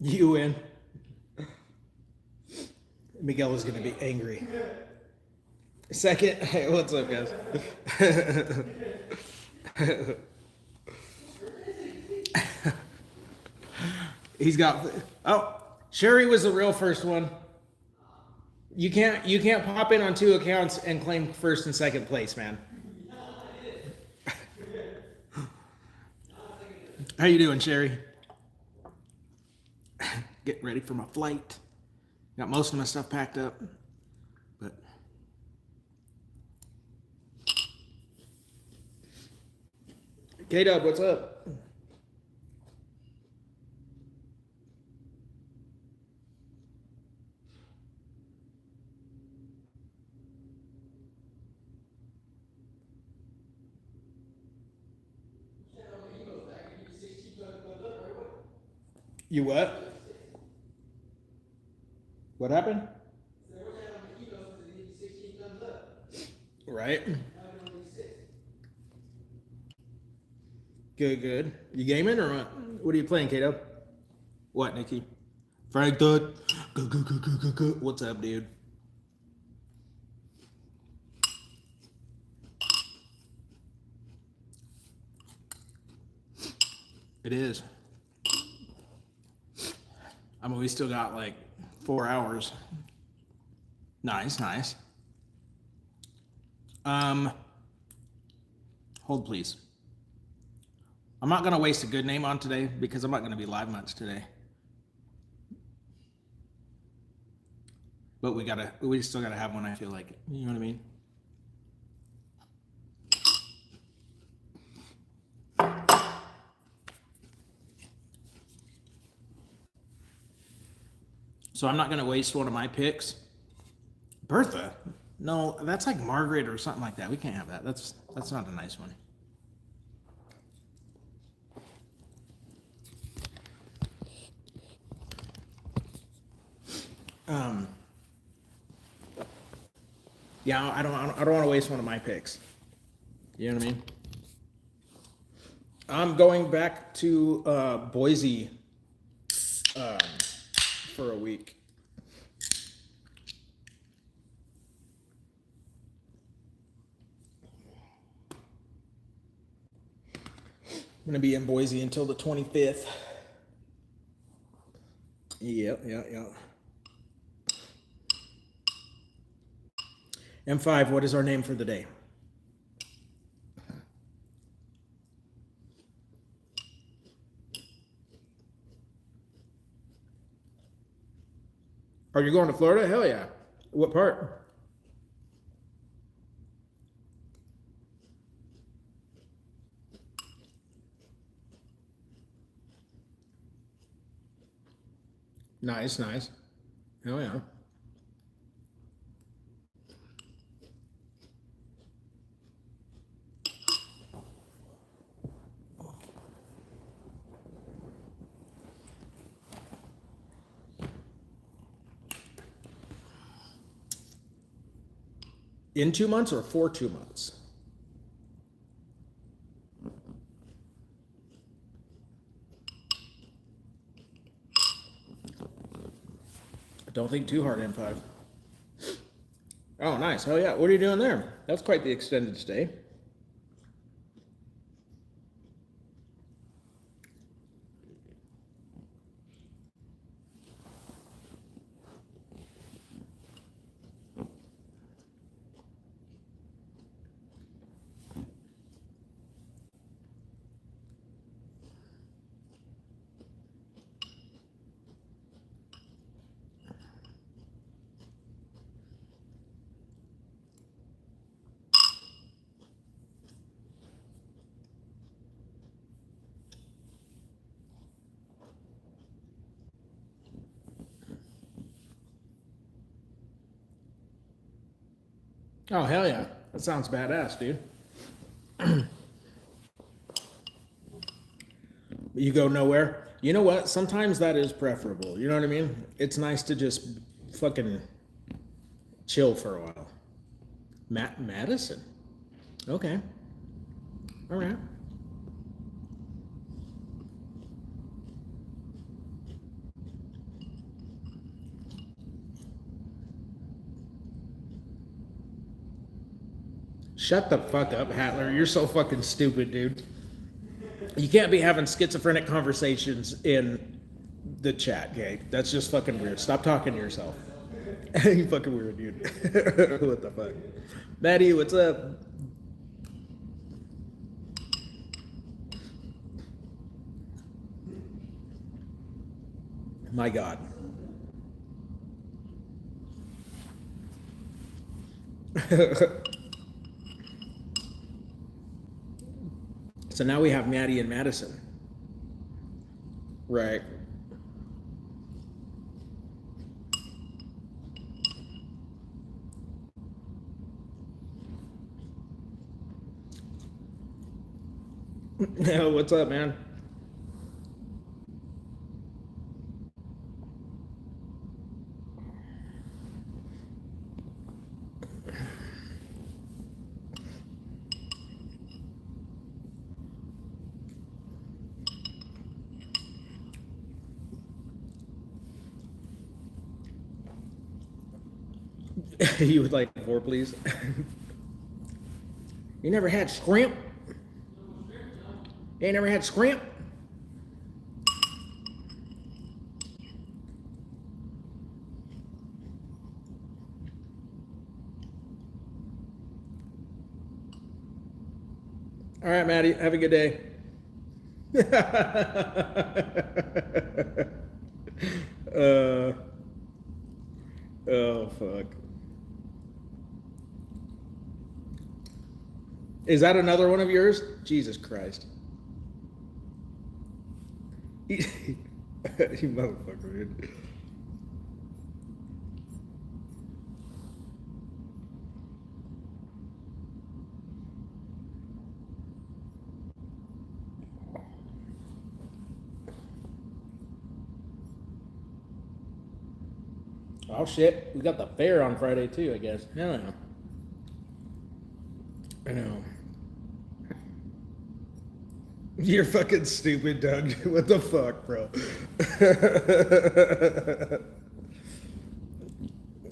You win. Miguel is going to be angry. Second, hey, what's up, guys? He's got. Oh, Sherry was the real first one. You can't pop in on two accounts and claim first and second place, man. How you doing, Sherry? Getting ready for my flight. Got most of my stuff packed up, but K-Dub, what's up? You what? What happened? Right. Good, good. You gaming or what? What are you playing, Kato? What, Nikki? Frank Dud. Good, good, good, good, good, good. What's up, dude? It is. I mean, we still got like 4 hours. Nice, nice. Hold please. I'm not gonna waste a good name on today because I'm not gonna be live much today. But we still gotta have one. I feel like it. You know what I mean? So I'm not gonna waste one of my picks. Bertha? No, that's like Margaret or something like that. We can't have that. That's not a nice one. Yeah, I don't want to waste one of my picks. You know what I mean? I'm going back to Boise for a week. I'm gonna be in Boise until the 25th. Yep. M5, what is our name for the day? Are you going to Florida? Hell yeah. What part? Nice, nice. Hell yeah. In 2 months or for 2 months? Don't think too hard, M5. Oh, nice. Hell yeah. What are you doing there? That's quite the extended stay. Oh, hell yeah. That sounds badass, dude. You go nowhere. You know what? Sometimes that is preferable. You know what I mean? It's nice to just fucking chill for a while. Madison. Okay. All right. Shut the fuck up, Hatler. You're so fucking stupid, dude. You can't be having schizophrenic conversations in the chat, okay? That's just fucking weird. Stop talking to yourself. You fucking weird, dude. What the fuck? Maddie, what's up? My God. So now we have Maddie and Madison. Right. What's up, man? You would like more, please? You never had scrimp? You ain't never had scrimp? All right, Maddie, have a good day. Oh, fuck. Is that another one of yours? Jesus Christ. You motherfucker, dude. Oh shit, we got the fair on Friday too, I guess. I don't know. I know. You're fucking stupid, Doug. What the fuck, bro?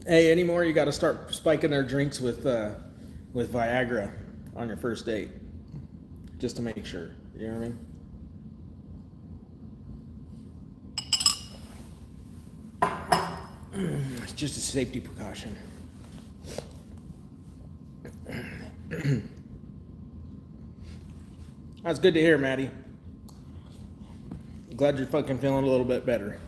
Hey, anymore, you got to start spiking their drinks with Viagra on your first date, just to make sure. You know what I mean? It's just a safety precaution. That's good to hear, Maddie. Glad you're fucking feeling a little bit better.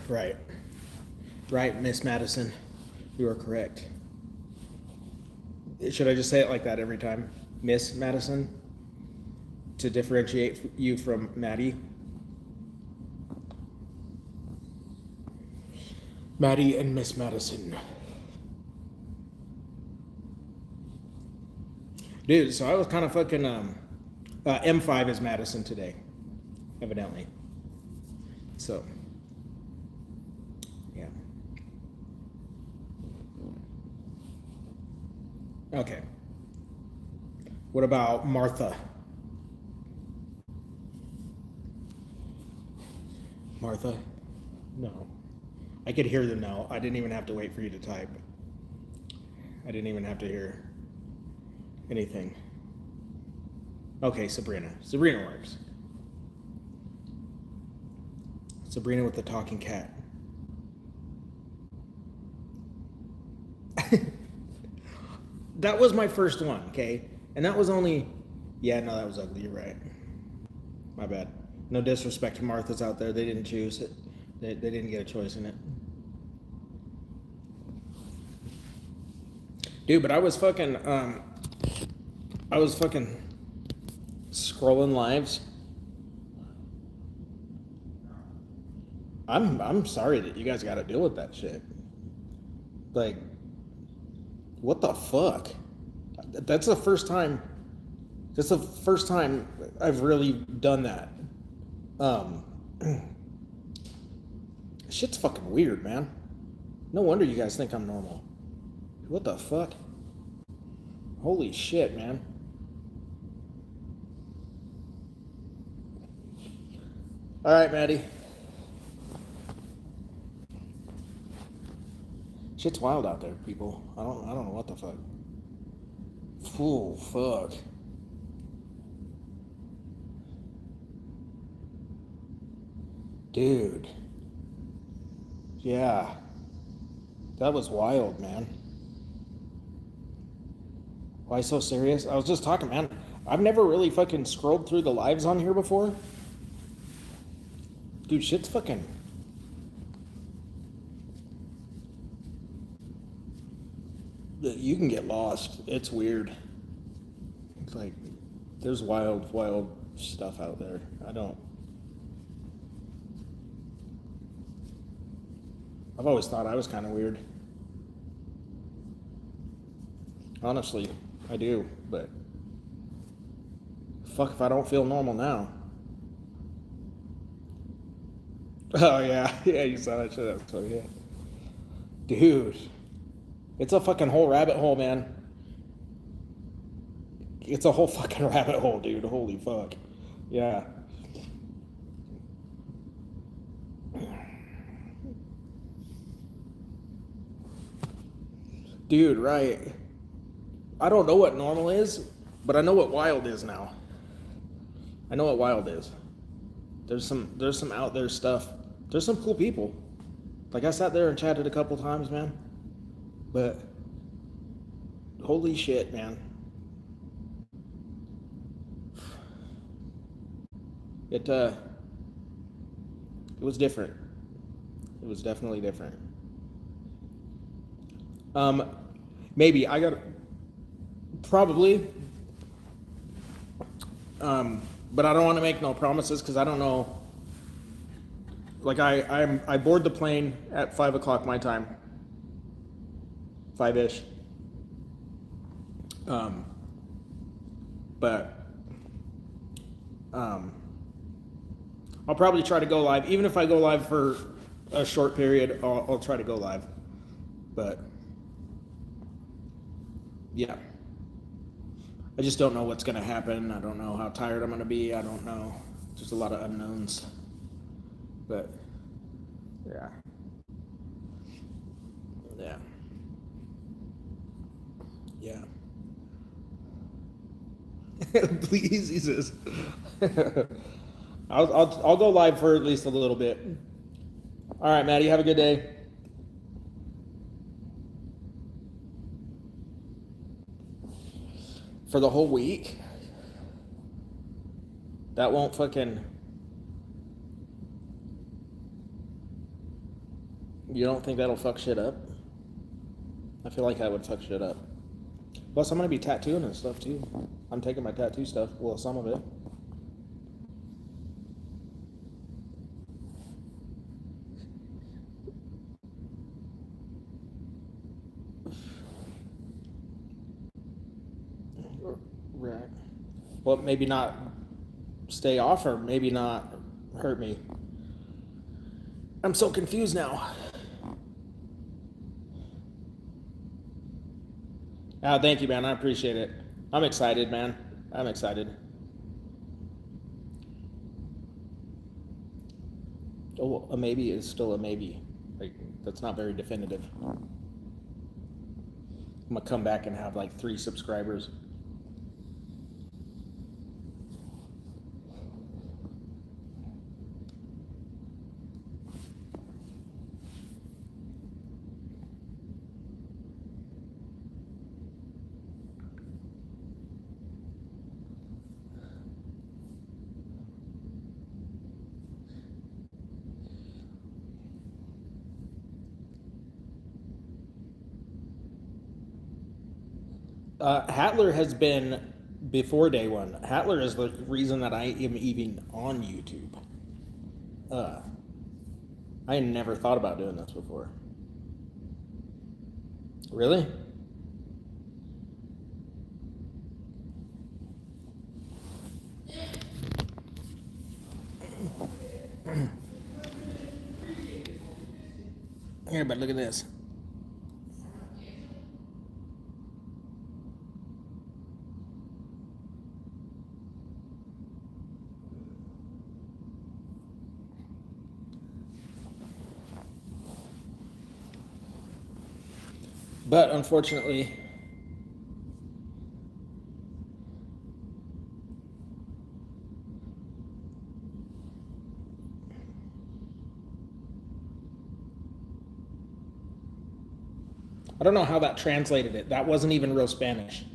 Right. Right, Miss Madison. You are correct. Should I just say it like that every time? Miss Madison? To differentiate you from Maddie? Maddie and Miss Madison. Dude, so I was kind of fucking, M5 is Madison today, evidently. So, yeah. Okay. What about Martha? Martha? No. I could hear the no. I didn't even have to wait for you to type. I didn't even have to hear anything. Okay, Sabrina. Sabrina works. Sabrina with the talking cat. That was my first one, okay? And that was only... Yeah, no, that was ugly. You're right. My bad. No disrespect to Martha's out there. They didn't choose it. They didn't get a choice in it. Dude, but I was fucking scrolling lives. I'm sorry that you guys got to deal with that shit. Like, what the fuck? That's the first time. That's the first time I've really done that. Shit's fucking weird, man. No wonder you guys think I'm normal. What the fuck? Holy shit, man. All right, Maddie. Shit's wild out there, people. I don't know what the fuck. Oh, fuck. Dude. Yeah. That was wild, man. Why so serious? I was just talking, man. I've never really fucking scrolled through the lives on here before. Dude, shit's fucking. You can get lost. It's weird. It's like, there's wild, wild stuff out there. I've always thought I was kind of weird. Honestly, I do, but fuck if I don't feel normal now. Oh yeah, yeah, you saw that shit. So yeah, dude, it's a fucking whole rabbit hole, man. It's a whole fucking rabbit hole, dude. Holy fuck, yeah. Dude, right. I don't know what normal is, but I know what wild is now. I know what wild is. There's some out there stuff. There's some cool people. Like I sat there and chatted a couple times, man. But holy shit, man. It was different. It was definitely different. Um Maybe I got probably but I don't want to make no promises because I don't know. Like I board the plane at 5 o'clock my time, 5 ish. Um, but um, I'll probably try to go live, even if I go live for a short period. I'll try to go live, but yeah, I just don't know what's gonna happen. I don't know how tired I'm gonna be. I don't know. Just a lot of unknowns, but yeah. Yeah. Yeah. Please, he says. I'll go live for at least a little bit. All right, Maddie, have a good day. For the whole week? That won't fucking. You don't think that'll fuck shit up? I feel like I would fuck shit up. Plus, I'm gonna be tattooing and stuff too. I'm taking my tattoo stuff. Well, some of it. Right. Well, maybe not stay off or maybe not hurt me. I'm so confused now. Oh, thank you, man. I appreciate it. I'm excited, man. I'm excited. Oh, a maybe is still a maybe. Like, that's not very definitive. I'm gonna come back and have like 3 subscribers. Hatler has been before day one. Hatler is the reason that I am even on YouTube. Uh, I never thought about doing this before. Really? Here, but look at this. But unfortunately, I don't know how that translated it. That wasn't even real Spanish.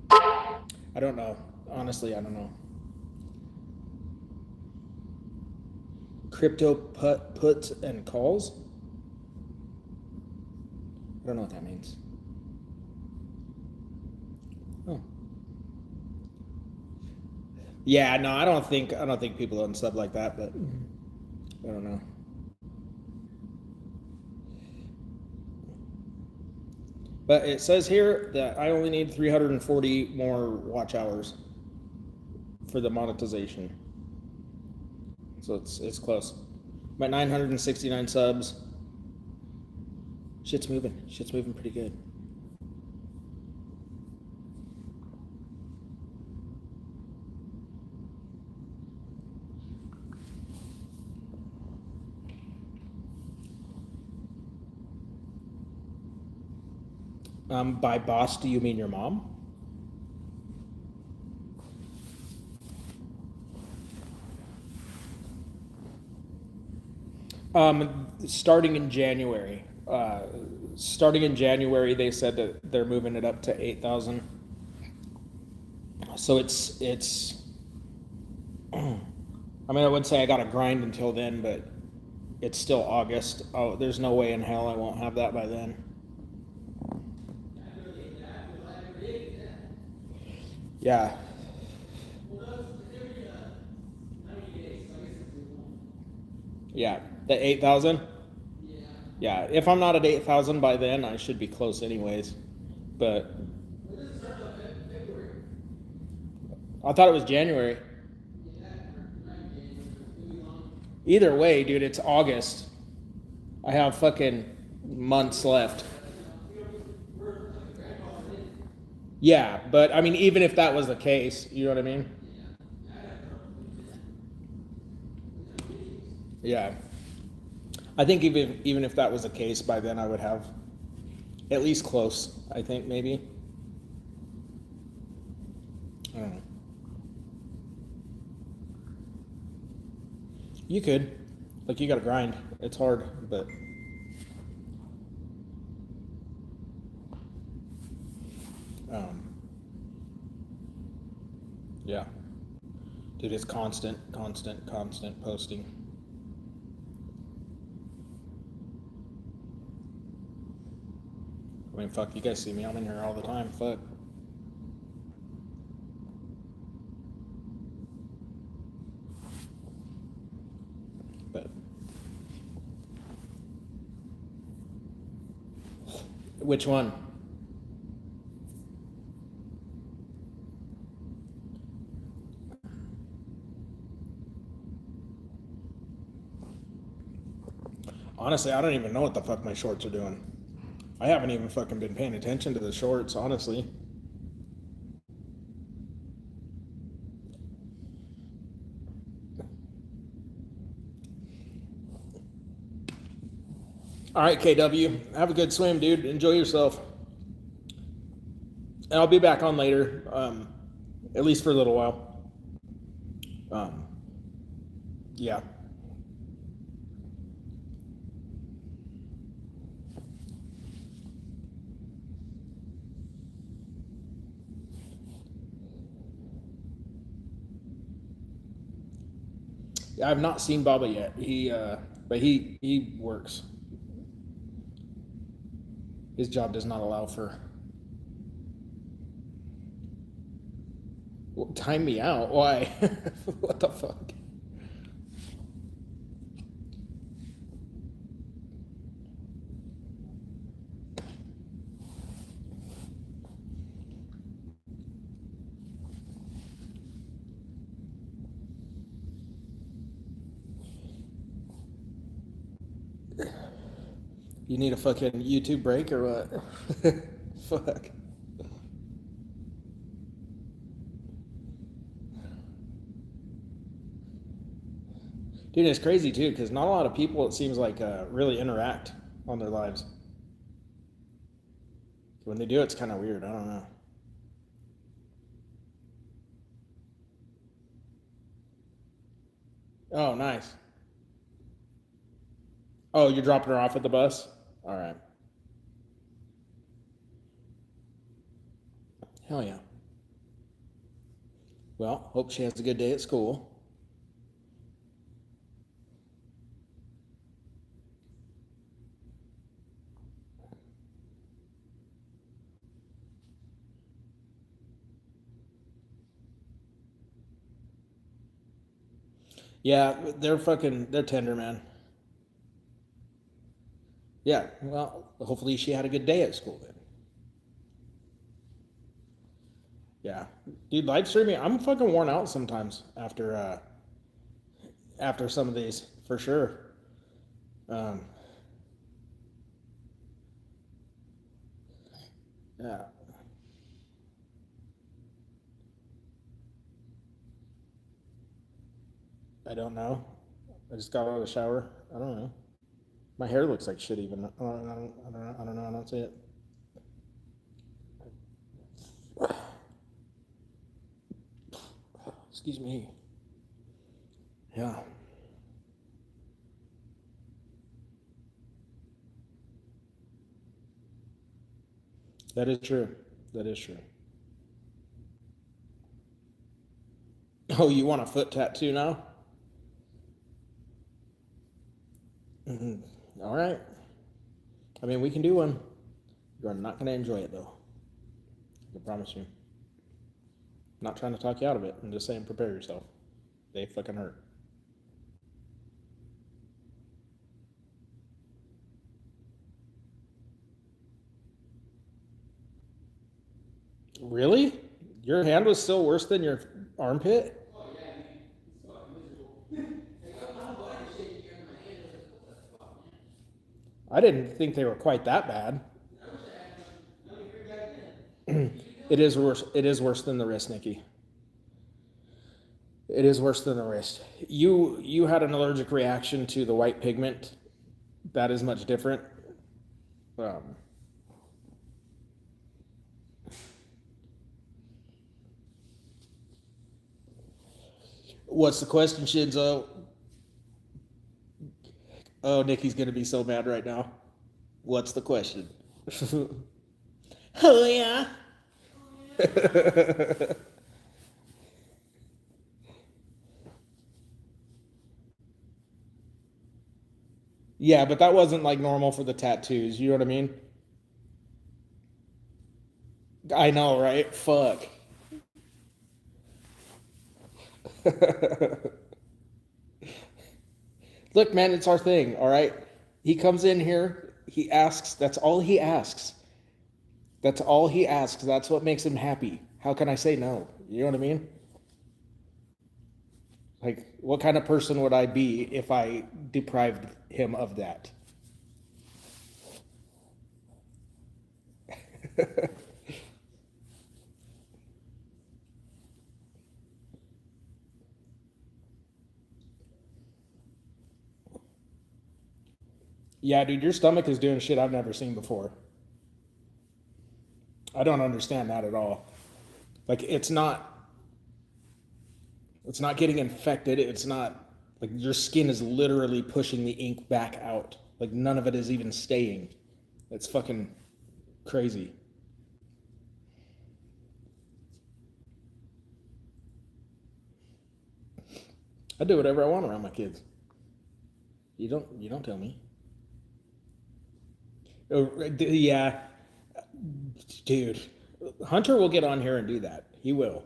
I don't know. Honestly, I don't know. Crypto puts and calls? I don't know what that means. Oh. Yeah, no, I don't think people own stuff like that, but I don't know. But it says here that I only need 340 more watch hours for the monetization. So it's close. I'm at 969 subs. Shit's moving. Shit's moving pretty good. By boss, do you mean your mom? Starting in January. Starting in January, they said that they're moving it up to 8,000. So it's. I mean, I would say I got to grind until then, but it's still August. Oh, there's no way in hell I won't have that by then. Yeah. Yeah. The 8,000? Yeah. If I'm not at 8,000 by then, I should be close anyways. But I thought it was January. Either way, dude, it's August. I have fucking months left. Yeah, but I mean, even if that was the case, you know what I mean? Yeah. I think even if that was the case, by then I would have at least close. I think maybe. I don't know. You could, like, you got to grind. It's hard, but um, yeah, dude, it's constant, constant, constant posting. I mean, fuck, you guys see me. I'm in here all the time. Fuck. But which one? Honestly, I don't even know what the fuck my shorts are doing. I haven't even fucking been paying attention to the shorts, honestly. All right, KW, have a good swim, dude. Enjoy yourself. And I'll be back on later, at least for a little while. Um, yeah. I've not seen Baba yet. But he works. His job does not allow for. Well, time me out. Why? What the fuck? You need a fucking YouTube break or what? Fuck. Dude, it's crazy too, because not a lot of people, it seems like, really interact on their lives. When they do, it's kind of weird. I don't know. Oh, nice. Oh, you're dropping her off at the bus? All right. Hell yeah. Well, hope she has a good day at school. Yeah, they're tender, man. Yeah, well, hopefully she had a good day at school then. Yeah. Dude, live streaming, I'm fucking worn out sometimes after some of these, for sure. Um, yeah, I don't know. I just got out of the shower. I don't know. My hair looks like shit even. I don't know. I don't see it. Excuse me. Yeah, that is true. That is true. Oh, you want a foot tattoo now? Hmm. All right. I mean, we can do one. You're not going to enjoy it, though. I promise you. I'm not trying to talk you out of it. I'm just saying, prepare yourself. They fucking hurt. Really? Your hand was still worse than your armpit? I didn't think they were quite that bad. It is worse. It is worse than the wrist, Nikki. It is worse than the wrist. You had an allergic reaction to the white pigment. That is much different. Um, what's the question, Shinzo? Oh, Nikki's gonna be so mad right now. What's the question? Oh yeah. Yeah, but that wasn't like normal for the tattoos. You know what I mean? I know, right? Fuck. Look, man, it's our thing, all right? He comes in here, he asks, that's all he asks. That's all he asks. That's what makes him happy. How can I say no? You know what I mean? Like, what kind of person would I be if I deprived him of that? Yeah, dude, your stomach is doing shit I've never seen before. I don't understand that at all. Like, it's not getting infected. It's not like your skin is literally pushing the ink back out. Like none of it is even staying. It's fucking crazy. I do whatever I want around my kids. You don't tell me. Oh, yeah, dude. Hunter will get on here and do that. He will.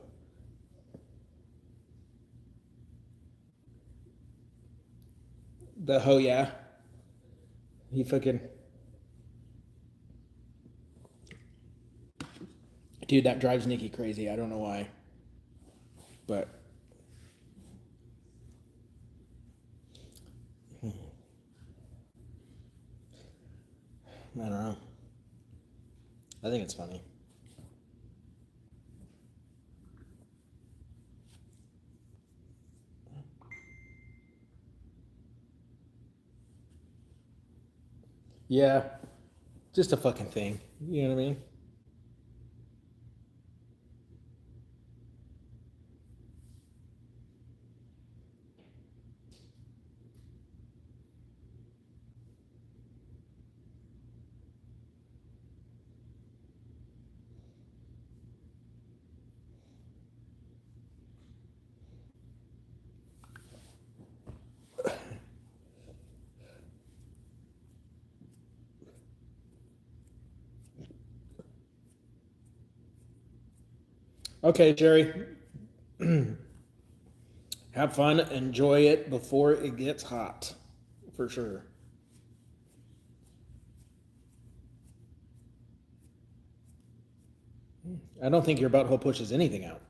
The oh yeah. He fucking dude, that drives Nikki crazy. I don't know why. But I don't know. I think it's funny. Yeah, just a fucking thing. You know what I mean? Okay, Jerry, have fun. Enjoy it before it gets hot, for sure. I don't think your butthole pushes anything out.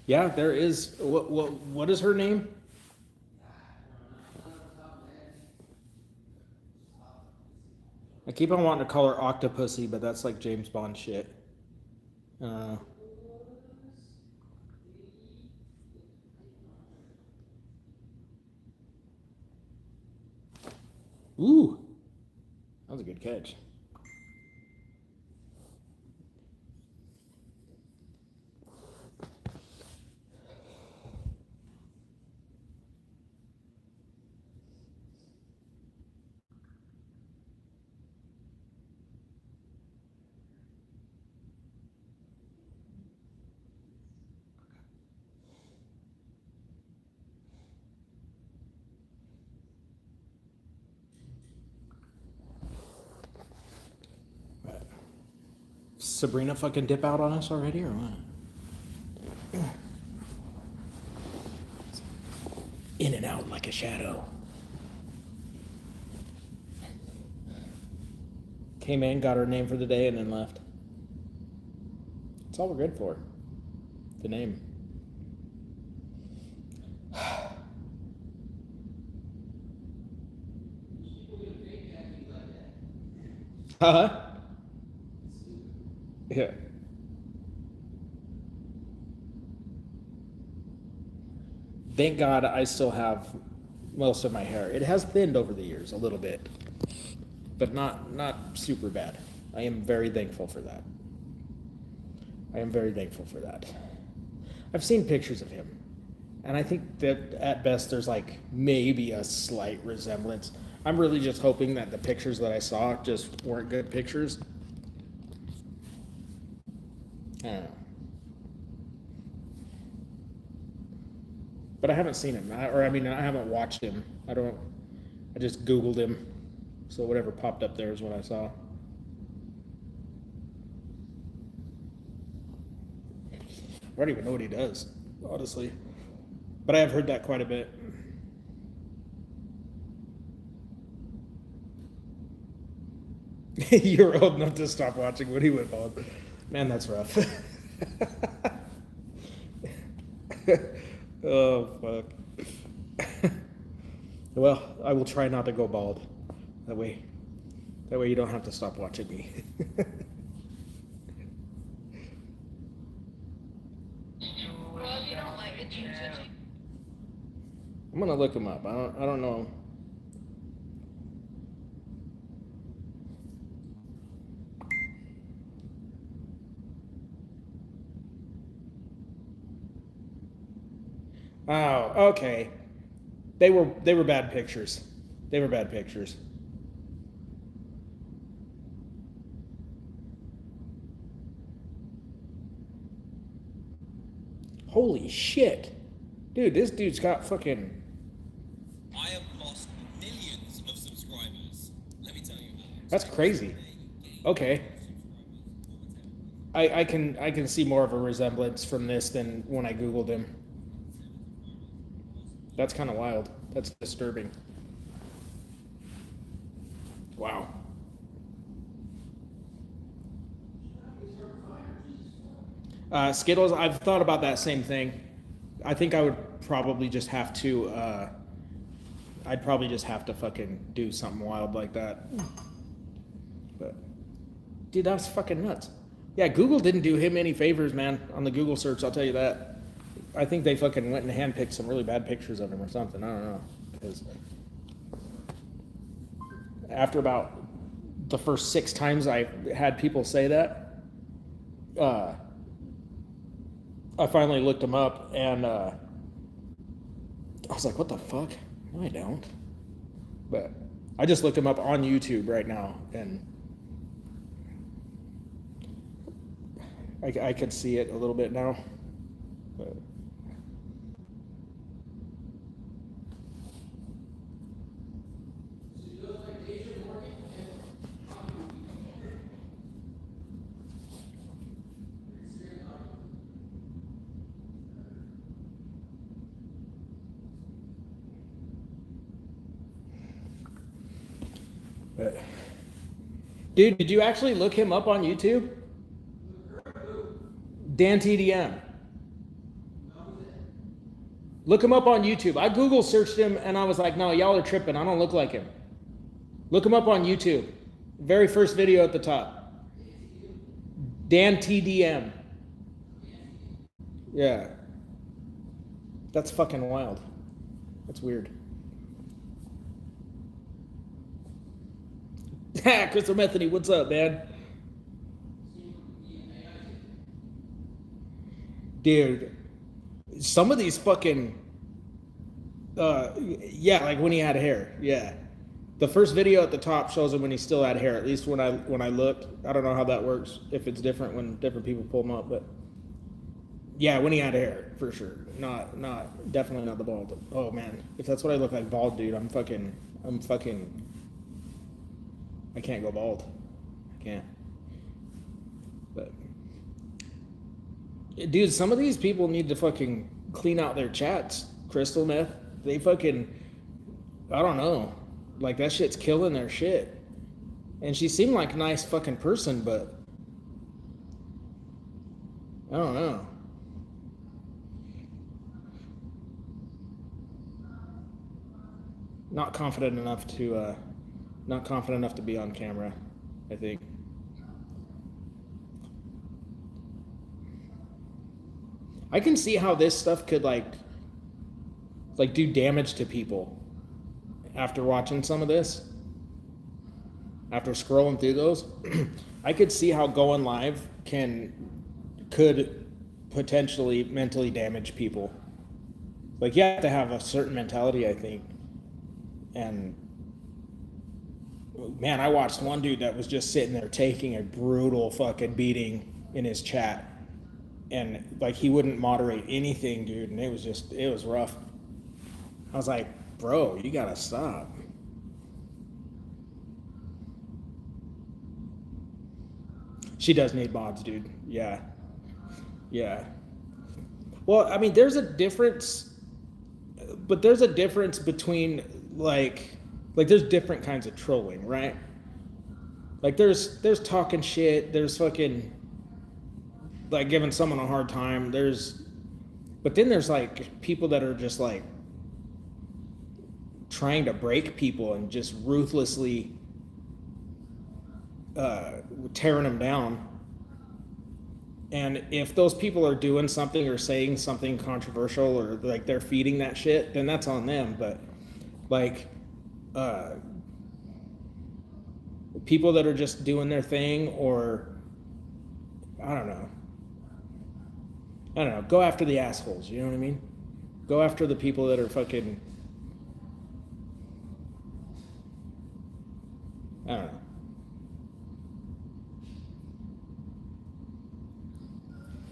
Yeah, there is. What is her name? I keep on wanting to call her Octopussy, but that's like James Bond shit. Uh, ooh, that was a good catch. Sabrina fucking dip out on us already, or what? In and out like a shadow. Came in, got her name for the day, and then left. That's all we're good for. The name. Huh? Yeah. Thank God I still have most of my hair. It has thinned over the years a little bit, but not super bad. I am very thankful for that. I am very thankful for that. I've seen pictures of him, and I think that at best there's like maybe a slight resemblance. I'm really just hoping that the pictures that I saw just weren't good pictures. I don't know. But I haven't seen him, or I mean, I haven't watched him. I don't. I just Googled him, so whatever popped up there is what I saw. I don't even know what he does, honestly. But I have heard that quite a bit. You were old enough to stop watching when he went bald. Man, that's rough. Oh fuck. Well, I will try not to go bald. That way, that way you don't have to stop watching me. I'm gonna look him up. I don't know. Oh, okay. They were bad pictures. They were bad pictures. Holy shit. Dude, this dude's got fucking. I have lost millions of subscribers. Let me tell you how. That's crazy. Okay. I can see more of a resemblance from this than when I Googled him. That's kind of wild. That's disturbing. Wow. Skittles, I've thought about that same thing. I think I would probably just have to. I'd probably just have to fucking do something wild like that. But, dude, that's fucking nuts. Yeah, Google didn't do him any favors, man, on the Google search. I'll tell you that. I think they fucking went and handpicked some really bad pictures of him or something. I don't know. Because after about the first 6 times I had people say that, I finally looked him up and I was like, what the fuck? No, I don't. But I just looked him up on YouTube right now and I could see it a little bit now. But But, dude, did you actually look him up on YouTube? Dan TDM. Look him up on YouTube. I Google searched him and I was like, no, y'all are tripping. I don't look like him. Look him up on YouTube. Very first video at the top. Dan TDM. Yeah. That's fucking wild. That's weird. Crystal Metheny, what's up, man? Dude, some of these fucking, yeah, like when he had hair, yeah. The first video at the top shows him when he still had hair. At least when I looked, I don't know how that works. If it's different when different people pull him up, but yeah, when he had hair for sure. Not definitely not the bald. Oh man, if that's what I look like, bald, dude, I'm fucking. I can't go bald. I can't. But dude, some of these people need to fucking clean out their chats. Crystal Meth, they fucking, I don't know. Like that shit's killing their shit. And she seemed like a nice fucking person, but I don't know. Not confident enough to be on camera, I think. I can see how this stuff could like do damage to people after watching some of this. After scrolling through those, I could see how going live could potentially mentally damage people. Like you have to have a certain mentality, I think. And man, I watched one dude that was just sitting there taking a brutal fucking beating in his chat. And like he wouldn't moderate anything, dude, and it was rough. I was like, bro, you gotta stop. She does need mods, dude. Yeah. Well, I mean, there's a difference between like there's different kinds of trolling, right? Like there's talking shit, there's fucking like giving someone a hard time, but then there's like people that are just like trying to break people and just ruthlessly tearing them down. And if those people are doing something or saying something controversial or like they're feeding that shit, then that's on them. But like people that are just doing their thing, or I don't know, go after the assholes, you know what I mean? Go after the people that are fucking, I don't know.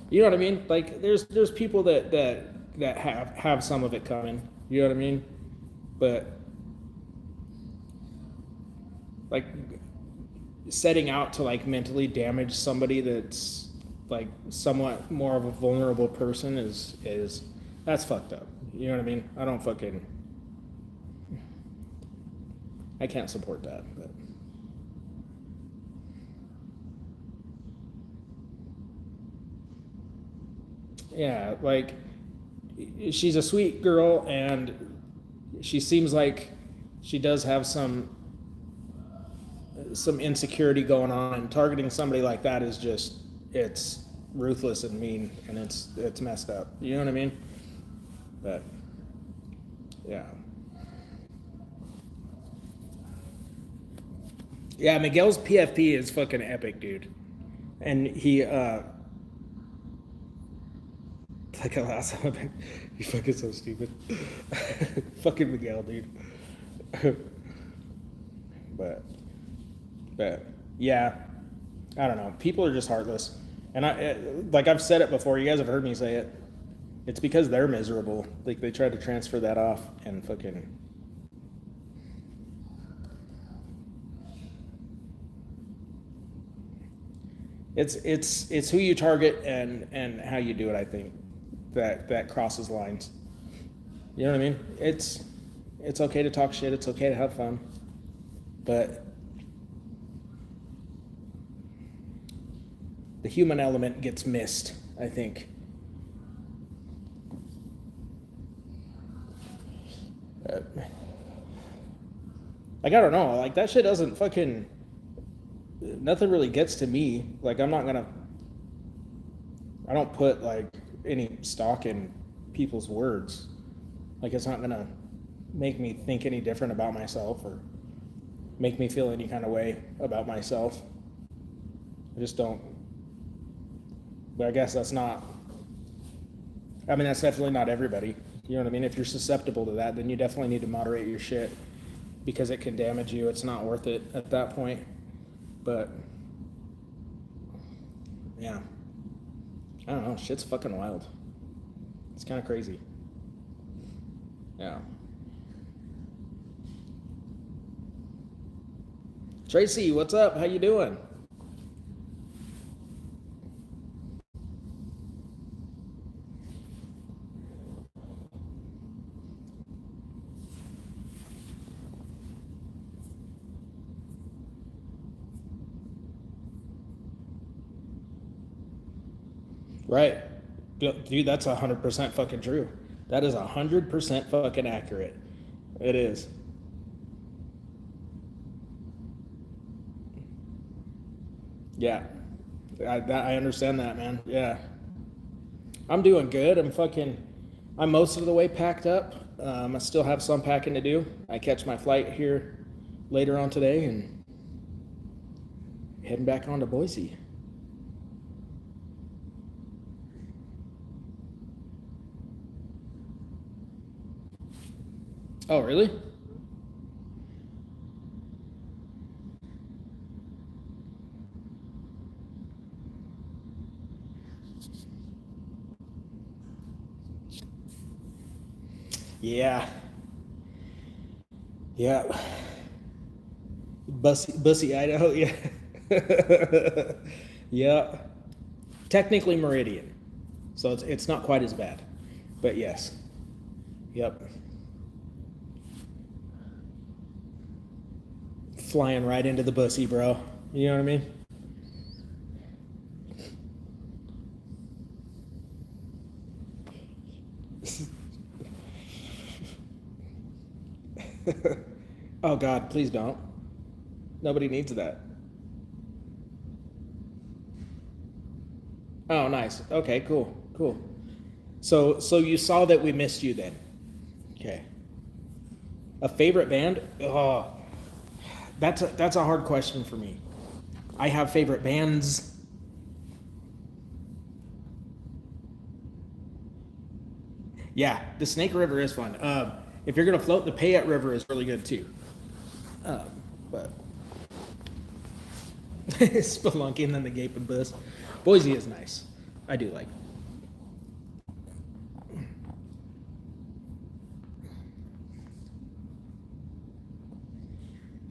You know what I mean? Like there's people that have some of it coming. You know what I mean? But like setting out to like mentally damage somebody that's like somewhat more of a vulnerable person is that's fucked up. You know what I mean? I can't support that, but yeah, like she's a sweet girl and she seems like she does have some insecurity going on, and targeting somebody like that is just, it's ruthless and mean, and it's messed up. You know what I mean? But yeah. Yeah, Miguel's PFP is fucking epic, dude. And he like a last time, he's fucking so stupid. Fucking Miguel, dude. but yeah, I don't know. People are just heartless, and like I've said it before. You guys have heard me say it. It's because they're miserable. Like they try to transfer that off and fucking. It's who you target and how you do it. I think that crosses lines. You know what I mean? It's okay to talk shit. It's okay to have fun, but the human element gets missed, I think. Like I don't know. Like that shit doesn't fucking. Nothing really gets to me. Like I don't put like any stock in people's words. Like it's not gonna make me think any different about myself or make me feel any kind of way about myself. I just don't. But I guess that's not. I mean, that's definitely not everybody. You know what I mean? If you're susceptible to that, then you definitely need to moderate your shit because it can damage you. It's not worth it at that point. But yeah, I don't know. Shit's fucking wild. It's kind of crazy. Yeah. Tracy, what's up? How you doing? Right. Dude, that's 100% fucking true. That is 100% fucking accurate. It is. Yeah. I understand that, man. Yeah. I'm doing good. I'm most of the way packed up. I still have some packing to do. I catch my flight here later on today and heading back on to Boise. Oh, really? Yeah. Yeah. Bussy, Idaho. Yeah. Yeah. Technically Meridian, so it's not quite as bad, but yes. Yep. Flying right into the bussy, bro. You know what I mean? Oh God, please don't. Nobody needs that. Oh, nice. Okay, cool, cool. So you saw that we missed you then. Okay. A favorite band? Oh, that's a hard question for me. I have favorite bands. Yeah, the Snake River is fun. If you're gonna float, the Payette River is really good too. But Spelunky and then the Gaping Bus. Boise is nice. I do like.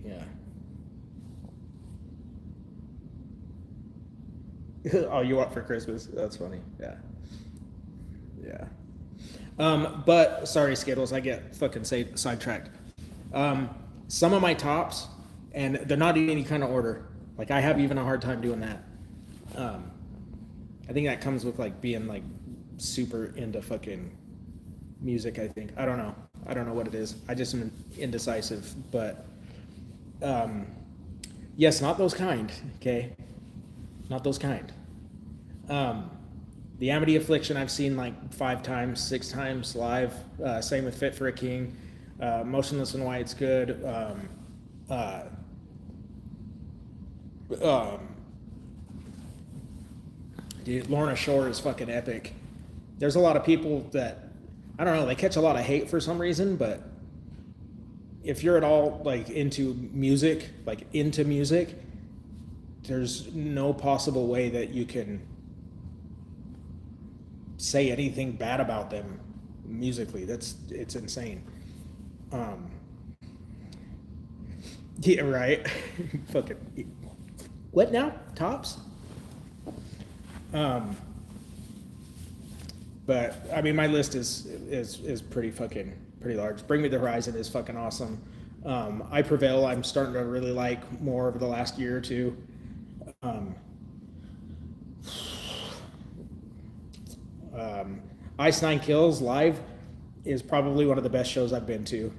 Yeah. Oh, you want for Christmas? That's funny. Yeah. Yeah. But sorry, Skittles, I get fucking sidetracked. Some of my tops, and they're not in any kind of order. Like I have even a hard time doing that. Um, I think that comes with like being like super into fucking music. I think I don't know. I don't know what it is. I just am indecisive. But yes, not those kind. Okay, not those kind. The Amity Affliction I've seen like 5 times, 6 times live. Same with Fit for a King. Motionless in White's good. Uh, um, Dude, Lorna Shore is fucking epic. There's a lot of people that, I don't know, they catch a lot of hate for some reason, but if you're at all like into music, there's no possible way that you can say anything bad about them musically. It's insane. Yeah, right. Fucking what now? Tops? But I mean, my list is pretty large. Bring Me the Horizon is fucking awesome. I Prevail, I'm starting to really like more over the last year or two. Ice Nine Kills live is probably one of the best shows I've been to.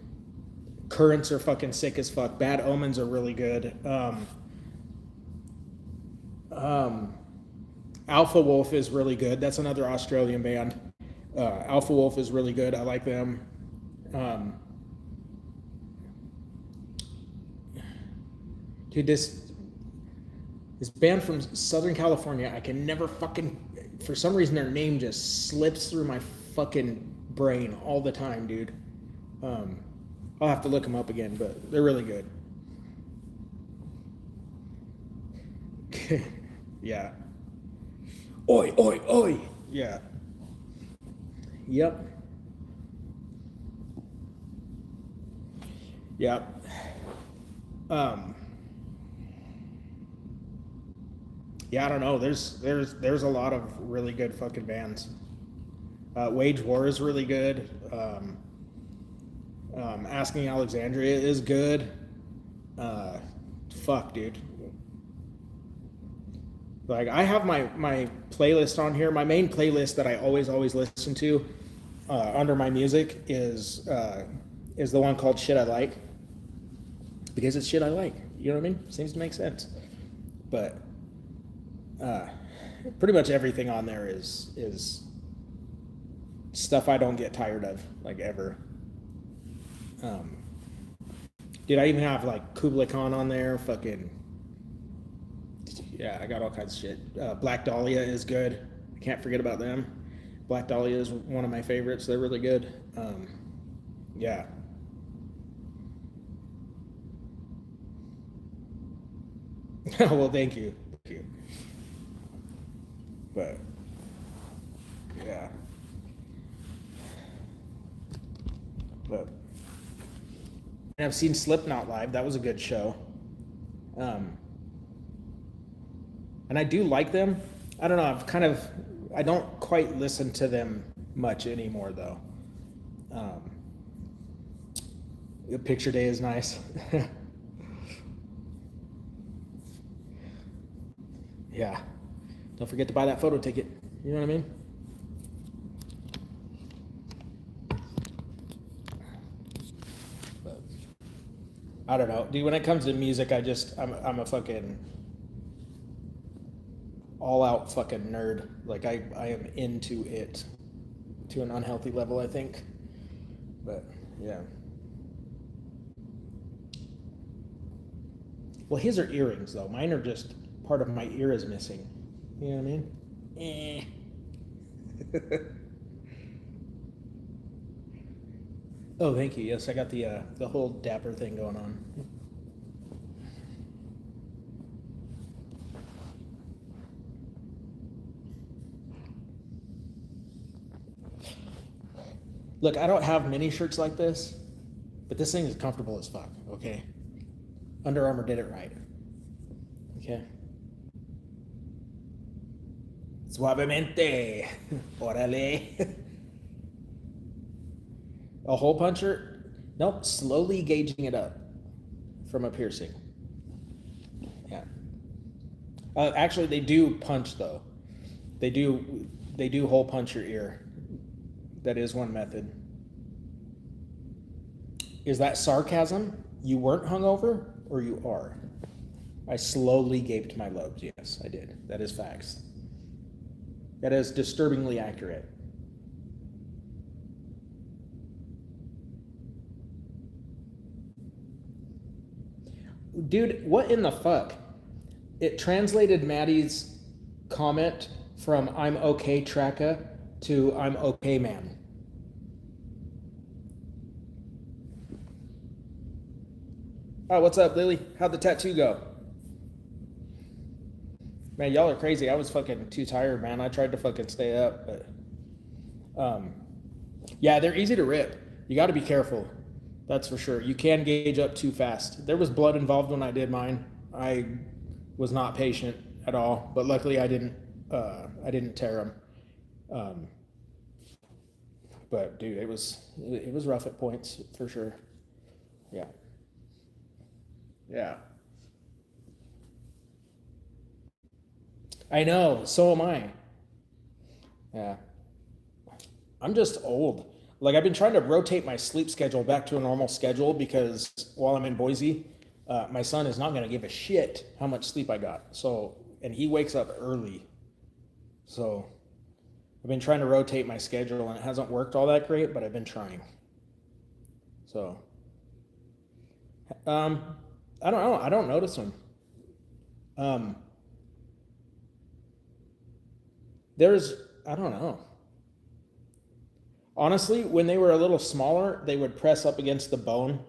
Currents are fucking sick as fuck. Bad Omens are really good. Alpha Wolf is really good. That's another Australian band. Alpha Wolf is really good. I like them. Dude, this band from Southern California, I can never fucking, for some reason their name just slips through my fucking brain all the time, dude. I'll have to look them up again, but they're really good. Yeah. Oi, oi, oi. Yeah. Yep. Yep. Yeah, I don't know. There's a lot of really good fucking bands. Wage War is really good. Asking Alexandria is good. Fuck, dude. Like, I have my playlist on here. My main playlist that I always listen to under my music is the one called Shit I Like, because it's shit I like. You know what I mean? Seems to make sense. But pretty much everything on there is stuff I don't get tired of, like, ever. Dude, I even have like Kublai Khan on there. Fucking yeah, I got all kinds of shit. Black Dahlia is good. I can't forget about them. Black Dahlia is one of my favorites. They're really good. Yeah. Well, thank you. Thank you. But yeah. But and I've seen Slipknot live. That was a good show. And I do like them. I don't know. I don't quite listen to them much anymore, though. The Picture Day is nice. Yeah. Don't forget to buy that photo ticket. You know what I mean? But I don't know. Dude, when it comes to music, I'm a fucking all out fucking nerd. Like, I am into it to an unhealthy level, I think. But yeah. Well, his are earrings though. Mine are just part of my ear is missing. You know what I mean? Oh, thank you. Yes, I got the whole dapper thing going on. Look, I don't have many shirts like this, but this thing is comfortable as fuck, okay? Under Armour did it right. Okay? Suavemente. Órale. A hole puncher? Nope, slowly gauging it up from a piercing. Yeah. Actually, they do punch though. They do hole punch your ear. That is one method. Is that sarcasm? You weren't hungover, or you are? I slowly gaped my lobes. Yes, I did. That is facts. That is disturbingly accurate. Dude, what in the fuck? It translated Maddie's comment from I'm okay Tracka to I'm okay man. Oh, what's up, Lily? How'd the tattoo go? Man, y'all are crazy. I was fucking too tired, man. I tried to fucking stay up, but yeah, they're easy to rip. You got to be careful. That's for sure. You can gauge up too fast. There was blood involved when I did mine. I was not patient at all, but luckily I didn't. I didn't tear them. But dude, it was rough at points for sure. Yeah. Yeah. I know. So am I. Yeah. I'm just old. Like I've been trying to rotate my sleep schedule back to a normal schedule because while I'm in Boise, my son is not going to give a shit how much sleep I got. So, and he wakes up early. So I've been trying to rotate my schedule and it hasn't worked all that great, but I've been trying. So, um, I don't know. I don't notice them. Um, there's, I don't know. Honestly, when they were a little smaller, they would press up against the bone,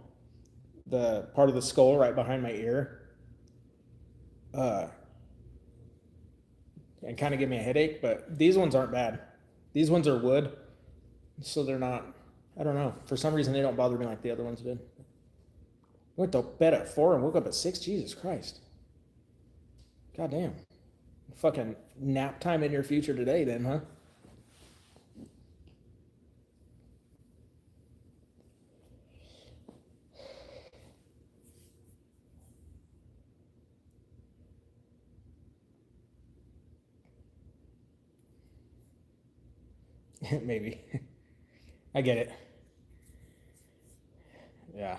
the part of the skull right behind my ear, uh, and kind of give me a headache. But these ones aren't bad. These ones are wood, so they're not. I don't know. For some reason, they don't bother me like the other ones did. Went to bed at 4 and woke up at 6. Jesus Christ. God damn. Fucking nap time in your future today, then, huh? Maybe. I get it. Yeah.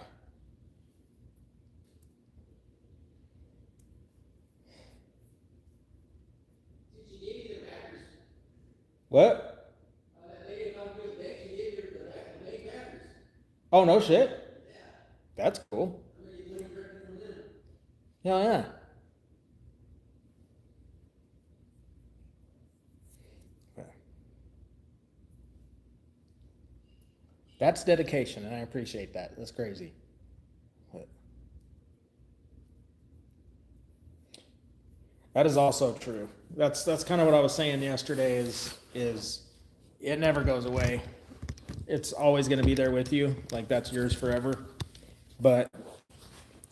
What? Oh, no shit. That's cool. Yeah, yeah. That's dedication, and I appreciate that. That's crazy. But that is also true. That's kind of what I was saying yesterday. Is it never goes away. It's always going to be there with you. Like that's yours forever. But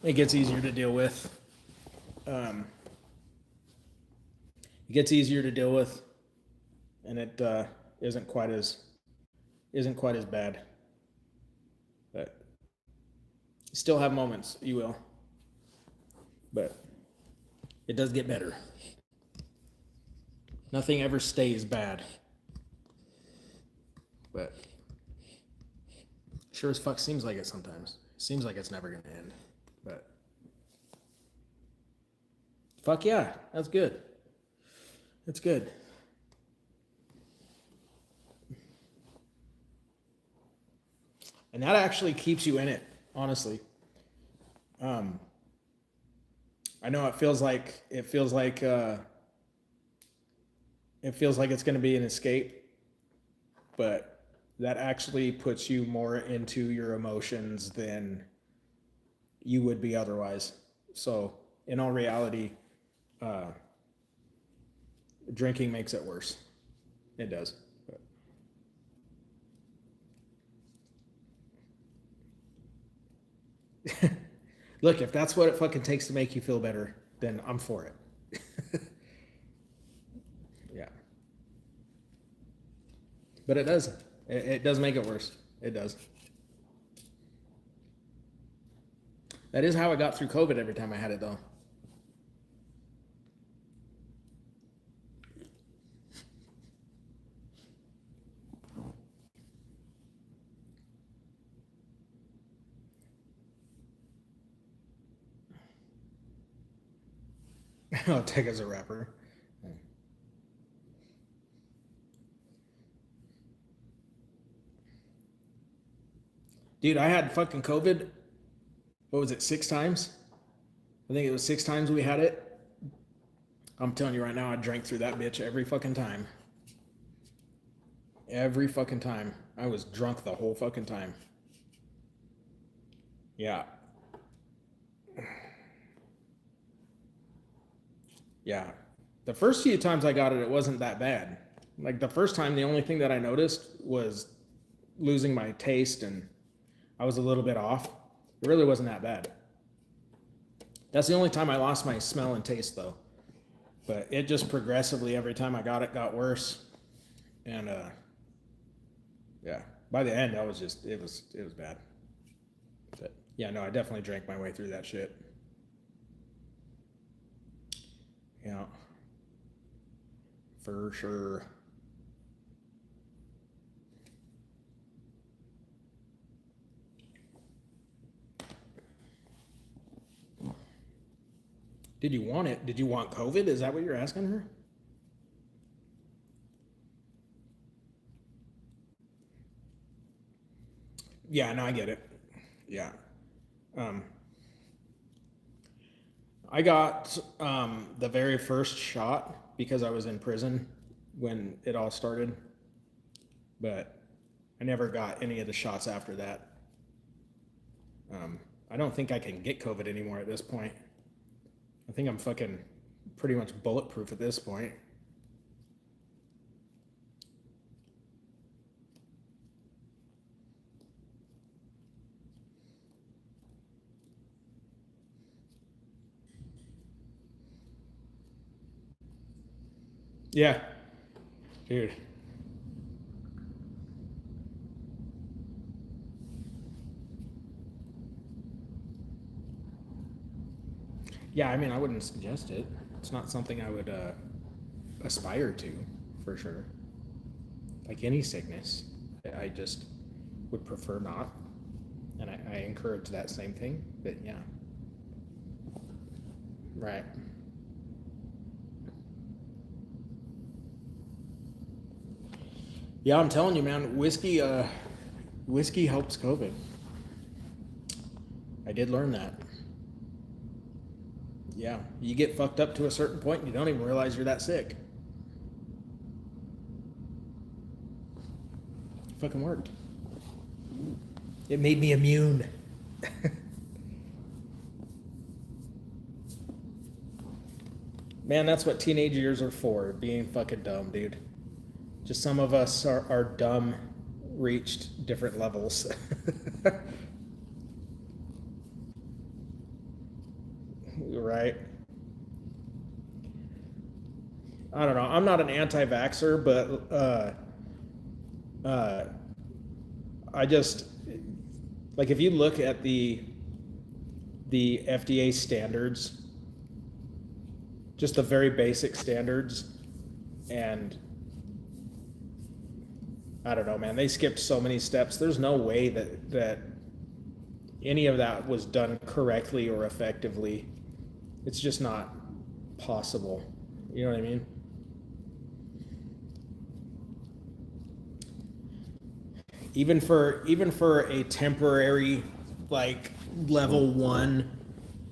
it gets easier to deal with. Um, it gets easier to deal with, and it isn't quite as isn't quite as bad. But still have moments. You will. But it does get better. Nothing ever stays bad. But sure as fuck seems like it sometimes. Seems like it's never gonna end. But fuck yeah, that's good. That's good. And that actually keeps you in it, honestly. Um, I know it feels like it's going to be an escape, but that actually puts you more into your emotions than you would be otherwise. So, in all reality, uh, drinking makes it worse. It does. Look, if that's what it fucking takes to make you feel better, then I'm for it. Yeah. But it does. It does make it worse. It does. That is how I got through COVID every time I had it, though. Oh, Tech as a rapper. Dude, I had fucking COVID. What was it, 6 times? I think it was 6 times we had it. I'm telling you right now, I drank through that bitch every fucking time. Every fucking time. I was drunk the whole fucking time. Yeah. Yeah. The first few times I got it, it wasn't that bad. Like the first time, the only thing that I noticed was losing my taste and I was a little bit off. It really wasn't that bad. That's the only time I lost my smell and taste though. But it just progressively, every time I got it, got worse. And yeah, by the end, I was just, it was bad. But yeah, no, I definitely drank my way through that shit. Yeah, for sure. Did you want it? Did you want COVID? Is that what you're asking her? Yeah, no, I get it. Yeah. Um, I got the very first shot because I was in prison when it all started, but I never got any of the shots after that. I don't think I can get COVID anymore at this point. I think I'm fucking pretty much bulletproof at this point. Yeah, dude. Yeah, I mean, I wouldn't suggest it. It's not something I would aspire to, for sure. Like any sickness, I just would prefer not. And I encourage that same thing, but yeah. Right. Yeah, I'm telling you, man, whiskey helps COVID. I did learn that. Yeah, you get fucked up to a certain point and you don't even realize you're that sick. It fucking worked. It made me immune. Man, that's what teenage years are for, being fucking dumb, dude. Just some of us are dumb, reached different levels. Right? I don't know. I'm not an anti-vaxxer, but uh, I just like if you look at the FDA standards, just the very basic standards, and I don't know, man, they skipped so many steps. There's no way that any of that was done correctly or effectively. It's just not possible. You know what I mean? Even for a temporary like level 1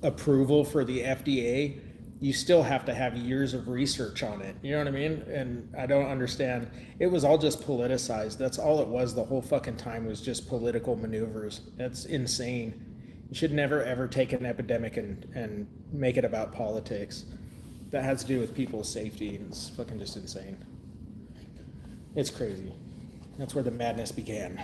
approval for the FDA, you still have to have years of research on it. You know what I mean? And I don't understand. It was all just politicized. That's all it was the whole fucking time, was just political maneuvers. That's insane. You should never ever take an epidemic and make it about politics. That has to do with people's safety, and it's fucking just insane. It's crazy. That's where the madness began.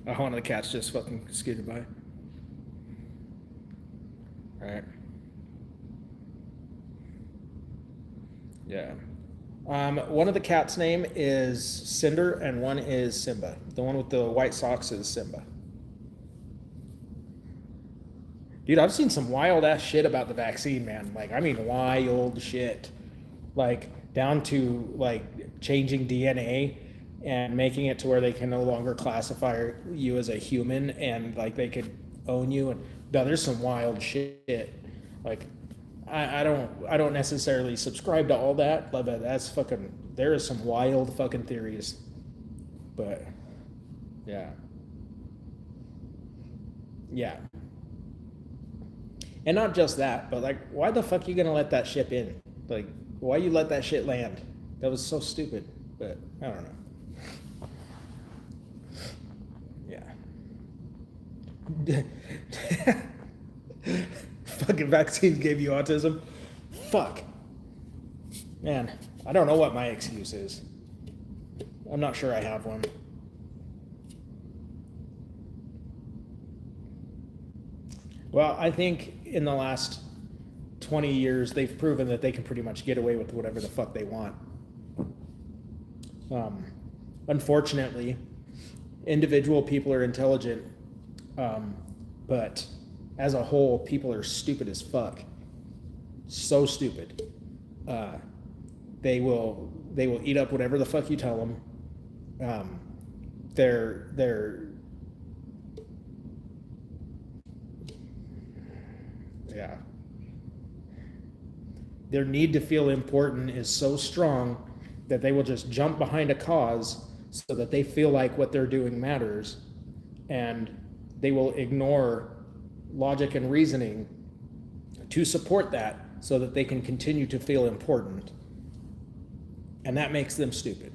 Oh, one of the cats just fucking scooted by. Right. Yeah. One of the cats' name is Cinder, and one is Simba. The one with the white socks is Simba. Dude, I've seen some wild ass shit about the vaccine, man. Like, I mean, wild shit. Like, down to like changing DNA and making it to where they can no longer classify you as a human, and like they could own you. And no, there's some wild shit. Like, I don't necessarily subscribe to all that, but that's fucking, there is some wild fucking theories. But yeah. Yeah. And not just that, but like, why the fuck you gonna let that ship in? Like, why you let that shit land? That was so stupid. But I don't know. Yeah. Fucking vaccines gave you autism. Fuck. Man, I don't know what my excuse is. I'm not sure I have one. Well, I think in the last 20 years, they've proven that they can pretty much get away with whatever the fuck they want. Unfortunately, individual people are intelligent, but as a whole, people are stupid as fuck. So stupid. They will eat up whatever the fuck you tell them. They're yeah. Their need to feel important is so strong that they will just jump behind a cause so that they feel like what they're doing matters, and they will ignore logic and reasoning to support that so that they can continue to feel important. And that makes them stupid.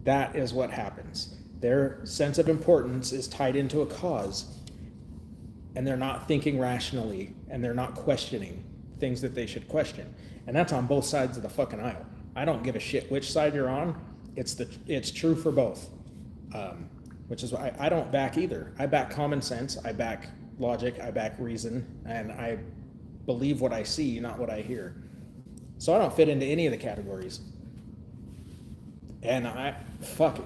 That is what happens. Their sense of importance is tied into a cause, and they're not thinking rationally, and they're not questioning things that they should question. And that's on both sides of the fucking aisle. I don't give a shit which side you're on. It's true for both. Which is why I don't back either. I back common sense, I back logic, I back reason, and I believe what I see, not what I hear. So I don't fit into any of the categories. And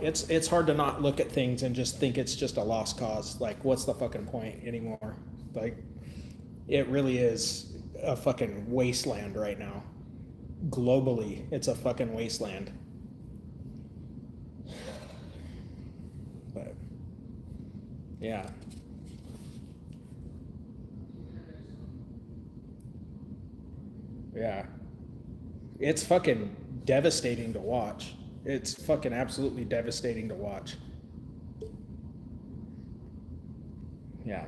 it's hard to not look at things and just think it's just a lost cause. Like, what's the fucking point anymore? Like, it really is a fucking wasteland right now. Globally, it's a fucking wasteland. But, yeah. Yeah. It's fucking devastating to watch. It's fucking absolutely devastating to watch. Yeah.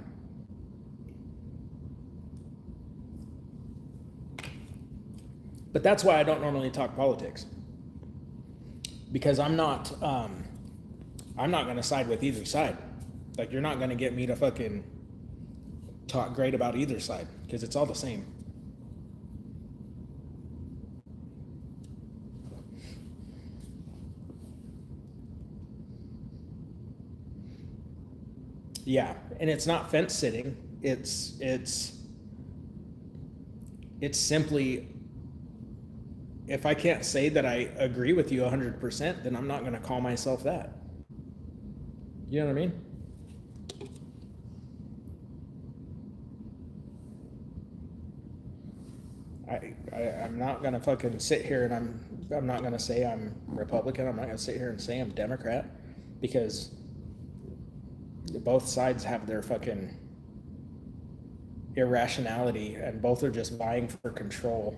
But that's why I don't normally talk politics. Because I'm not going to side with either side. Like, you're not going to get me to fucking talk great about either side, because it's all the same. Yeah, and it's not fence sitting. It's simply, if I can't say that I agree with you 100%, then I'm not going to call myself that. You know what I mean? I'm not going to fucking sit here and I'm not going to say I'm Republican. I'm not going to sit here and say I'm Democrat, because both sides have their fucking irrationality, and both are just vying for control.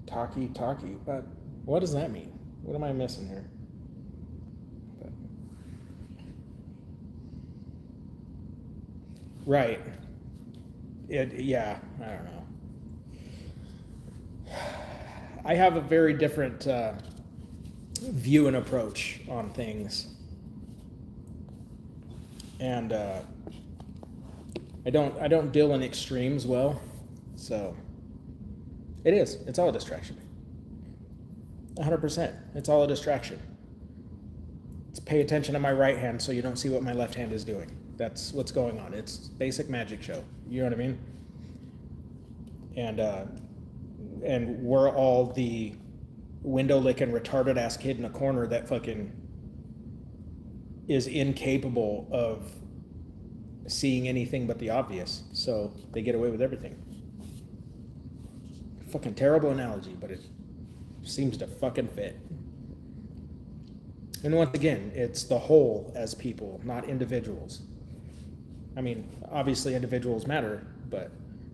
Talkie, but what does that mean? What am I missing here? But, right. Yeah, I don't know. I have a very different view and approach on things, and I don't deal in extremes well, so it's all a distraction. 100%, it's all a distraction. It's pay attention to my right hand so you don't see what my left hand is doing. That's what's going on. It's basic magic show. You know what I mean? And we're all the window licking retarded ass kid in a corner that fucking is incapable of seeing anything but the obvious. So they get away with everything. Fucking terrible analogy, but Seems to fucking fit. And once again, it's the whole as people, not individuals. I mean, obviously individuals matter, but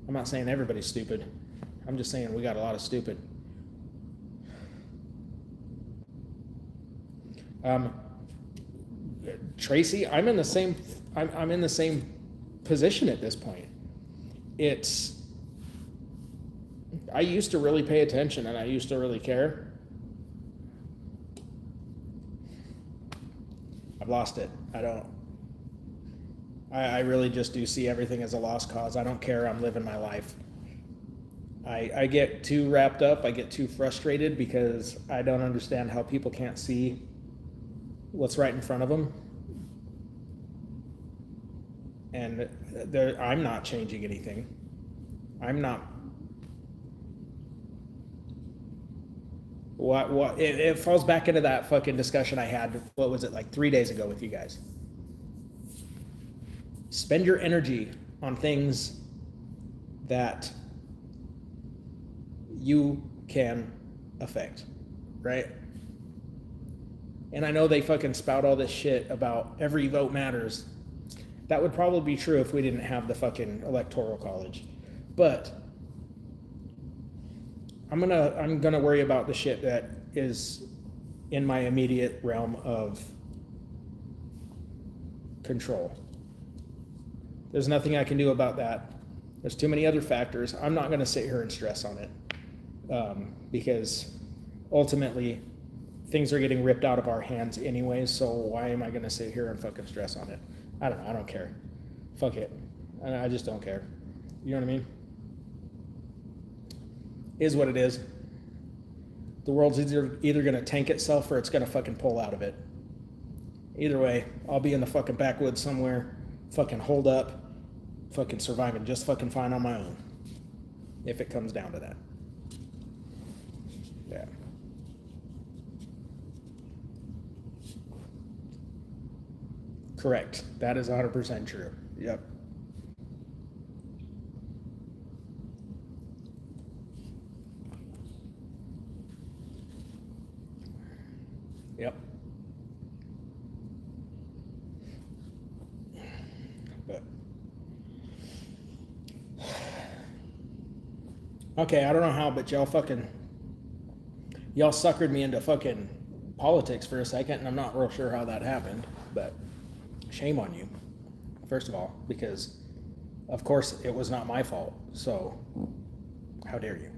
I'm not saying everybody's stupid. I'm just saying we got a lot of stupid. Tracy, I'm in the same position at this point. I used to really pay attention and I used to really care. I've lost it. I really just do see everything as a lost cause. I don't care. I'm living my life. I get too wrapped up. I get too frustrated because I don't understand how people can't see what's right in front of them. And I'm not changing anything. I'm not. It falls back into that fucking discussion I had, what was it, like 3 days ago with you guys. Spend your energy on things that you can affect, right? And I know they fucking spout all this shit about every vote matters. That would probably be true if we didn't have the fucking electoral college. But I'm gonna worry about the shit that is in my immediate realm of control. There's nothing I can do about that. There's too many other factors. I'm not gonna sit here and stress on it because ultimately things are getting ripped out of our hands anyways. So why am I gonna sit here and fucking stress on it? I don't know. I don't care. Fuck it. I just don't care. You know what I mean? Is what it is. The world's either gonna tank itself or it's gonna fucking pull out of it. Either way, I'll be in the fucking backwoods somewhere, fucking holed up, fucking surviving just fucking fine on my own. If it comes down to that. Yeah. Correct. That is 100% true. Yep. Yep. But okay, I don't know how, but y'all suckered me into fucking politics for a second, and I'm not real sure how that happened, but shame on you, first of all, because of course it was not my fault, so how dare you?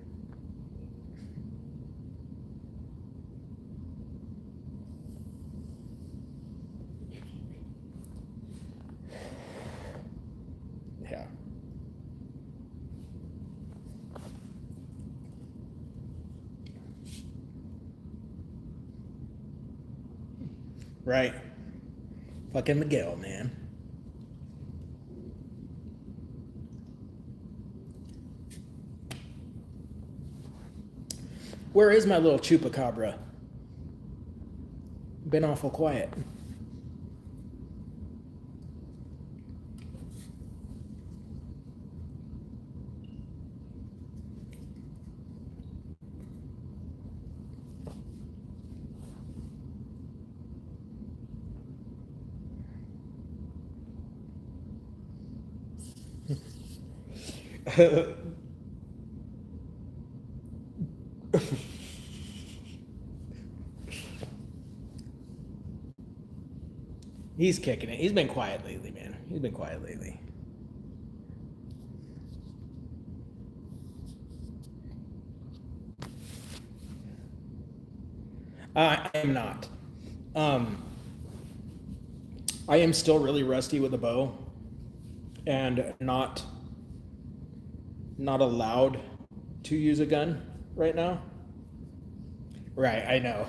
Yeah. Right. Fucking Miguel, man. Where is my little chupacabra? Been awful quiet. He's kicking it. He's been quiet lately, man. He's been quiet lately. I am not. I am still really rusty with a bow and not allowed to use a gun right now. Right, I know.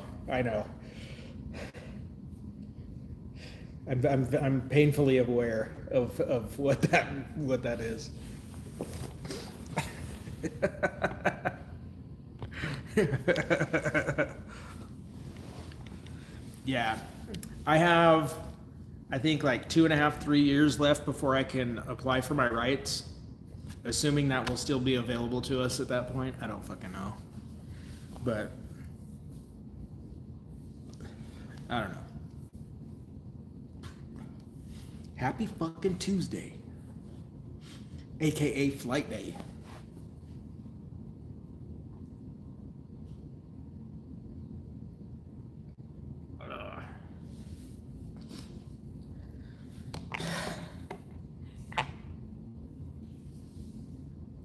I'm painfully aware of what that is. Yeah, I have, I think like 2.5, 3 years left before I can apply for my rights. Assuming that will still be available to us at that point. I don't fucking know. But I don't know. Happy fucking Tuesday, aka Flight Day.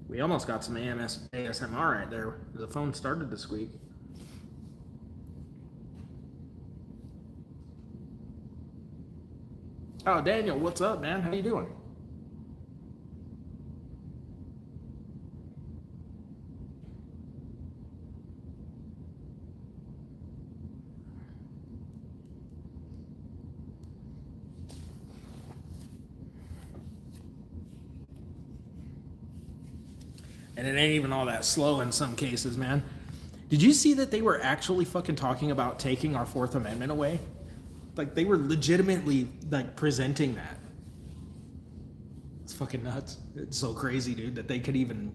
We almost got some ASMR right there. The phone started to squeak. Oh, Daniel, what's up, man? How you doing? And it ain't even all that slow in some cases, man. Did you see that they were actually fucking talking about taking our Fourth Amendment away? Like, they were legitimately, like, presenting that. It's fucking nuts. It's so crazy, dude, that they could even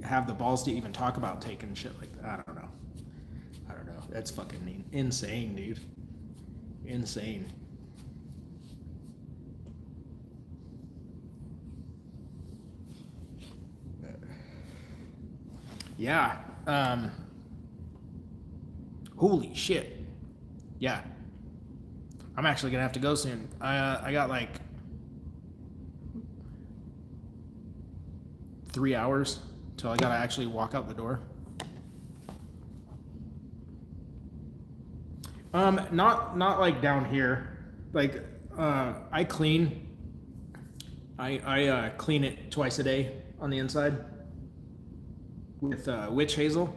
have the balls to even talk about taking shit like that. I don't know. That's fucking insane, dude. Insane. Yeah. Holy shit. Yeah. I'm actually gonna have to go soon. I got like 3 hours till I gotta actually walk out the door. Not like down here. Like, I clean. I clean it twice a day on the inside with witch hazel.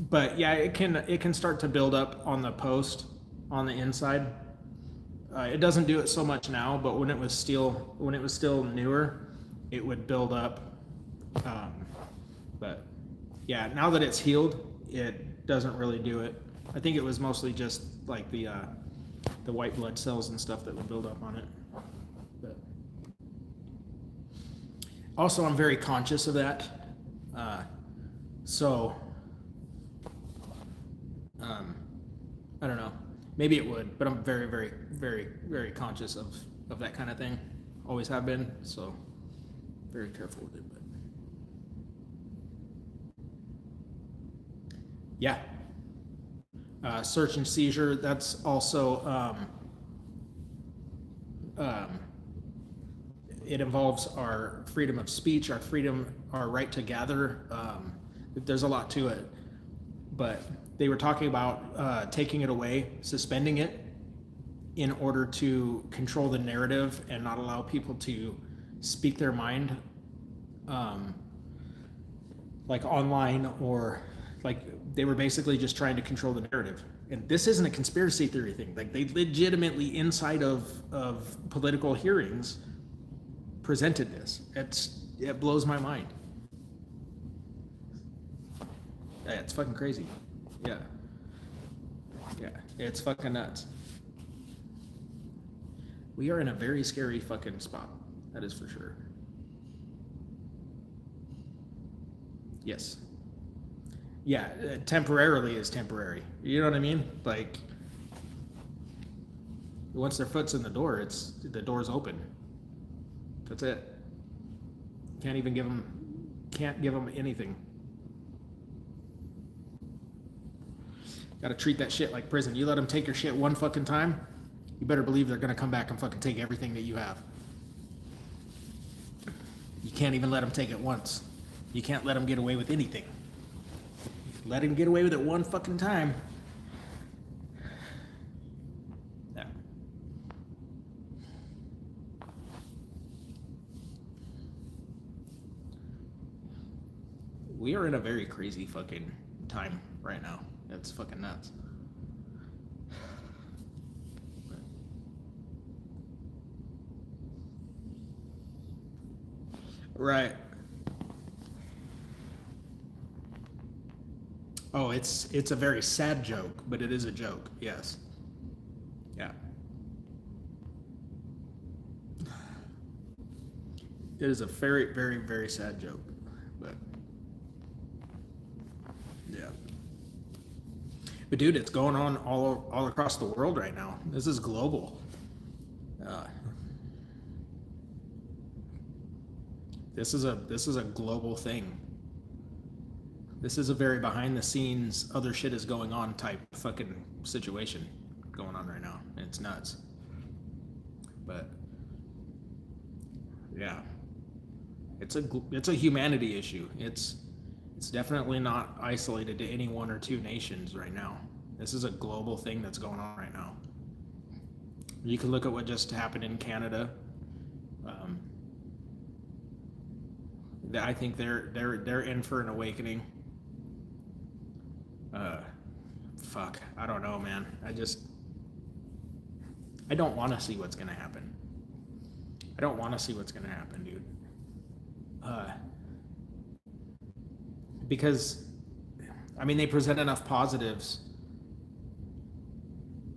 But yeah, it can start to build up on the post on the inside. It doesn't do it so much now, but when it was still newer, it would build up. But yeah, now that it's healed, it doesn't really do it. I think it was mostly just like the white blood cells and stuff that would build up on it. But also, I'm very conscious of that. So I don't know. Maybe it would, but I'm very, very, very, very conscious of that kind of thing. Always have been. So very careful with it. But yeah. Search and seizure. That's also it involves our freedom of speech, our right to gather. There's a lot to it, but they were talking about taking it away, suspending it, in order to control the narrative and not allow people to speak their mind, like online, or like they were basically just trying to control the narrative. And this isn't a conspiracy theory thing. Like, they legitimately, inside of political hearings, presented this. It blows my mind. Yeah, it's fucking crazy. Yeah, it's fucking nuts. We are in a very scary fucking spot. That is for sure. Yes. Yeah, temporarily is temporary. You know what I mean? Like, once their foot's in the door, the door's open. That's it. Can't give them anything. Gotta treat that shit like prison. You let them take your shit one fucking time, you better believe they're gonna come back and fucking take everything that you have. You can't even let them take it once. You can't let them get away with anything. Let him get away with it one fucking time. Yeah. We are in a very crazy fucking time right now. It's fucking nuts. Right. Oh, it's a very sad joke, but it is a joke. Yes. Yeah. It is a very, very, very sad joke, but yeah. But dude, it's going on all across the world right now. This is global. Uh, this is a global thing. This is a very behind the scenes, other shit is going on type fucking situation going on right now. And it's nuts. But yeah, it's a humanity issue. It's definitely not isolated to any one or two nations right now. This is a global thing that's going on right now. You can look at what just happened in Canada. I think they're in for an awakening. Fuck, I don't know, man. I don't want to see what's gonna happen. I don't want to see what's gonna happen, dude. Because, I mean, they present enough positives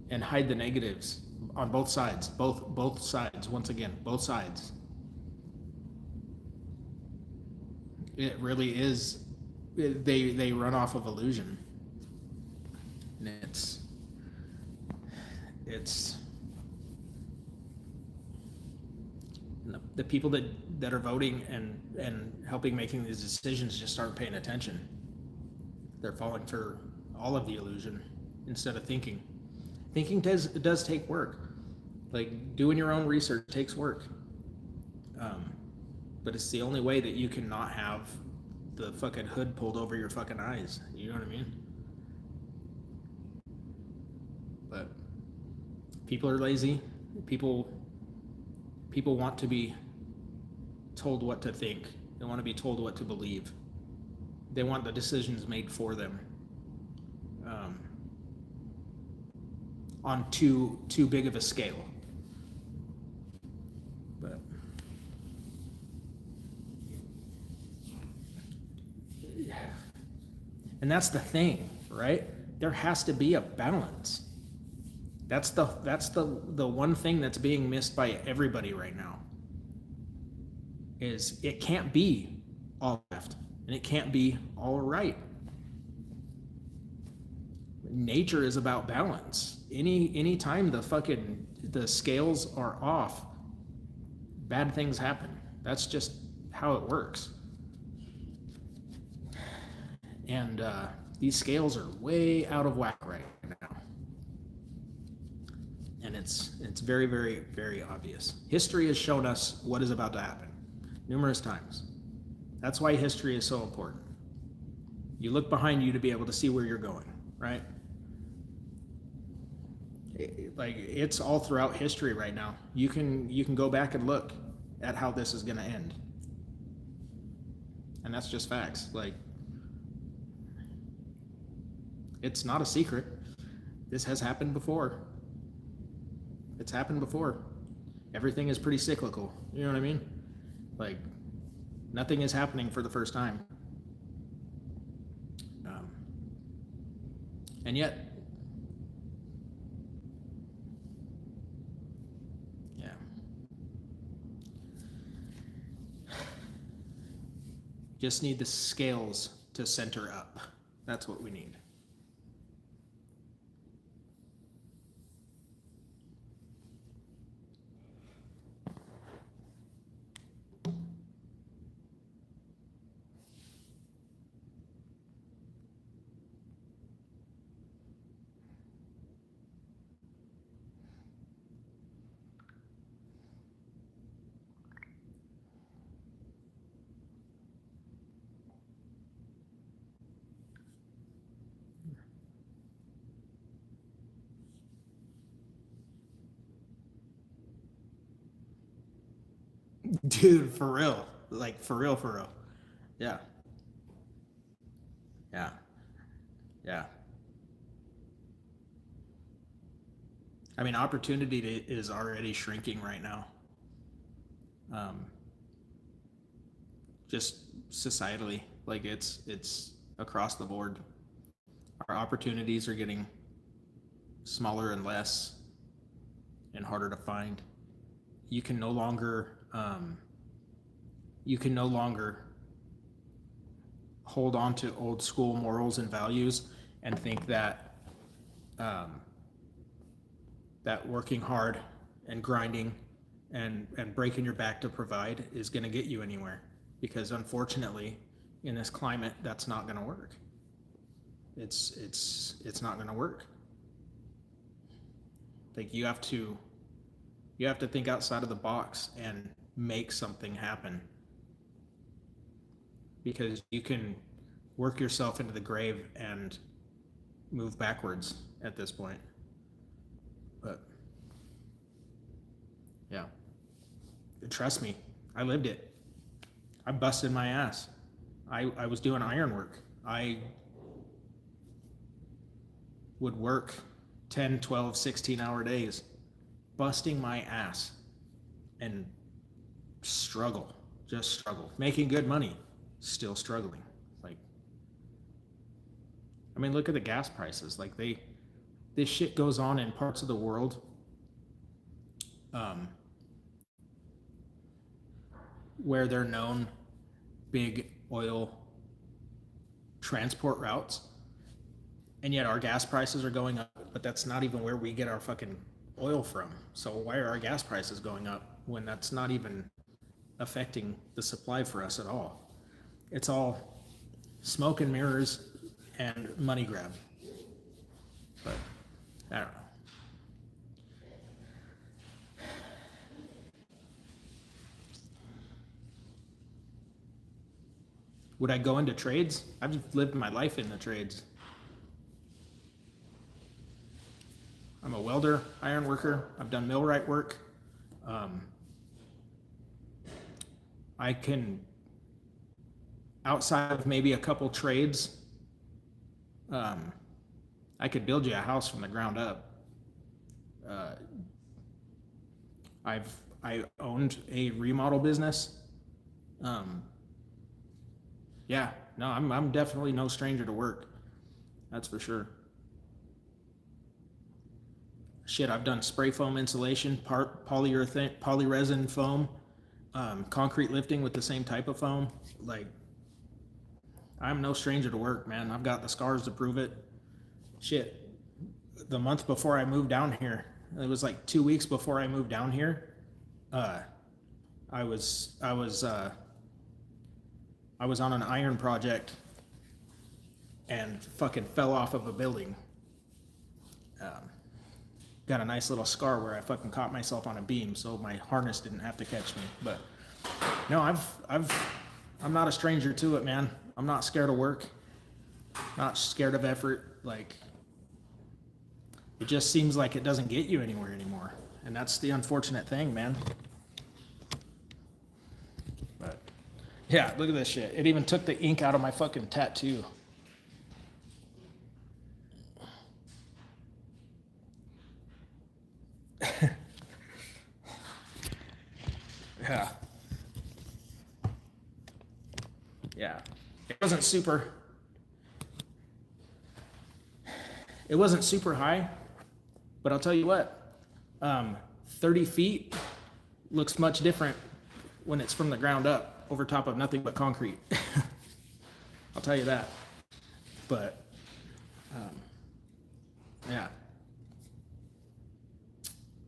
and hide the negatives on both sides. Both sides. Once again, both sides. It really is. They run off of illusion, and it's the people that are voting and helping making these decisions just aren't paying attention. They're falling for all of the illusion instead of thinking. Thinking does take work. Like, doing your own research takes work. But it's the only way that you can not have the fucking hood pulled over your fucking eyes. You know what I mean? But people are lazy. People want to be told what to think. They want to be told what to believe. They want the decisions made for them. On too big of a scale. But and that's the thing, right? There has to be a balance. That's the one thing that's being missed by everybody right now. Is it can't be all left and it can't be all right. Nature is about balance. Any time the scales are off, bad things happen. That's just how it works. And these scales are way out of whack right now. And it's very, very, very obvious. History has shown us what is about to happen numerous times. That's why history is so important. You look behind you to be able to see where you're going, right? Like, it's all throughout history right now. You can go back and look at how this is going to end. And that's just facts. Like, it's not a secret. This has happened before. It's happened before. Everything is pretty cyclical. You know what I mean? Like, nothing is happening for the first time. And yet, yeah. Just need the scales to center up. That's what we need. Dude, for real. Like, for real, for real. Yeah. Yeah. Yeah. I mean, opportunity is already shrinking right now. Just societally, like, it's across the board. Our opportunities are getting smaller and less and harder to find. You can no longer hold on to old school morals and values and think that that working hard and grinding and breaking your back to provide is going to get you anywhere, because unfortunately in this climate that's not going to work. It's not going to work. Like you have to think outside of the box and make something happen, because you can work yourself into the grave and move backwards at this point. But yeah, trust me, I lived it. I busted my ass. I was doing iron work. I would work 10, 12, 16-hour days, busting my ass and struggle, just struggle. Making good money, still struggling. Like, I mean, look at the gas prices. Like this shit goes on in parts of the world where they're known big oil transport routes, and yet our gas prices are going up, but that's not even where we get our fucking oil from. So why are our gas prices going up when that's not even affecting the supply for us at all? It's all smoke and mirrors and money grab. But I don't know. Would I go into trades? I've lived my life in the trades. I'm a welder, iron worker. I've done millwright work. I can, outside of maybe a couple trades, I could build you a house from the ground up. I owned a remodel business. Yeah, no, I'm definitely no stranger to work. That's for sure. Shit, I've done spray foam insulation, polyurethane, polyresin foam, concrete lifting with the same type of foam. Like, I'm no stranger to work, man. I've got the scars to prove it. Shit, the month before I moved down here, it was like 2 weeks before I moved down here. I was on an iron project and fucking fell off of a building. Got a nice little scar where I fucking caught myself on a beam, so my harness didn't have to catch me. But no, I'm not a stranger to it, man. I'm not scared of work, not scared of effort. Like, it just seems like it doesn't get you anywhere anymore, and that's the unfortunate thing, man. But yeah, look at this shit. It even took the ink out of my fucking tattoo. Yeah. Yeah. It wasn't super high, but I'll tell you what, 30 feet looks much different when it's from the ground up over top of nothing but concrete. I'll tell you that. But, yeah.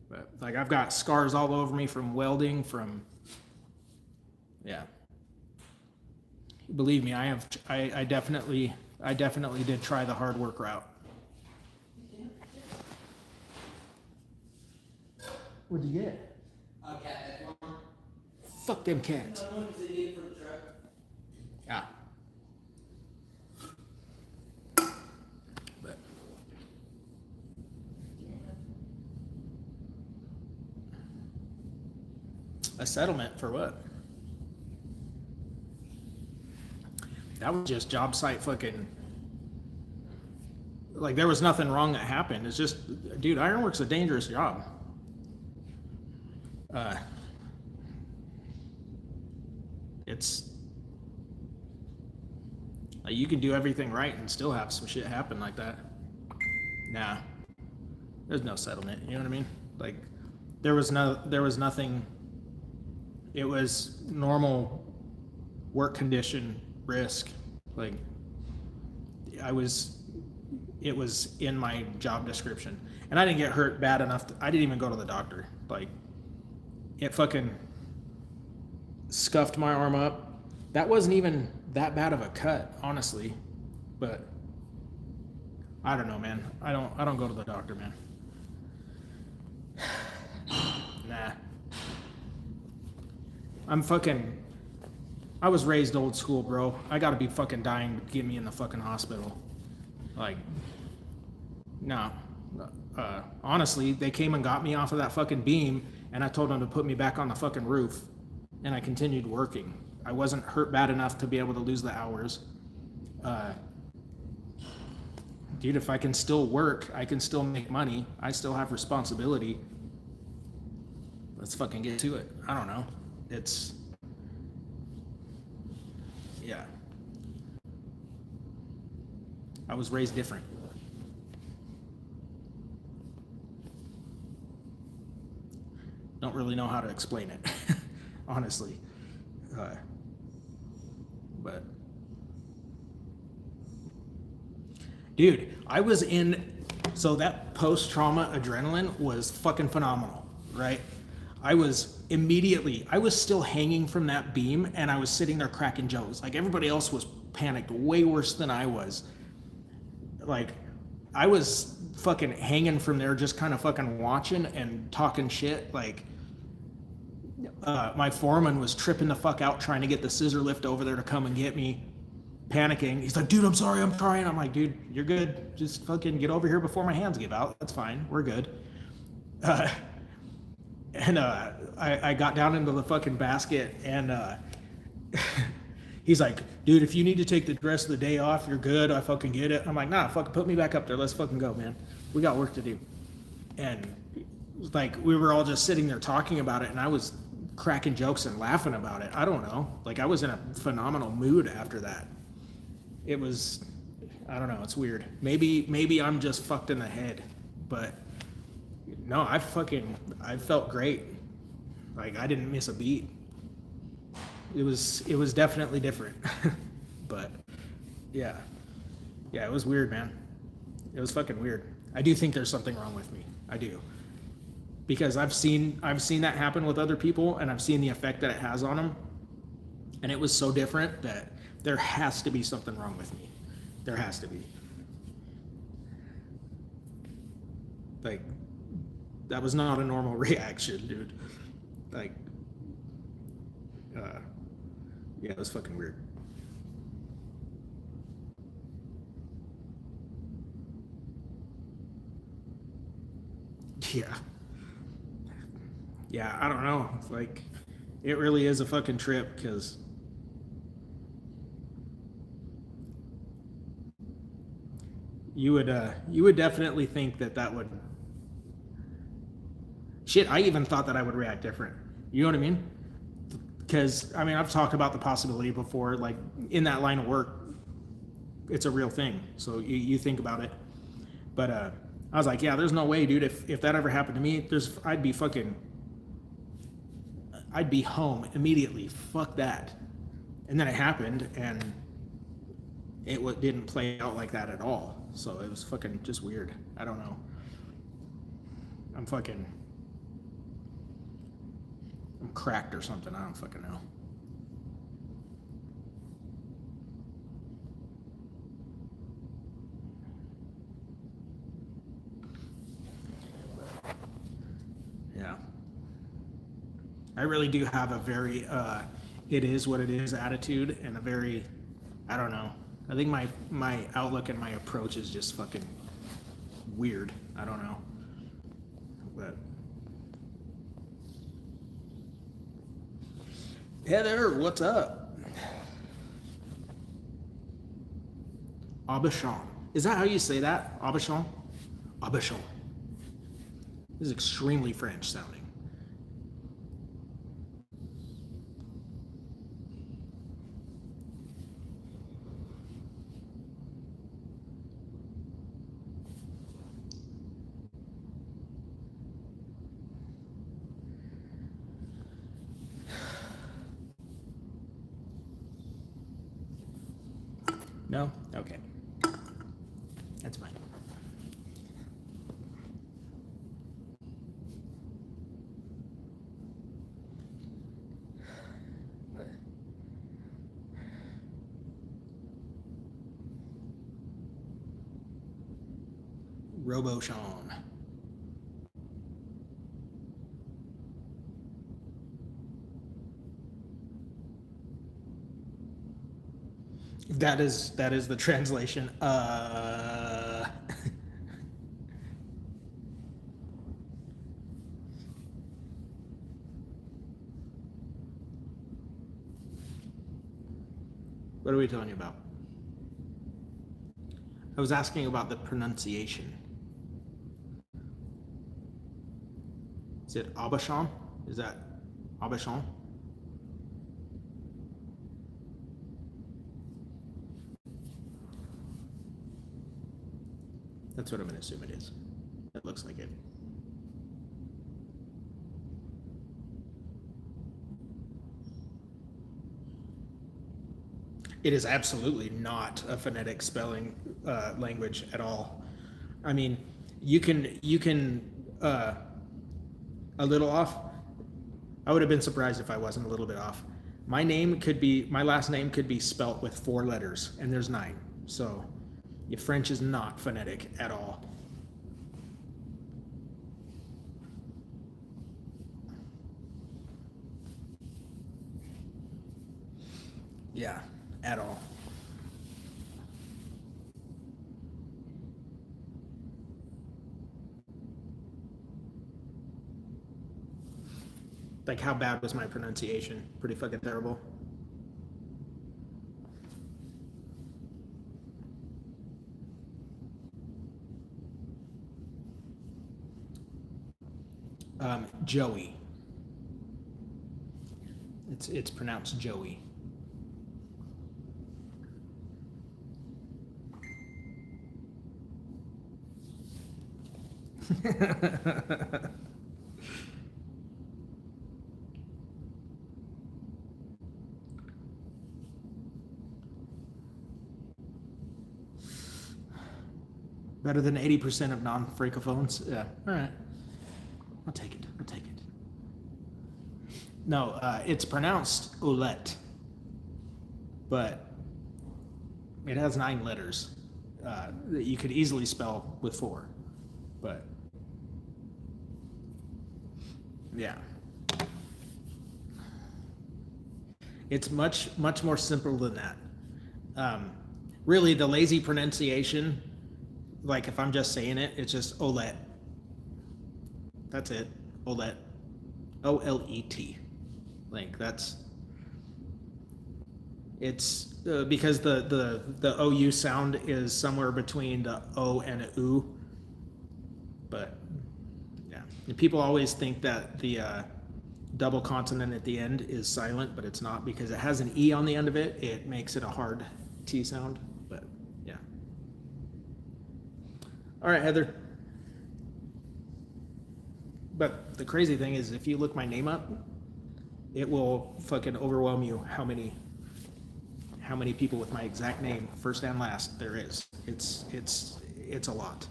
But like, I've got scars all over me from welding, yeah. Believe me, I definitely did try the hard work route. What'd you get? A cat headphone. Fuck them cats. Yeah. But a settlement for what? That was just job site fucking. Like, there was nothing wrong that happened. It's just, dude, ironwork's a dangerous job. It's like, you can do everything right and still have some shit happen like that. Nah, there's no settlement. You know what I mean? Like, there was nothing. It was normal work condition risk. Like, it was in my job description. And I didn't get hurt bad enough. I didn't even go to the doctor. Like, it fucking scuffed my arm up. That wasn't even that bad of a cut, honestly. But I don't know, man. I don't go to the doctor, man. Nah. I was raised old school, bro. I gotta be fucking dying to get me in the fucking hospital. Like, no. Honestly, they came and got me off of that fucking beam, and I told them to put me back on the fucking roof, and I continued working. I wasn't hurt bad enough to be able to lose the hours. Dude, if I can still work, I can still make money. I still have responsibility. Let's fucking get to it. I don't know. It's, yeah. I was raised different. Don't really know how to explain it, honestly. But, dude, so that post-trauma adrenaline was fucking phenomenal, right? I was still hanging from that beam, and I was sitting there cracking jokes. Like, everybody else was panicked way worse than I was. Like, I was fucking hanging from there, just kind of fucking watching and talking shit. Like, my foreman was tripping the fuck out trying to get the scissor lift over there to come and get me, panicking. He's like, dude, I'm sorry, I'm trying. I'm like, dude, you're good. Just fucking get over here before my hands give out. That's fine. We're good. I got down into the fucking basket, and he's like, dude, if you need to take the rest of the day off, you're good. I fucking get it. I'm like, nah, fucking put me back up there. Let's fucking go, man. We got work to do. And like, we were all just sitting there talking about it, and I was cracking jokes and laughing about it. I don't know. Like, I was in a phenomenal mood after that. It was, I don't know. It's weird. Maybe I'm just fucked in the head, but no, I felt great. Like, I didn't miss a beat. It was definitely different. But yeah, it was weird, man. It was fucking weird. I do think there's something wrong with me. I do. Because I've seen that happen with other people, and I've seen the effect that it has on them. And it was so different that there has to be something wrong with me. There has to be. Like, that was not a normal reaction, dude. Like, yeah, it was fucking weird. Yeah, I don't know. It's like, it really is a fucking trip, because you would definitely think that would, shit, I even thought that I would react different. You know what I mean? Because, I mean, I've talked about the possibility before, like, in that line of work, it's a real thing. So you think about it. But I was like, yeah, there's no way, dude. If that ever happened to me, I'd be home immediately. Fuck that. And then it happened, and it didn't play out like that at all. So it was fucking just weird. I don't know. I'm cracked or something. I don't fucking know. Yeah. I really do have a very it is what it is attitude, and a very, I don't know. I think my outlook and my approach is just fucking weird. I don't know. But Heather, what's up? Abachon. Is that how you say that? Abachon? Abachon. This is extremely French sounding. No? Okay. That's fine. Robo Sean. That is the translation. What are we telling you about? I was asking about the pronunciation. Is it Abashan? Is that Abashan? That's what I'm going to assume it is. It looks like it. It is absolutely not a phonetic spelling language at all. I mean, you can a little off. I would have been surprised if I wasn't a little bit off. My last name could be spelt with 4 letters, and there's 9. So, your French is not phonetic at all. Yeah, at all. Like, how bad was my pronunciation? Pretty fucking terrible. Joey. It's pronounced Joey. Better than 80% of non-francophones. Yeah. All right. I'll take it. No, it's pronounced Oulette, but it has 9 letters that you could easily spell with 4. But yeah, it's much more simple than that. Really, the lazy pronunciation, like if I'm just saying it, it's just Olet. That's it. Olet. O-L-E-T. Like it's because the OU sound is somewhere between the O and a U. But yeah, and people always think that the double consonant at the end is silent, but it's not, because it has an E on the end of it. It makes it a hard T sound. But yeah. All right, Heather. But the crazy thing is, if you look my name up, it will fucking overwhelm you how many people with my exact name, first and last, there is. It's a lot.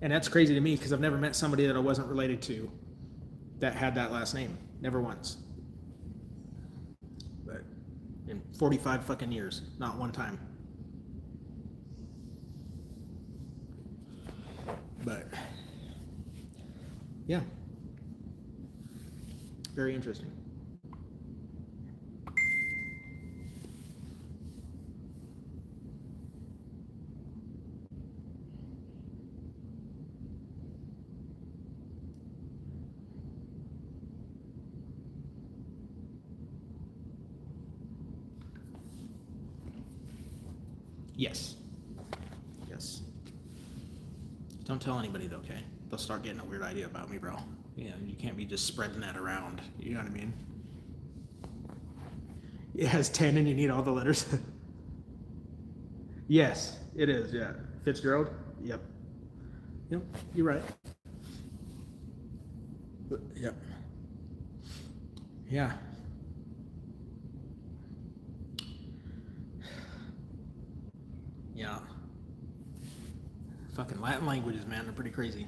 And that's crazy to me, because I've never met somebody that I wasn't related to that had that last name. Never once. But in 45 fucking years, not one time. But yeah. Very interesting. Yes. Yes. Don't tell anybody though, okay? They'll start getting a weird idea about me, bro. You can't be just spreading that around. You know what I mean? It has 10 and you need all the letters. Yes, it is, yeah. Fitzgerald? Yep. Yep, you're right. Yep. Yeah. Yeah. Fucking Latin languages, man, they're pretty crazy.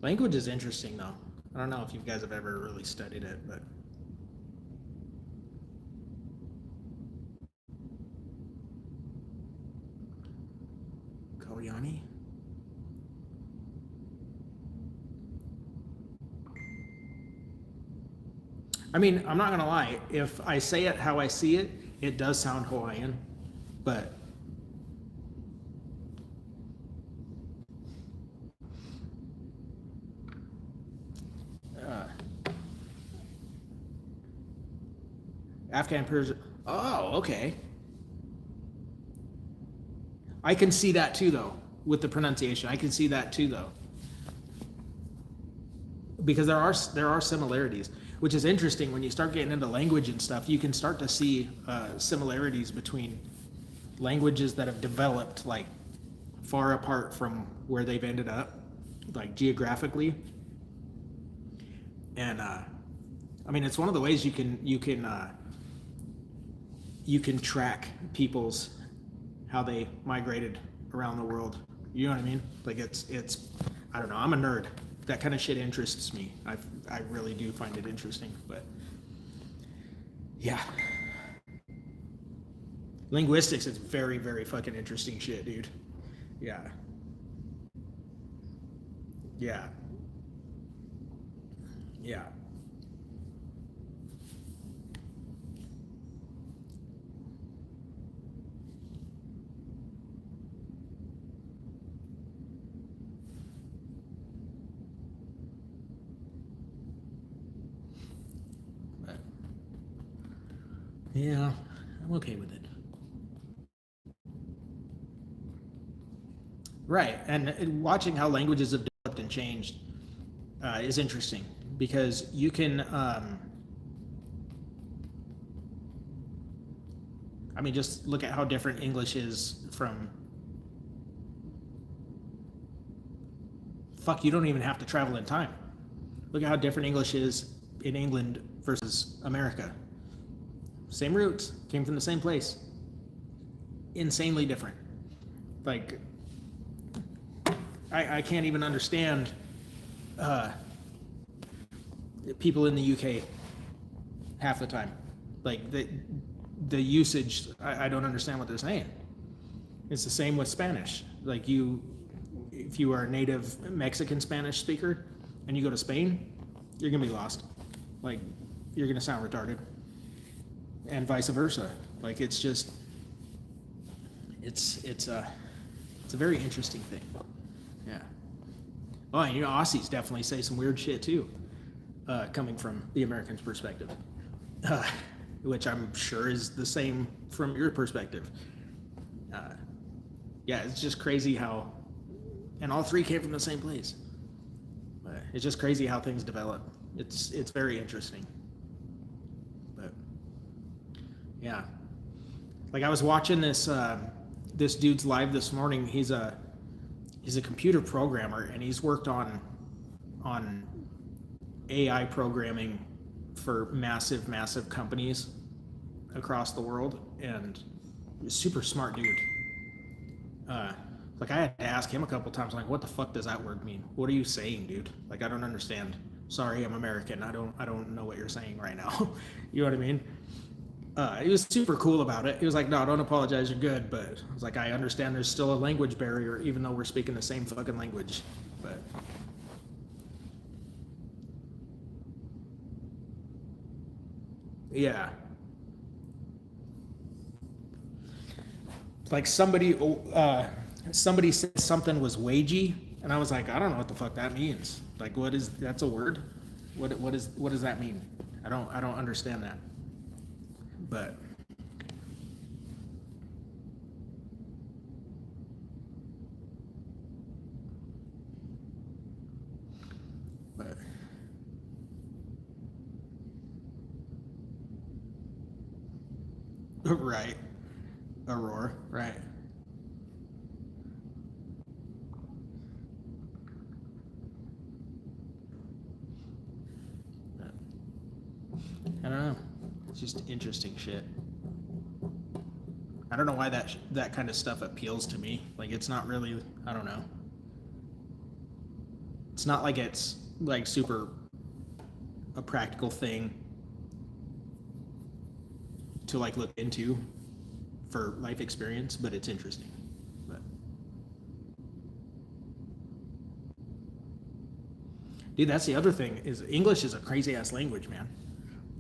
Language is interesting, though. I don't know if you guys have ever really studied it, but Koreani? I mean, I'm not gonna lie. If I say it how I see it, it does sound Hawaiian, but uh, Afghan Persian. Oh, okay. I can see that too, though, with the pronunciation. I can see that too, though, because there are similarities, which is interesting when you start getting into language and stuff. You can start to see similarities between languages that have developed like far apart from where they've ended up, like geographically. And I mean, it's one of the ways you can track people's how they migrated around the world. You know what I mean? Like it's I don't know. I'm a nerd. That kind of shit interests me. I really do find it interesting. But yeah, linguistics is very, very fucking interesting shit, dude. Yeah. Yeah. Yeah. But yeah, I'm okay with it. Right, and watching how languages have developed and changed is interesting because you can, I mean, just look at how different English is from. Fuck, you don't even have to travel in time. Look at how different English is in England versus America. Same roots, came from the same place. Insanely different. Like, I can't even understand uh, people in the UK half the time. Like the usage, I don't understand what they're saying. It's the same with Spanish. Like if you are a native Mexican Spanish speaker and you go to Spain, you're gonna be lost. Like you're gonna sound retarded, and vice versa. Like it's just, it's a very interesting thing. Yeah. Oh, and you know, Aussies definitely say some weird shit too, coming from the American's perspective, which I'm sure is the same from your perspective. Yeah, it's just crazy how, and all three came from the same place. It's just crazy how things develop. It's very interesting. But yeah, like I was watching this dude's live this morning. He's a computer programmer and he's worked on AI programming for massive companies across the world, and he's a super smart dude. Like I had to ask him a couple times, like, what the fuck does that word mean? What are you saying, dude? Like I don't understand. Sorry, I'm American. I don't know what you're saying right now. You know what I mean? He was super cool about it. He was like, no, don't apologize, you're good. But I was like, I understand there's still a language barrier, even though we're speaking the same fucking language. But yeah. Like somebody said something was wagey, and I was like, I don't know what the fuck that means. Like that's a word? What does that mean? I don't understand that. But but right. Aurora, right. just interesting shit. I don't know why that kind of stuff appeals to me. Like, it's not really, I don't know. It's not like it's like super a practical thing to like look into for life experience, but it's interesting. But dude, that's the other thing, is English is a crazy ass language, man.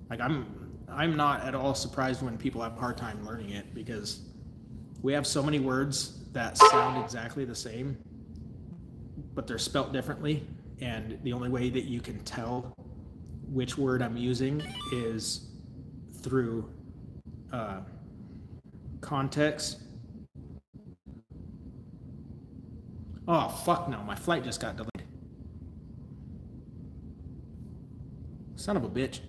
Like, I'm not at all surprised when people have a hard time learning it, because we have so many words that sound exactly the same, but they're spelt differently, and the only way that you can tell which word I'm using is through context. Oh, fuck no, my flight just got delayed. Son of a bitch.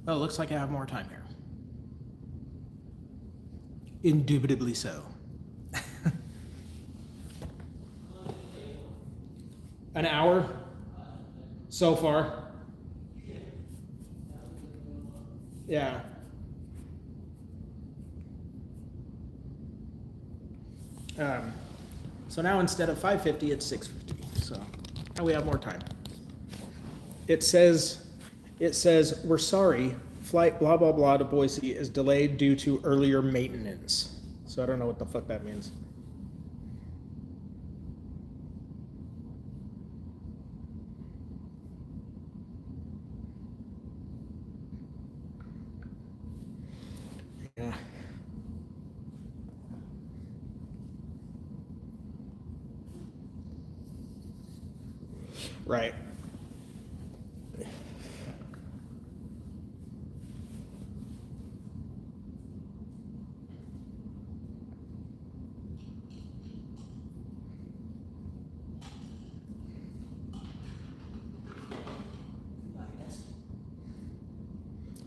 Oh, looks like I have more time here. Indubitably so. An hour so far. Yeah. So now instead of 5:50, it's 6:50. So now we have more time. It says, we're sorry, flight blah blah blah to Boise is delayed due to earlier maintenance. So I don't know what the fuck that means. Yeah. Right.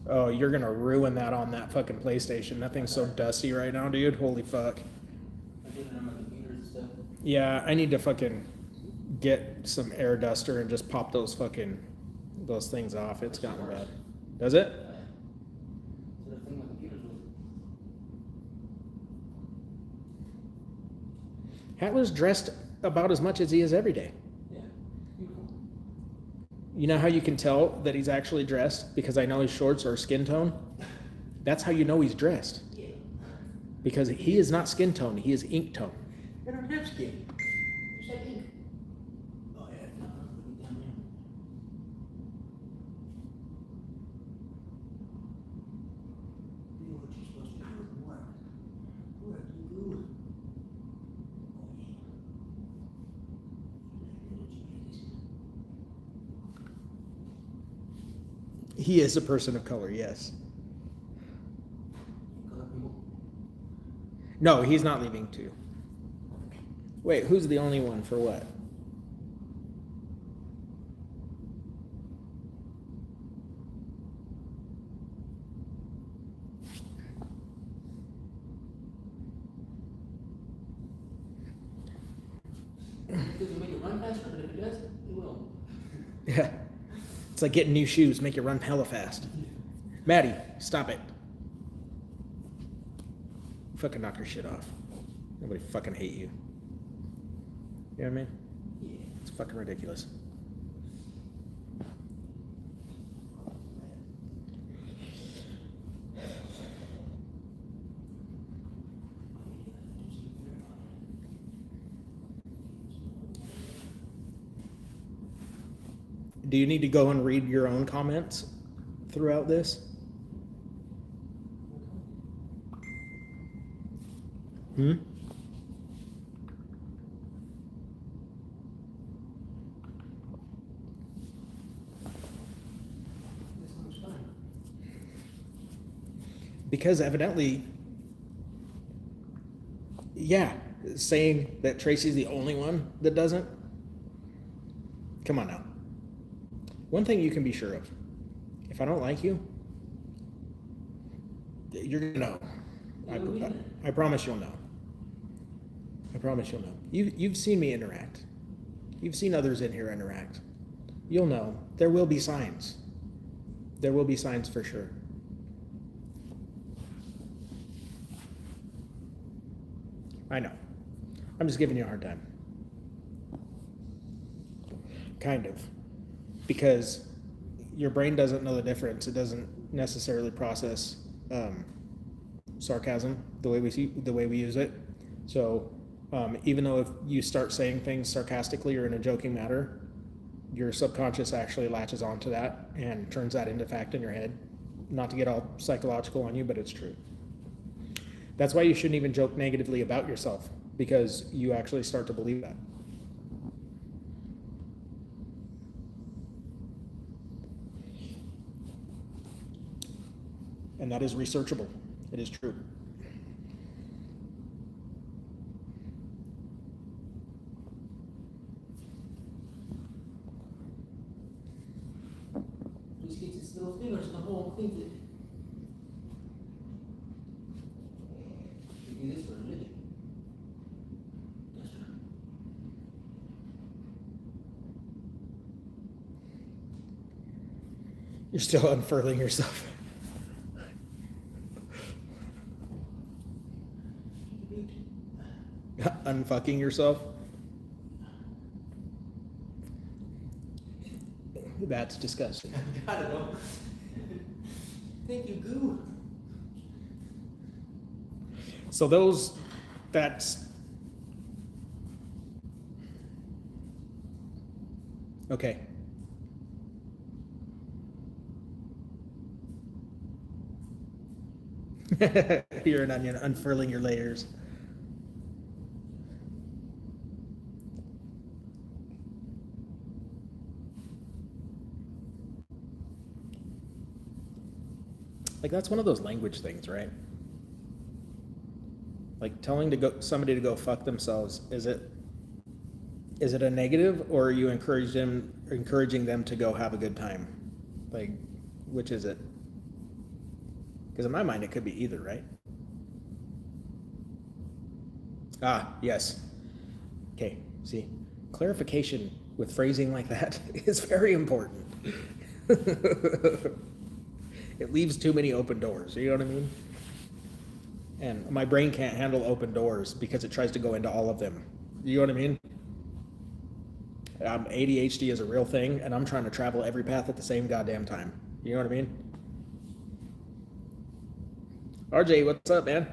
Oh, you're gonna ruin that on that fucking PlayStation. That thing's so dusty right now, dude. Holy fuck. Yeah, I need to fucking get some air duster and just pop those things off. It's gotten bad. Does it? Hatler's dressed about as much as he is every day. You know how you can tell that he's actually dressed? Because I know his shorts are skin tone. That's how you know he's dressed. Because he is not skin tone, he is ink tone. I don't have skin. You said ink. Oh, yeah, no, put it down there. You know what you're supposed to do with work. What do you do? He is a person of color, yes. No, he's not leaving too. Wait, who's the only one for what? Does it make it run faster? But if it does, it will. Yeah. It's like getting new shoes, make you run hella fast. Maddie, stop it. Fucking knock your shit off. Nobody fucking hate you. You know what I mean? Yeah. It's fucking ridiculous. Do you need to go and read your own comments throughout this? Hmm? This one's fine. Because evidently, yeah, saying that Tracy's the only one that doesn't. Come on now. One thing you can be sure of. If I don't like you, you're gonna know. I promise you'll know. I promise you'll know. You've seen me interact. You've seen others in here interact. You'll know. There will be signs. There will be signs for sure. I know. I'm just giving you a hard time. Kind of. Because your brain doesn't know the difference. It doesn't necessarily process sarcasm the way we use it. So even though if you start saying things sarcastically or in a joking manner, your subconscious actually latches onto that and turns that into fact in your head. Not to get all psychological on you, but it's true. That's why you shouldn't even joke negatively about yourself, because you actually start to believe that. And that is researchable. It is true. Just gets its little fingers in the hole and cleans it. You do this for a living. Yes, sir. You're still unfurling yourself. Unfucking yourself. That's disgusting. I don't know. Thank you, goo. So that's okay. You're an onion, unfurling your layers. Like, that's one of those language things, right? Like, telling somebody to go fuck themselves, is it a negative, or are you encouraging them to go have a good time? Like, which is it? Because in my mind, it could be either, right? Ah, yes. Okay, see, clarification with phrasing like that is very important. It leaves too many open doors, you know what I mean? And my brain can't handle open doors because it tries to go into all of them. You know what I mean? ADHD is a real thing, and I'm trying to travel every path at the same goddamn time. You know what I mean? RJ, what's up, man?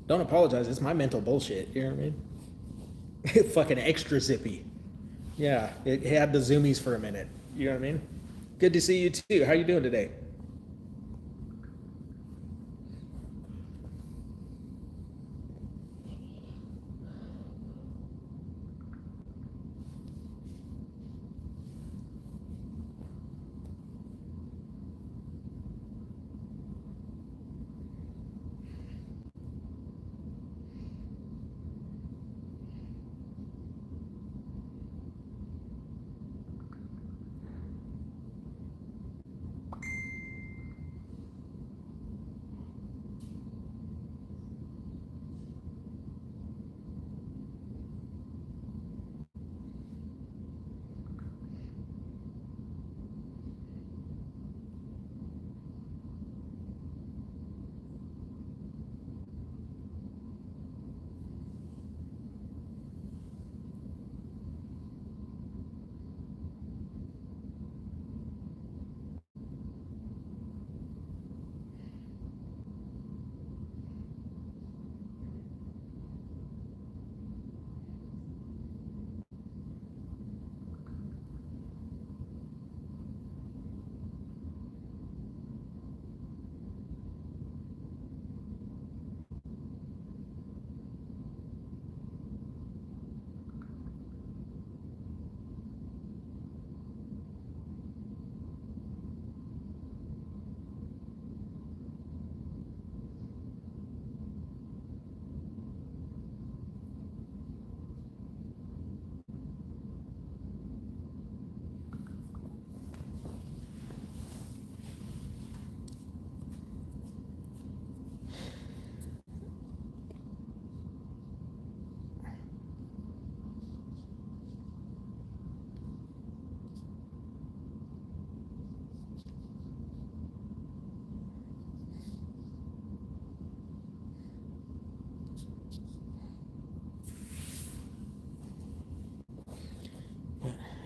Don't apologize. It's my mental bullshit. You know what I mean? Fucking extra zippy. Yeah, it had the zoomies for a minute. You know what I mean? Good to see you too. How you doing today?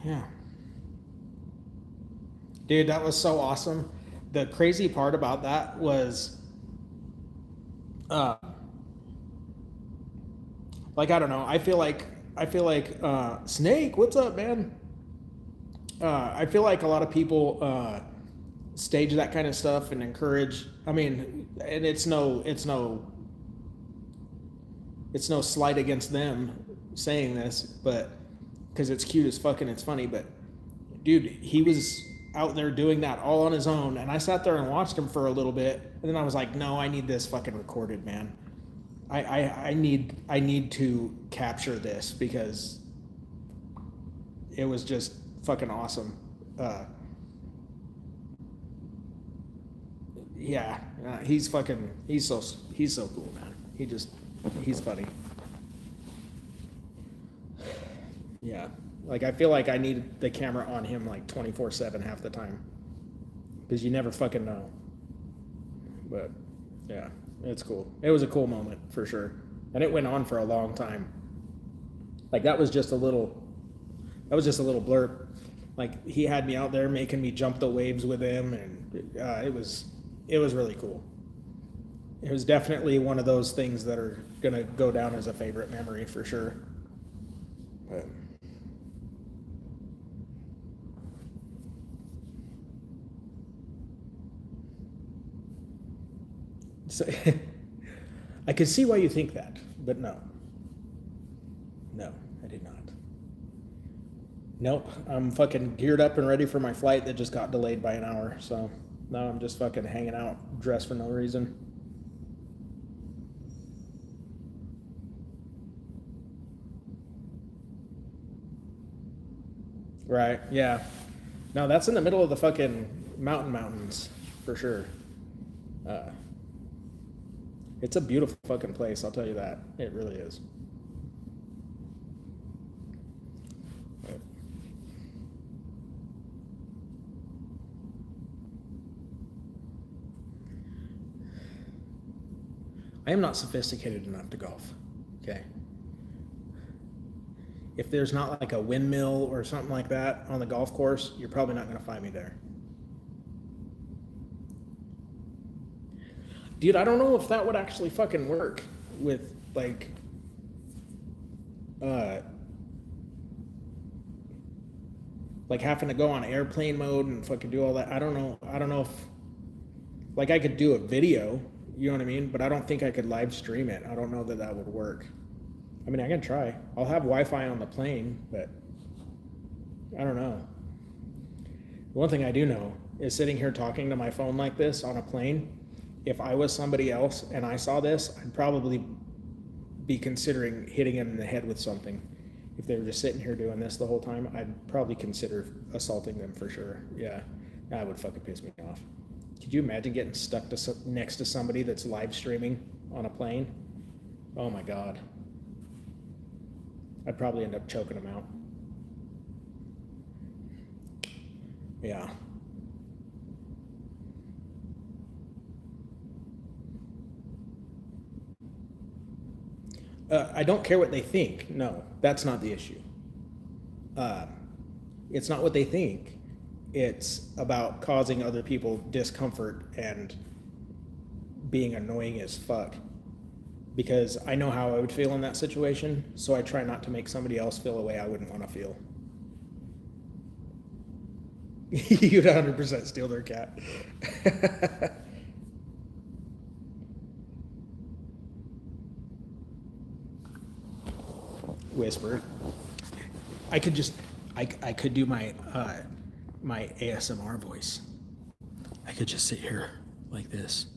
Yeah. Dude, that was so awesome. The crazy part about that was, uh, like, I don't know. Snake, what's up, man? I feel like a lot of people stage that kind of stuff and encourage. I mean, and it's no slight against them saying this, but because it's cute as fuck and it's funny. But dude, he was out there doing that all on his own, and I sat there and watched him for a little bit, and then I was like, no, I need this fucking recorded, man. I need to capture this because it was just fucking awesome. Yeah, he's so cool, man. He's funny. Yeah, like I feel like I need the camera on him like 24/7 half the time because you never fucking know. But yeah, it's cool. It was a cool moment for sure, and it went on for a long time. Like that was just a little blurb. Like he had me out there making me jump the waves with him, and it was really cool. It was definitely one of those things that are gonna go down as a favorite memory for sure. But so, I could see why you think that, but no, I did not. Nope, I'm fucking geared up and ready for my flight that just got delayed by an hour. So now I'm just fucking hanging out, dressed for no reason. Right, yeah. No, that's in the middle of the fucking mountains, for sure. Uh, it's a beautiful fucking place, I'll tell you that. It really is. I am not sophisticated enough to golf. Okay. If there's not like a windmill or something like that on the golf course, you're probably not going to find me there. Dude, I don't know if that would actually fucking work with uh like having to go on airplane mode and fucking do all that. I don't know if like I could do a video, you know what I mean? But I don't think I could live stream it. I don't know that would work. I mean, I can try. I'll have Wi-Fi on the plane, but I don't know. One thing I do know is sitting here talking to my phone like this on a plane, if I was somebody else and I saw this, I'd probably be considering hitting him in the head with something. If they were just sitting here doing this the whole time, I'd probably consider assaulting them for sure. Yeah, that would fucking piss me off. Could you imagine getting stuck next to somebody that's live streaming on a plane? Oh my God. I'd probably end up choking them out. Yeah. I don't care what they think. No, that's not the issue. It's not what they think. It's about causing other people discomfort and being annoying as fuck. Because I know how I would feel in that situation, so I try not to make somebody else feel a way I wouldn't want to feel. You'd 100% steal their cat. Whisper. I could do my my ASMR voice. I could just sit here like this,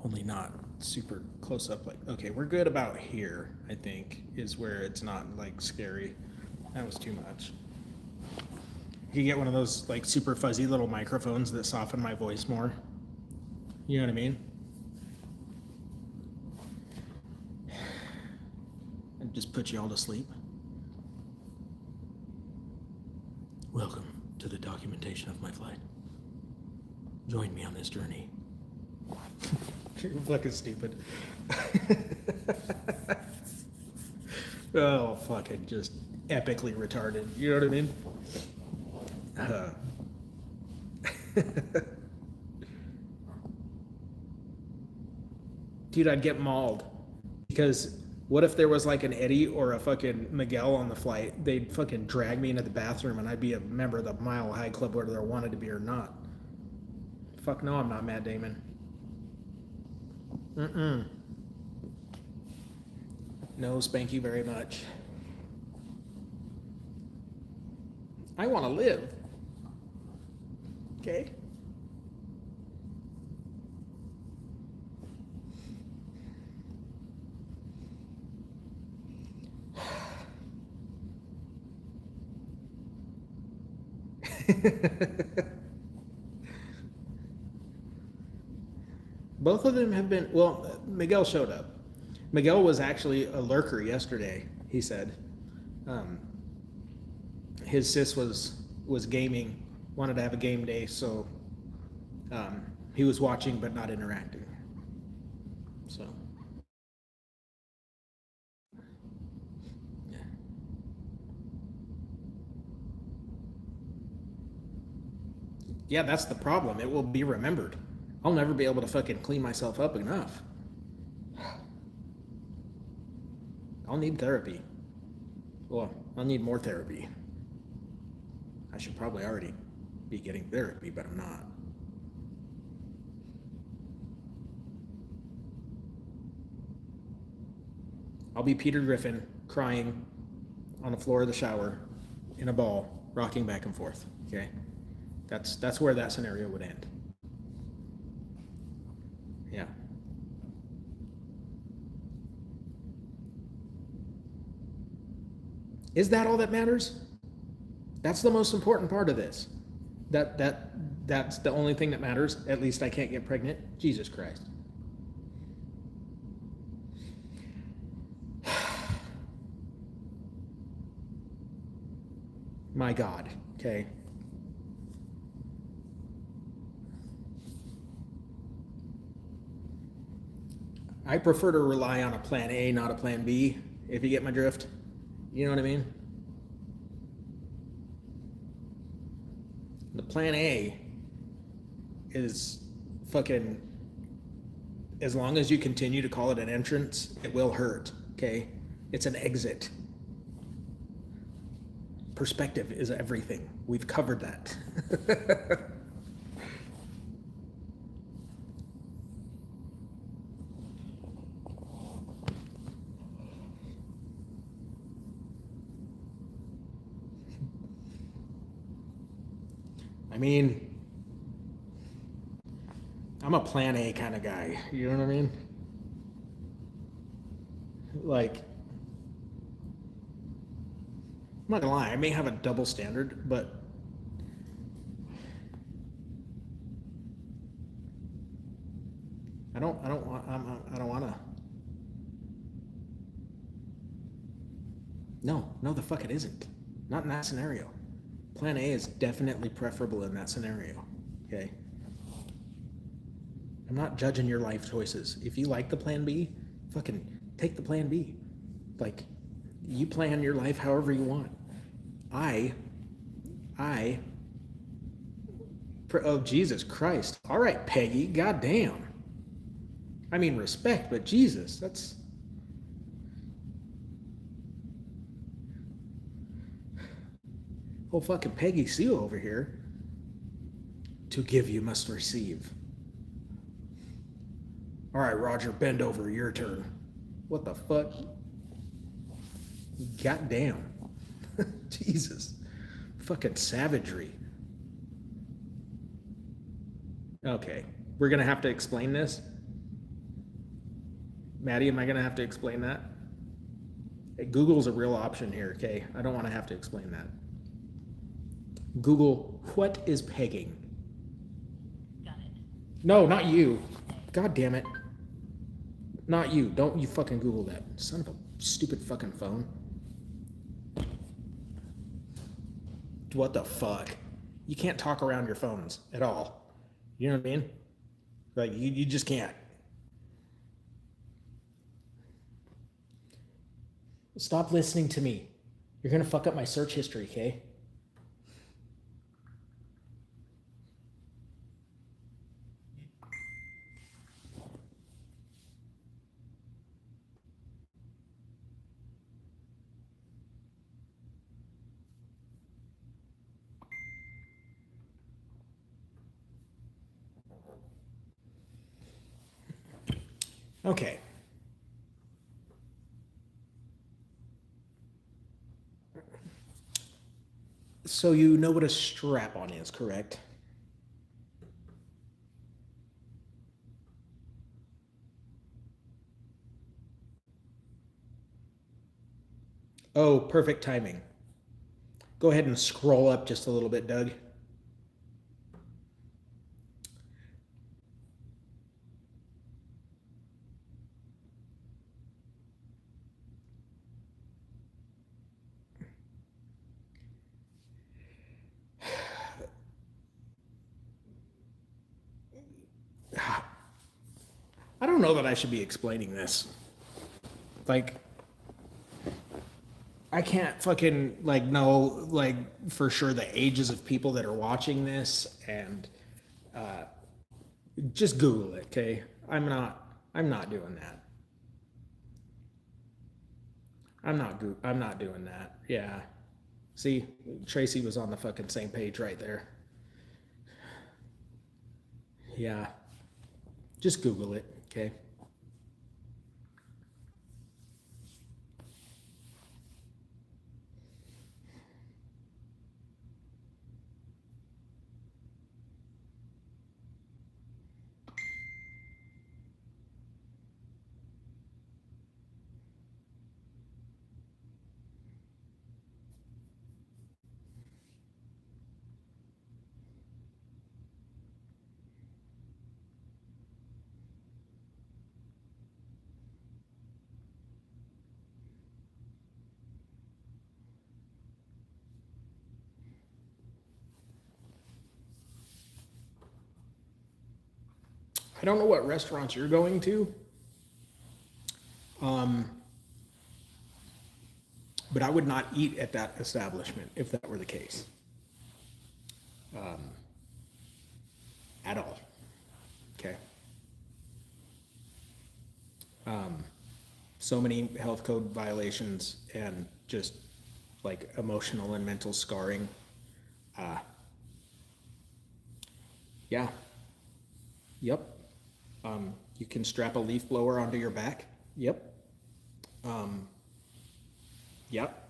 only not super close up. Like, okay, we're good about here, I think, is where it's not like scary. That was too much. You can get one of those like super fuzzy little microphones that soften my voice more. You know what I mean? And just put you all to sleep. Welcome to the documentation of my flight. Join me on this journey. You're fucking stupid. Oh, fucking just epically retarded. You know what I mean? Uh, dude, I'd get mauled. Because what if there was like an Eddie or a fucking Miguel on the flight? They'd fucking drag me into the bathroom and I'd be a member of the Mile High Club whether I wanted to be or not. Fuck no, I'm not Matt Damon. Mm-mm. No, spank you very much. I want to live. Okay? Both of them have been, well, Miguel showed up. Miguel was actually a lurker yesterday, he said. Um, his sis was gaming, wanted to have a game day, so he was watching but not interacting. So, yeah. Yeah, that's the problem. It will be remembered. I'll never be able to fucking clean myself up enough. I'll need therapy. Well, I'll need more therapy. I should probably already be getting therapy, but I'm not. I'll be Peter Griffin crying on the floor of the shower in a ball, rocking back and forth. Okay? That's where that scenario would end. Yeah. Is that all that matters? That's the most important part of this. That's the only thing that matters. At least I can't get pregnant. Jesus Christ. My God. Okay. I prefer to rely on a plan A, not a plan B, if you get my drift. You know what I mean? The plan A is fucking, as long as you continue to call it an entrance, it will hurt, okay? It's an exit. Perspective is everything. We've covered that. I mean, I'm a plan A kind of guy. You know what I mean? Like, I'm not gonna lie, I may have a double standard, but I don't want to. No, the fuck it isn't. Not in that scenario. Plan A is definitely preferable in that scenario. Okay? I'm not judging your life choices. If you like the plan B, fucking take the plan B. Like, you plan your life however you want. Oh, Jesus Christ. All right, Peggy, goddamn. I mean, respect, but Jesus, that's. Oh, fucking Peggy Sue over here. To give, you must receive. All right, Roger, bend over, your turn. What the fuck? Goddamn. Jesus. Fucking savagery. Okay, we're gonna have to explain this. Maddie, am I gonna have to explain that? Hey, Google's a real option here, okay? I don't want to have to explain that. Google, what is pegging? Got it. No, not you. God damn it. Not you. Don't you fucking Google that. Son of a stupid fucking phone. What the fuck? You can't talk around your phones at all. You know what I mean? Like, you just can't. Stop listening to me. You're gonna fuck up my search history, okay? Okay. So you know what a strap-on is, correct? Oh, perfect timing. Go ahead and scroll up just a little bit, Doug. I don't know that I should be explaining this. Like, I can't fucking like know like for sure the ages of people that are watching this, and just Google it, okay? I'm not doing that. I'm not doing that. Yeah. See, Tracy was on the fucking same page right there. Yeah. Just Google it, okay? I don't know what restaurants you're going to, um, but I would not eat at that establishment if that were the case. At all. Okay. So many health code violations and just like emotional and mental scarring. Uh, yeah. Yep. You can strap a leaf blower onto your back. Yep. Um, yep.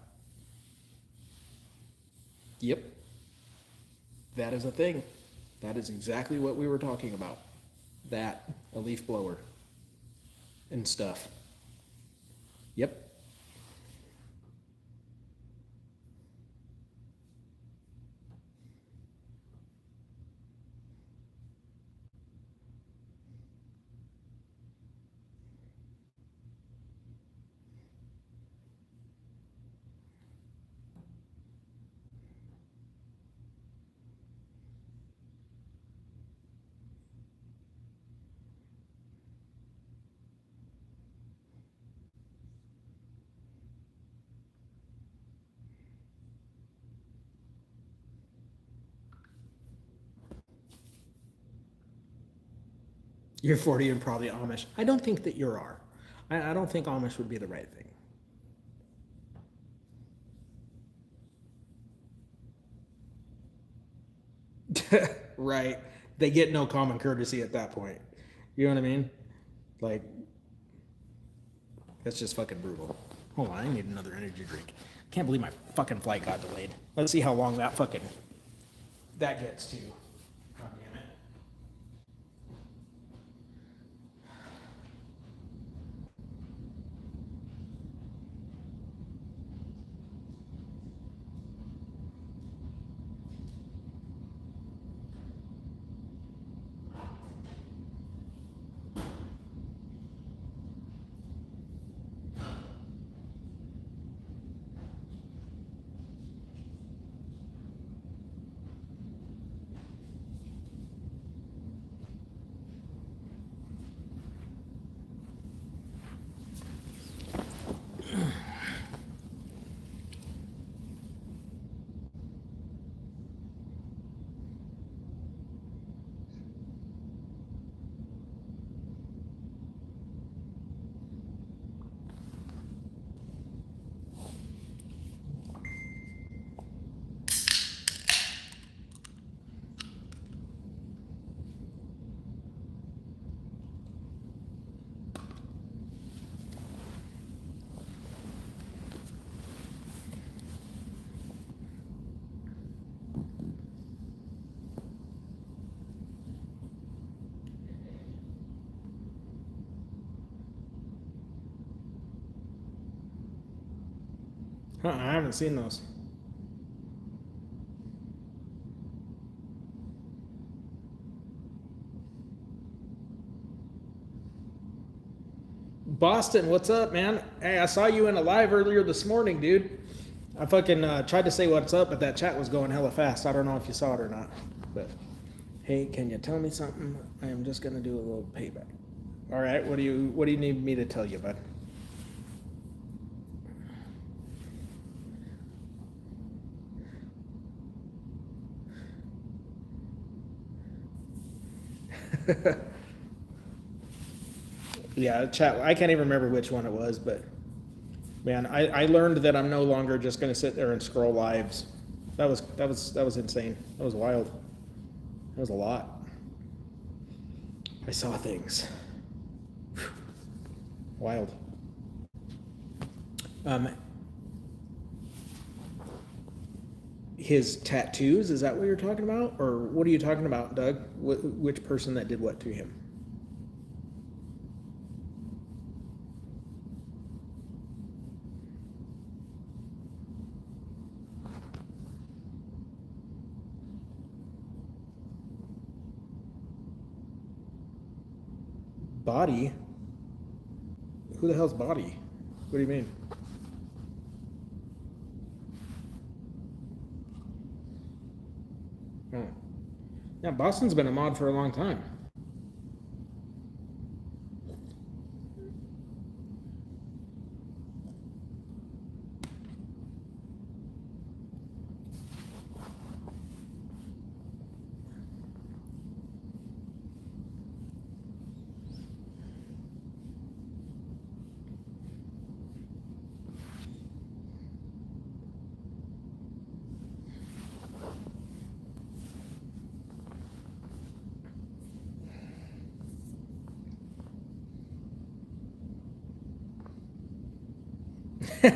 Yep. That is a thing. That is exactly what we were talking about. That, a leaf blower and stuff. Yep. You're 40 and probably Amish. I don't think that you are. I don't think Amish would be the right thing. Right. They get no common courtesy at that point. You know what I mean? Like, that's just fucking brutal. Hold on, I need another energy drink. Can't believe my fucking flight got delayed. Let's see how long that gets to. God damn it. I haven't seen those. Boston, what's up, man? Hey, I saw you in a live earlier this morning, dude. I fucking tried to say what's up, but that chat was going hella fast. I don't know if you saw it or not. But hey, can you tell me something? I am just gonna do a little payback. All right, what do you need me to tell you, bud? Yeah, chat. I can't even remember which one it was, but man, I learned that I'm no longer just gonna sit there and scroll lives. That was insane. That was wild. That was a lot. I saw things. Whew. Wild. His tattoos, is that what you're talking about? Or what are you talking about, Doug? Which person that did what to him? Body? Who the hell's Body? What do you mean? Oh. Yeah, Boston's been a mod for a long time. uh,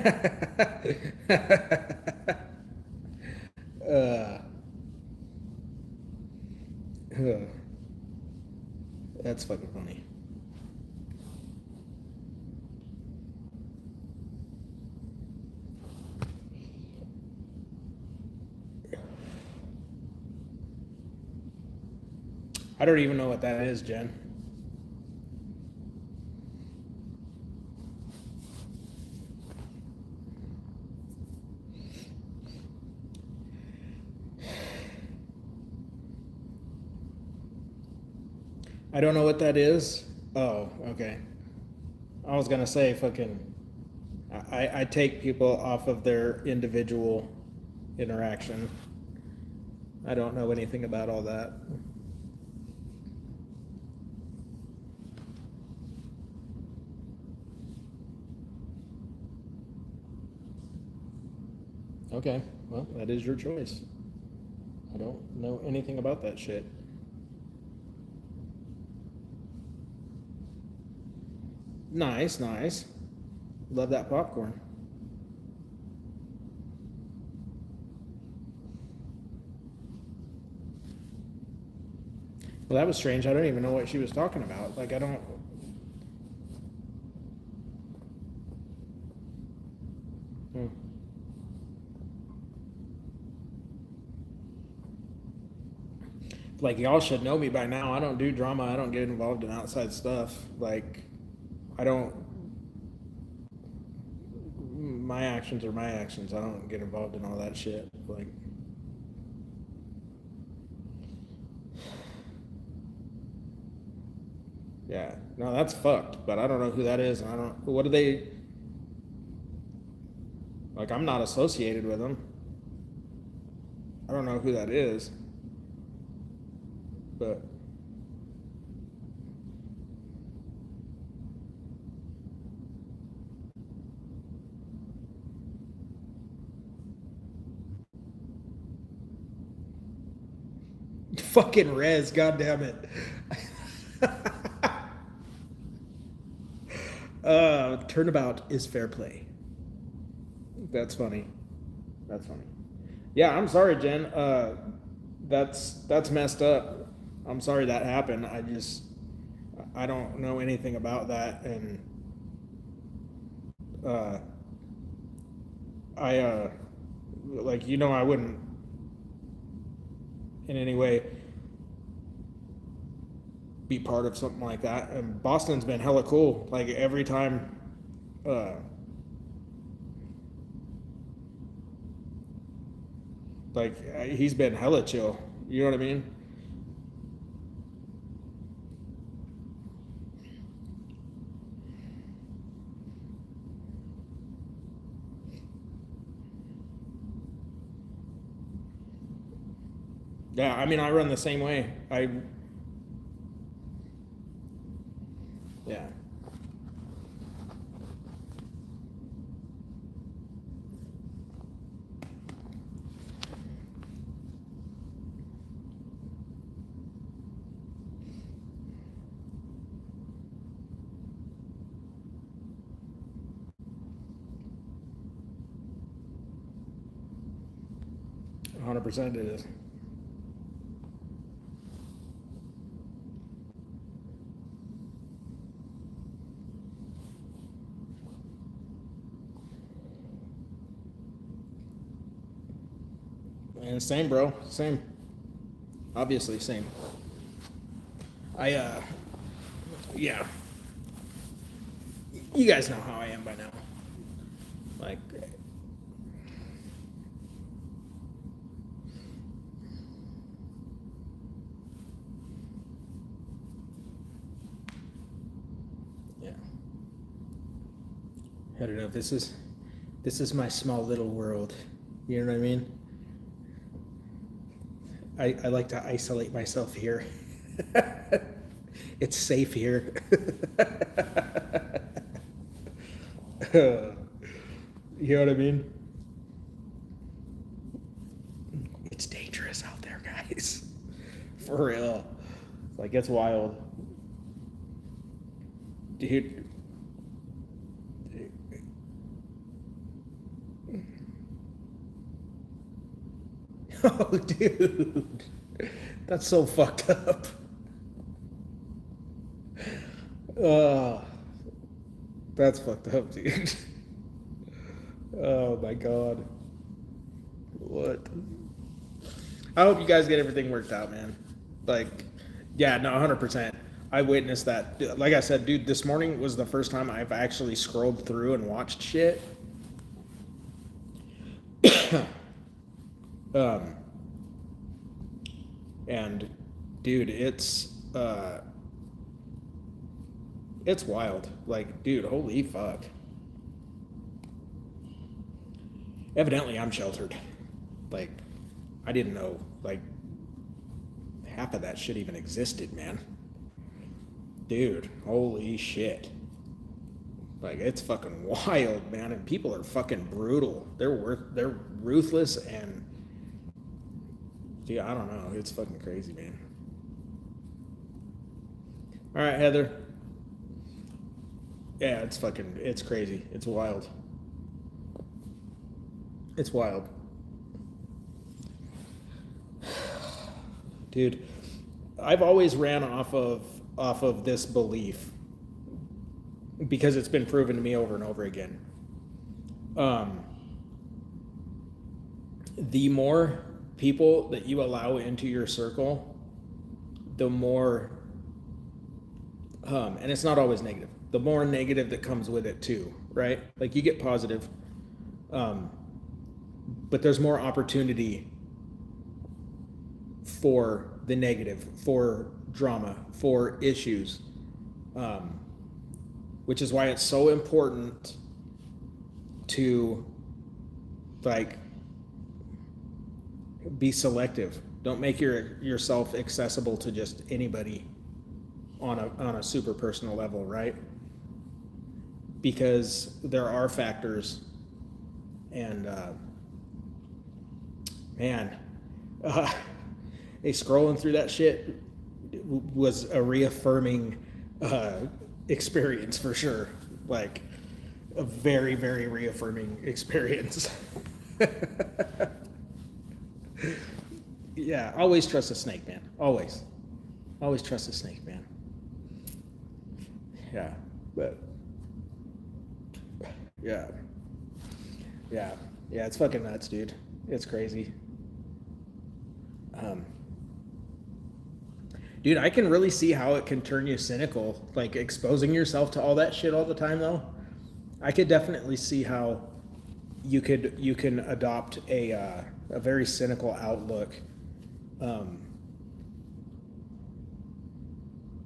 that's fucking funny. I don't even know what that is, Jen. I don't know what that is. Oh, okay. I was gonna say fucking. I take people off of their individual interaction. I don't know anything about all that. Okay, well, that is your choice. I don't know anything about that shit. Nice, nice. Love that popcorn. Well, that was strange. I don't even know what she was talking about. Like, I don't. Hmm. Like, y'all should know me by now. I don't do drama. I don't get involved in outside stuff. Like, I don't. My actions are my actions. I don't get involved in all that shit. Like. Yeah, no, that's fucked. But I don't know who that is, and I don't. What do they? Like, I'm not associated with them. I don't know who that is. But fucking Rez, goddamn it. Turnabout is fair play. That's funny. That's funny. Yeah, I'm sorry, Jen. That's messed up. I'm sorry that happened. I don't know anything about that, and uh, like, I wouldn't in any way be part of something like that. And Boston's been hella cool. Like every time, he's been hella chill. You know what I mean? Yeah, I mean, I run the same way. Yeah. A 100% it is. And same, bro. Same. Obviously, same. Yeah. You guys know how I am by now. Like, yeah. I don't know. This is my small little world. You know what I mean? I like to isolate myself here. It's safe here. You know what I mean? It's dangerous out there, guys. For real. Like, it's wild. Dude. Oh, dude. That's so fucked up. That's fucked up, dude. Oh my god. What? I hope you guys get everything worked out, man. Like, yeah, no, 100%. I witnessed that. Like I said, dude, this morning was the first time I've actually scrolled through and watched shit. And dude, it's wild. Like, dude, holy fuck. Evidently, I'm sheltered. Like, I didn't know, like, half of that shit even existed, man. Dude, holy shit. Like, it's fucking wild, man. And people are fucking brutal. They're ruthless and, dude, I don't know. It's fucking crazy, man. All right, Heather. Yeah, it's crazy. It's wild. It's wild. Dude, I've always ran off of this belief because it's been proven to me over and over again. The more people that you allow into your circle, the more, and it's not always negative, the more negative that comes with it too, right? Like, you get positive, but there's more opportunity for the negative, for drama, for issues, which is why it's so important to, like, be selective. Don't make yourself accessible to just anybody on a super personal level, right? Because there are factors, and man, scrolling through that shit was a reaffirming experience for sure. Like, a very, very reaffirming experience. Yeah, always trust a snake, man. Always trust a snake, man. Yeah, but yeah. Yeah, it's fucking nuts, dude. It's crazy. Dude, I can really see how it can turn you cynical, like exposing yourself to all that shit all the time, though. I could definitely see how you can adopt a very cynical outlook.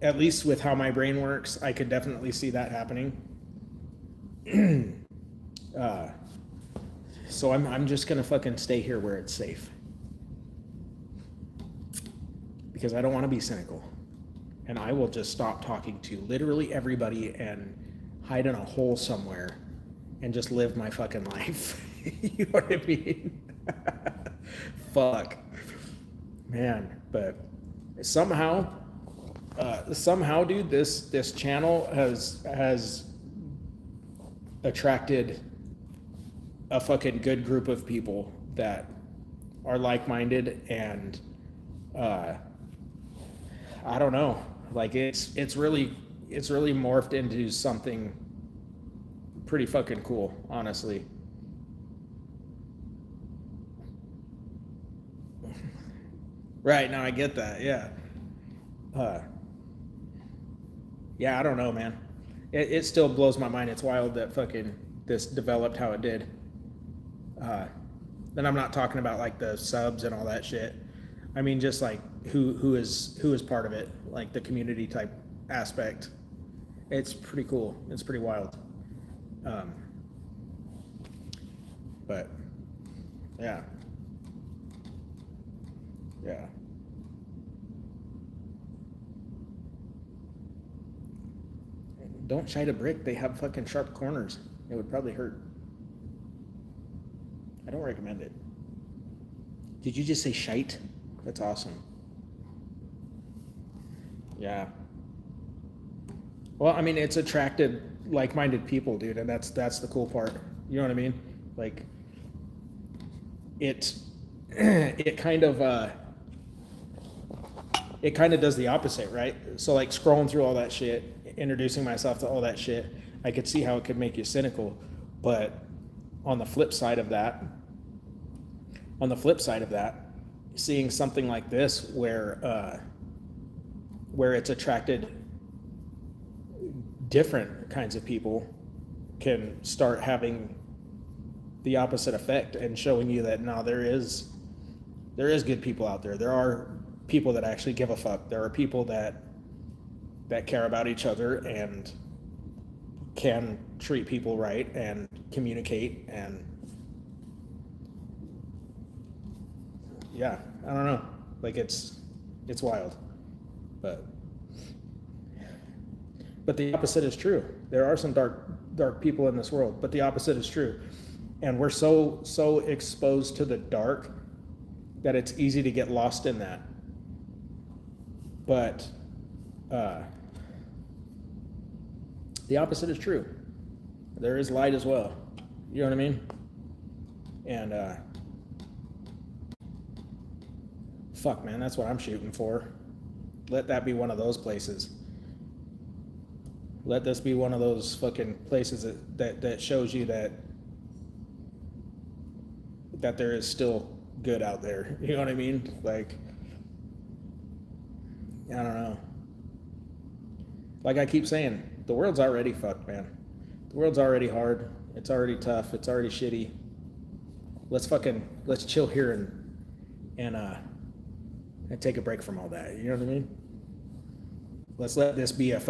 At least with how my brain works, I could definitely see that happening. So I'm just gonna fucking stay here where it's safe because I don't want to be cynical, and I will just stop talking to literally everybody and hide in a hole somewhere and just live my fucking life. You know what I mean? Fuck, man. But somehow, dude, this channel has attracted a fucking good group of people that are like-minded, and I don't know, like it's really morphed into something pretty fucking cool, honestly. Right, now I get that. Yeah. Yeah, I don't know, man. It still blows my mind. It's wild that fucking this developed how it did. Then I'm not talking about like the subs and all that shit. I mean, just like who is part of it, like the community type aspect. It's pretty cool. It's pretty wild. But yeah, yeah. Don't shite a brick. They have fucking sharp corners. It would probably hurt. I don't recommend it. Did you just say shite? That's awesome. Yeah. Well, I mean, it's attracted like-minded people, dude, and that's the cool part. You know what I mean? Like, it kind of does the opposite, right? So like scrolling through all that shit, introducing myself to all that shit, I could see how it could make you cynical, but on the flip side of that, seeing something like this where it's attracted different kinds of people can start having the opposite effect and showing you that no, there is good people out there. There are people that actually give a fuck. There are people that care about each other and can treat people right and communicate, and yeah, I don't know. Like it's wild. But the opposite is true. There are some dark people in this world, but the opposite is true. And we're so exposed to the dark that it's easy to get lost in that. But the opposite is true. There is light as well. You know what I mean? And fuck, man, that's what I'm shooting for. Let that be one of those places. Let this be one of those fucking places that shows you that there is still good out there. You know what I mean? Like, I don't know. Like I keep saying, the world's already fucked, man. The world's already hard. It's already tough. It's already shitty. Let's chill here and take a break from all that. You know what I mean? Let's let this be a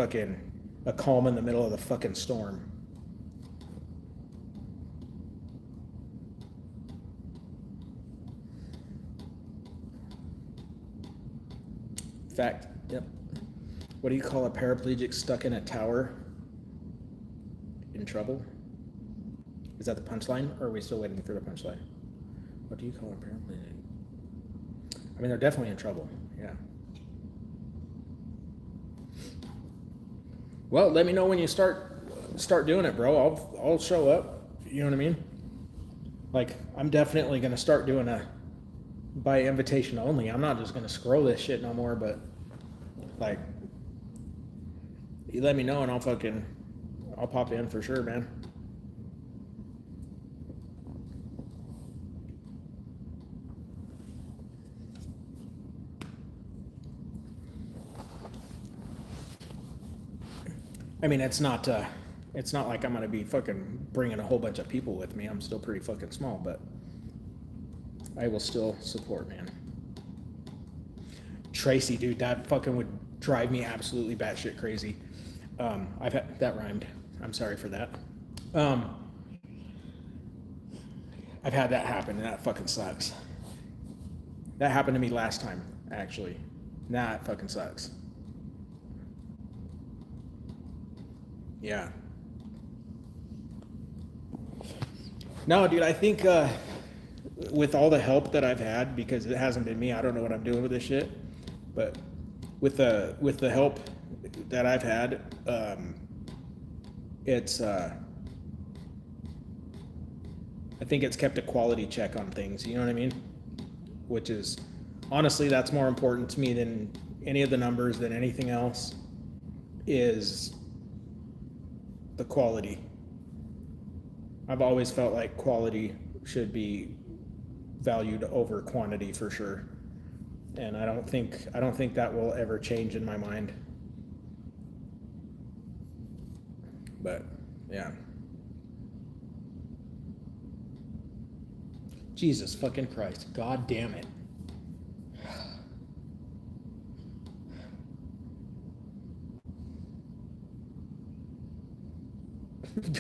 calm in the middle of the fucking storm. Fact. Yep. What do you call a paraplegic stuck in a tower? In trouble? Is that the punchline, or are we still waiting for the punchline? What do you call a paraplegic? I mean, they're definitely in trouble. Yeah. Well, let me know when you start doing it, bro. I'll show up. You know what I mean? Like, I'm definitely gonna start doing a by invitation only. I'm not just gonna scroll this shit no more, but like, you let me know and I'll pop in for sure, man. I mean, it's not like I'm gonna be fucking bringing a whole bunch of people with me. I'm still pretty fucking small, but I will still support, man. Tracy, dude, that fucking would drive me absolutely batshit crazy. I've had that rhymed. I'm sorry for that. I've had that happen, and that fucking sucks. That happened to me last time, actually. That fucking sucks. Yeah. No, dude, I think with all the help that I've had, because it hasn't been me, I don't know what I'm doing with this shit, but with the help that I've had, it's I think it's kept a quality check on things. You know what I mean? Which is honestly, that's more important to me than any of the numbers, than anything else. Is the quality. I've always felt like quality should be valued over quantity for sure. And I don't think that will ever change in my mind. But yeah. Jesus fucking Christ. God damn it.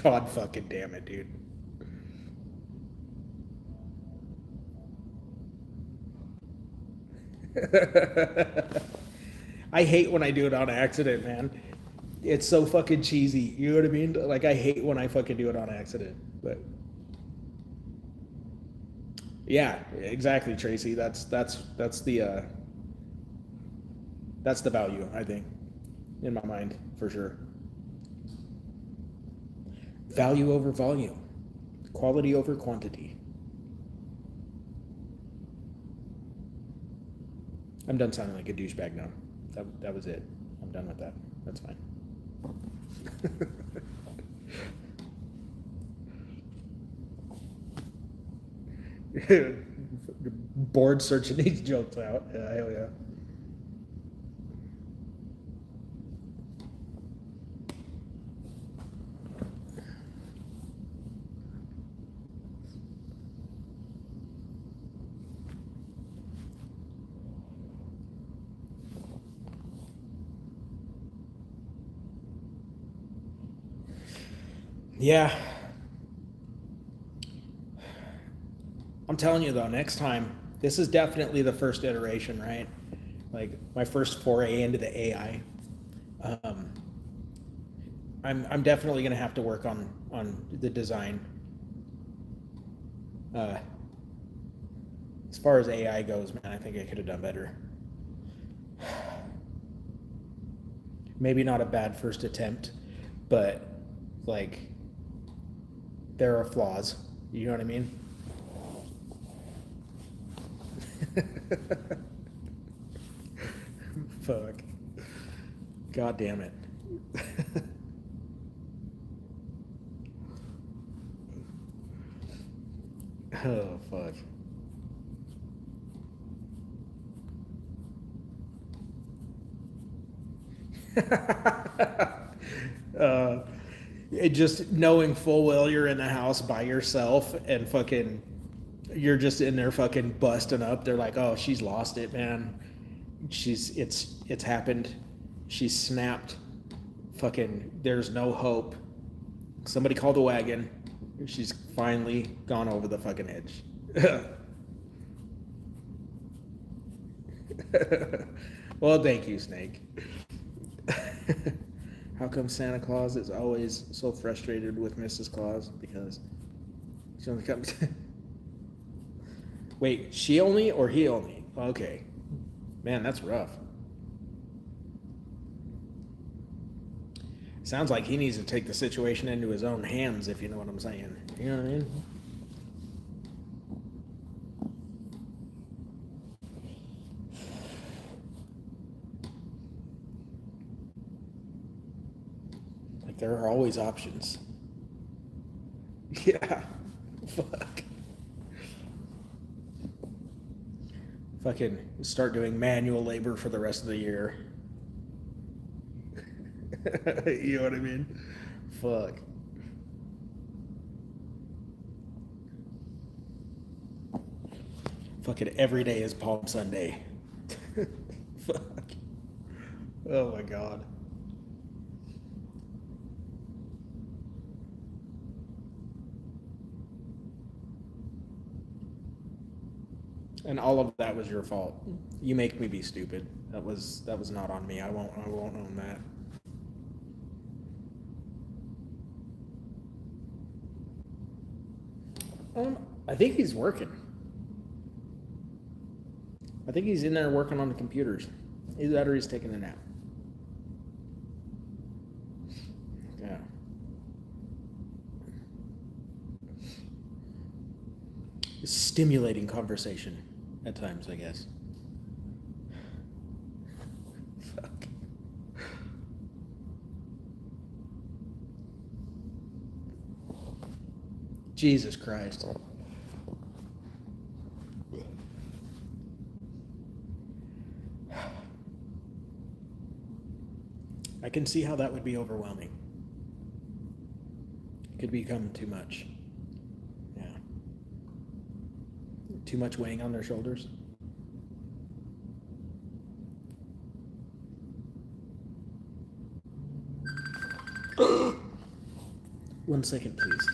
God fucking damn it, dude. I hate when I do it on accident, man. It's so fucking cheesy. You know what I mean? Like, I hate when I fucking do it on accident. But yeah, exactly, Tracy. That's the value, I think, in my mind, for sure. Value over volume, quality over quantity. I'm done sounding like a douchebag now. That was it. I'm done with that. That's fine. Bored searching these jokes out. Yeah, hell yeah. Yeah. I'm telling you though, next time, this is definitely the first iteration, right? Like my first foray into the AI. I'm definitely gonna have to work on the design. As far as AI goes, man, I think I could have done better. Maybe not a bad first attempt, but like there are flaws. You know what I mean? Fuck. God damn it. Oh, fuck. uh, it just knowing full well you're in the house by yourself and fucking you're just in there fucking busting up. They're like, oh, she's lost it, man. It's happened. She's snapped. Fucking there's no hope. Somebody called a wagon. She's finally gone over the fucking edge. Well, thank you, Snake. How come Santa Claus is always so frustrated with Mrs. Claus? Because she only comes. Wait, she only or he only? Okay. Man, that's rough. Sounds like he needs to take the situation into his own hands, if you know what I'm saying. You know what I mean? Like, there are always options. Yeah. Fuck. Fucking start doing manual labor for the rest of the year. You know what I mean? Fuck. Fucking every day is Palm Sunday. Fuck. Oh my god. And all of that was your fault. You make me be stupid. That was not on me. I won't own that. I think he's working. I think he's in there working on the computers. Either that or he's taking a nap. Yeah. Stimulating conversation at times, I guess. Fuck. Jesus Christ. I can see how that would be overwhelming. It could become too much. Yeah. Too much weighing on their shoulders. One second, please.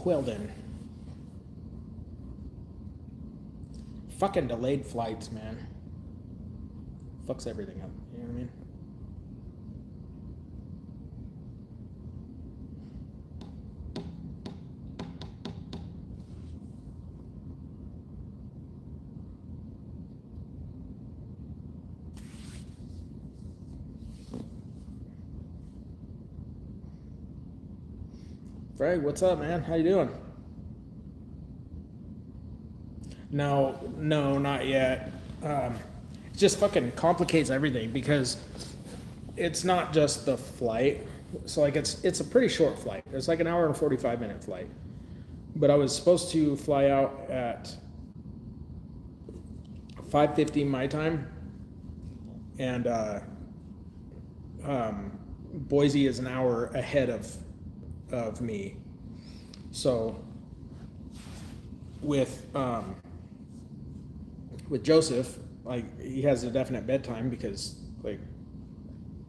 Well then. Fucking delayed flights, man. Fucks everything up. You know what I mean? Frank, what's up, man? How you doing? No, not yet. It just fucking complicates everything because it's not just the flight. So like it's a pretty short flight. It's like an hour and 45-minute flight. But I was supposed to fly out at 5:50 my time, and Boise is an hour ahead of me. So with Joseph, like he has a definite bedtime because like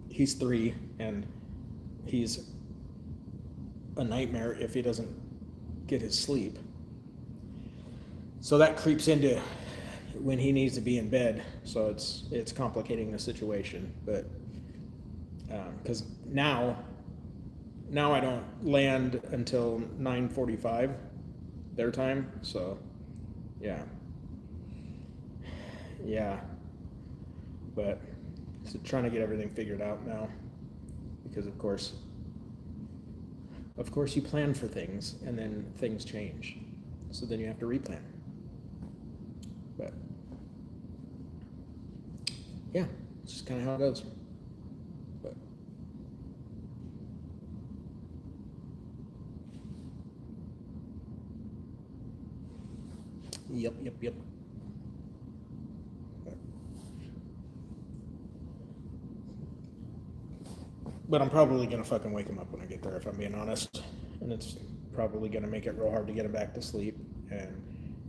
he's 3 and he's a nightmare if he doesn't get his sleep. So that creeps into when he needs to be in bed. So it's complicating the situation, but because now I don't land until 9:45 their time. So yeah, but so trying to get everything figured out now, because of course you plan for things and then things change, so then you have to replan. But yeah, it's just kind of how it goes. But yep. But I'm probably gonna fucking wake him up when I get there, if I'm being honest. And it's probably gonna make it real hard to get him back to sleep, and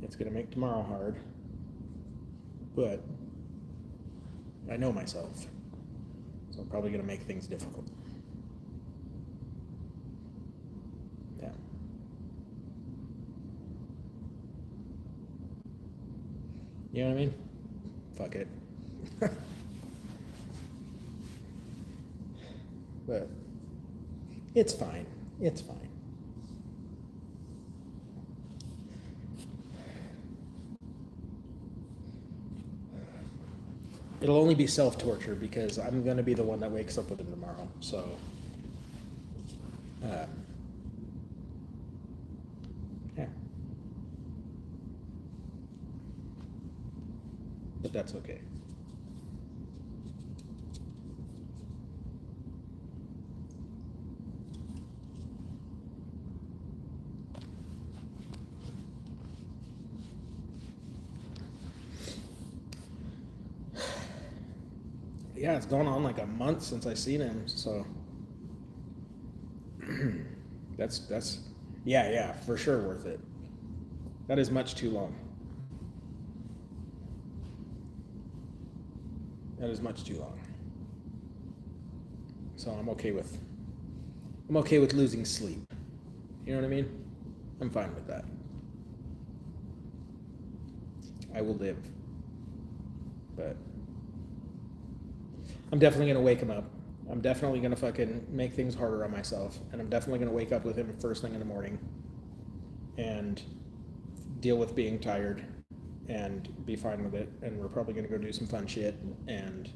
it's gonna make tomorrow hard. But I know myself, so I'm probably gonna make things difficult. Yeah. You know what I mean? Fuck it. But it's fine. It's fine. It'll only be self-torture because I'm going to be the one that wakes up with him tomorrow. So, yeah. But that's okay. Yeah, it's gone on like a month since I seen him, so that's yeah, for sure worth it. That is much too long. That is much too long. So I'm okay with losing sleep. You know what I mean? I'm fine with that. I will live. But I'm definitely gonna wake him up. I'm definitely gonna fucking make things harder on myself, and I'm definitely gonna wake up with him first thing in the morning and deal with being tired and be fine with it. And we're probably gonna go do some fun shit, and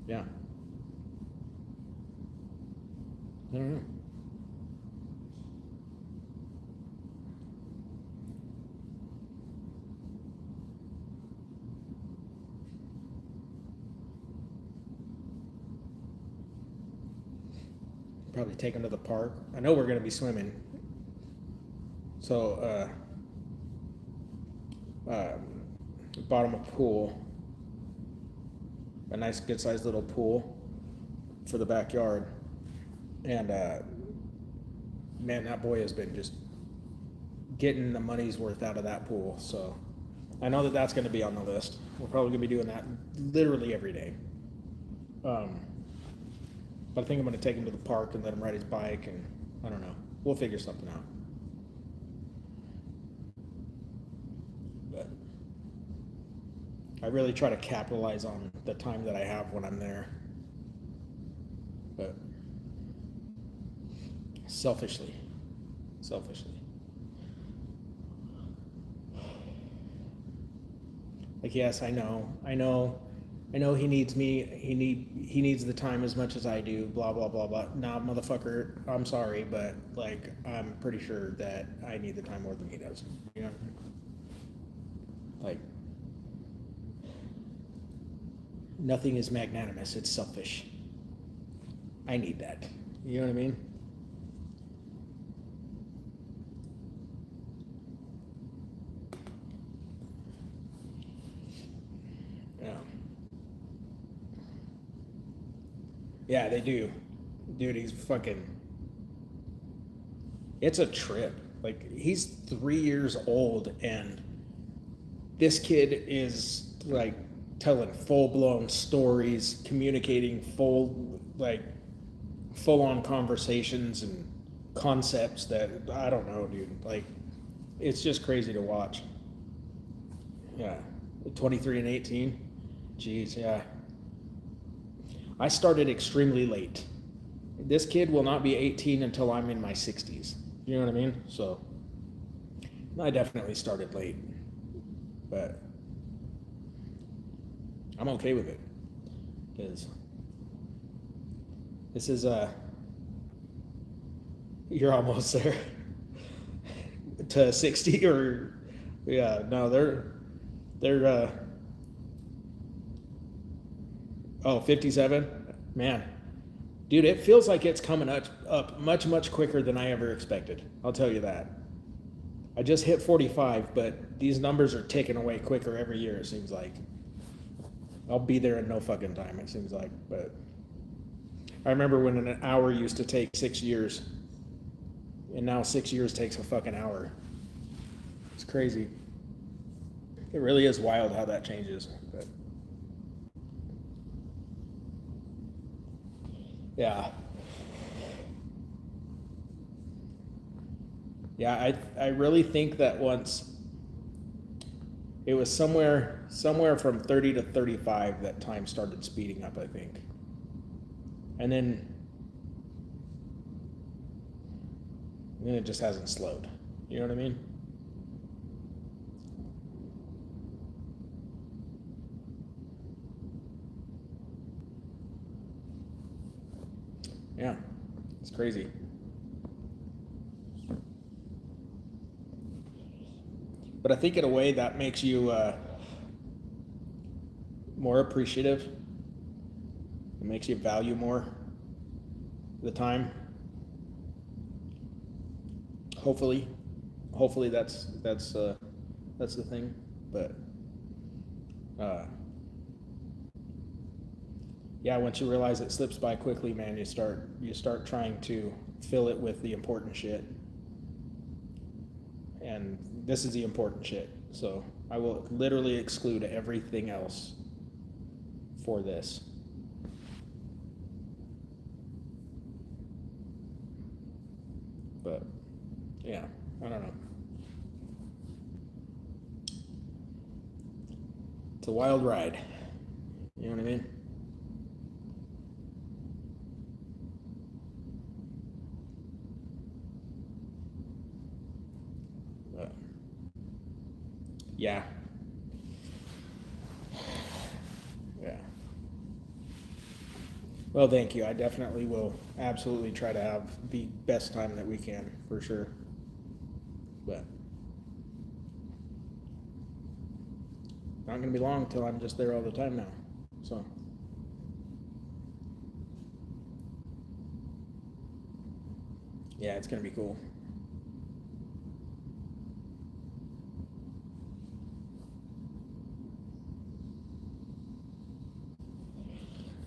yeah. I don't know. Probably take him to the park. I know we're gonna be swimming, so bought him a pool, a nice good sized little pool for the backyard, and man, that boy has been just getting the money's worth out of that pool. So I know that that's going to be on the list. We're probably going to be doing that literally every day. But I think I'm going to take him to the park and let him ride his bike, and I don't know. We'll figure something out. But I really try to capitalize on the time that I have when I'm there. But selfishly. Like, yes, I know he needs me. He needs the time as much as I do. Blah blah blah blah. Nah, motherfucker, I'm sorry, but like, I'm pretty sure that I need the time more than he does. You know, like, nothing is magnanimous. It's selfish. I need that. You know what I mean? Yeah. Yeah, they do. Dude, he's fucking... It's a trip. Like, he's 3 years old, and this kid is, like, telling full-blown stories, communicating full-on conversations and concepts that, I don't know, dude. Like, it's just crazy to watch. Yeah. 23 and 18. Jeez, yeah. I started extremely late. This kid will not be 18 until I'm in my 60s. You know what I mean? So, I definitely started late. But I'm okay with it. Because this is you're almost there. To 60 or, yeah, no, they're 57? Man, dude, it feels like it's coming up much quicker than I ever expected. I'll tell you that. I just hit 45, but these numbers are ticking away quicker every year, it seems like. I'll be there in no fucking time, it seems like. But I remember when an hour used to take 6 years, and now 6 years takes a fucking hour. It's crazy. It really is wild how that changes. But yeah. Yeah, I really think that once it was somewhere from 30 to 35 that time started speeding up, I think. And then it just hasn't slowed. You know what I mean? Yeah, it's crazy. But I think in a way that makes you more appreciative. It makes you value more the time. Hopefully that's the thing. But yeah, once you realize it slips by quickly, man, you start trying to fill it with the important shit. And this is the important shit. So I will literally exclude everything else for this. But yeah, I don't know. It's a wild ride. You know what I mean? But yeah. Yeah. Well, thank you. I definitely will absolutely try to have the best time that we can, for sure. But not going to be long until I'm just there all the time now. So yeah, it's going to be cool.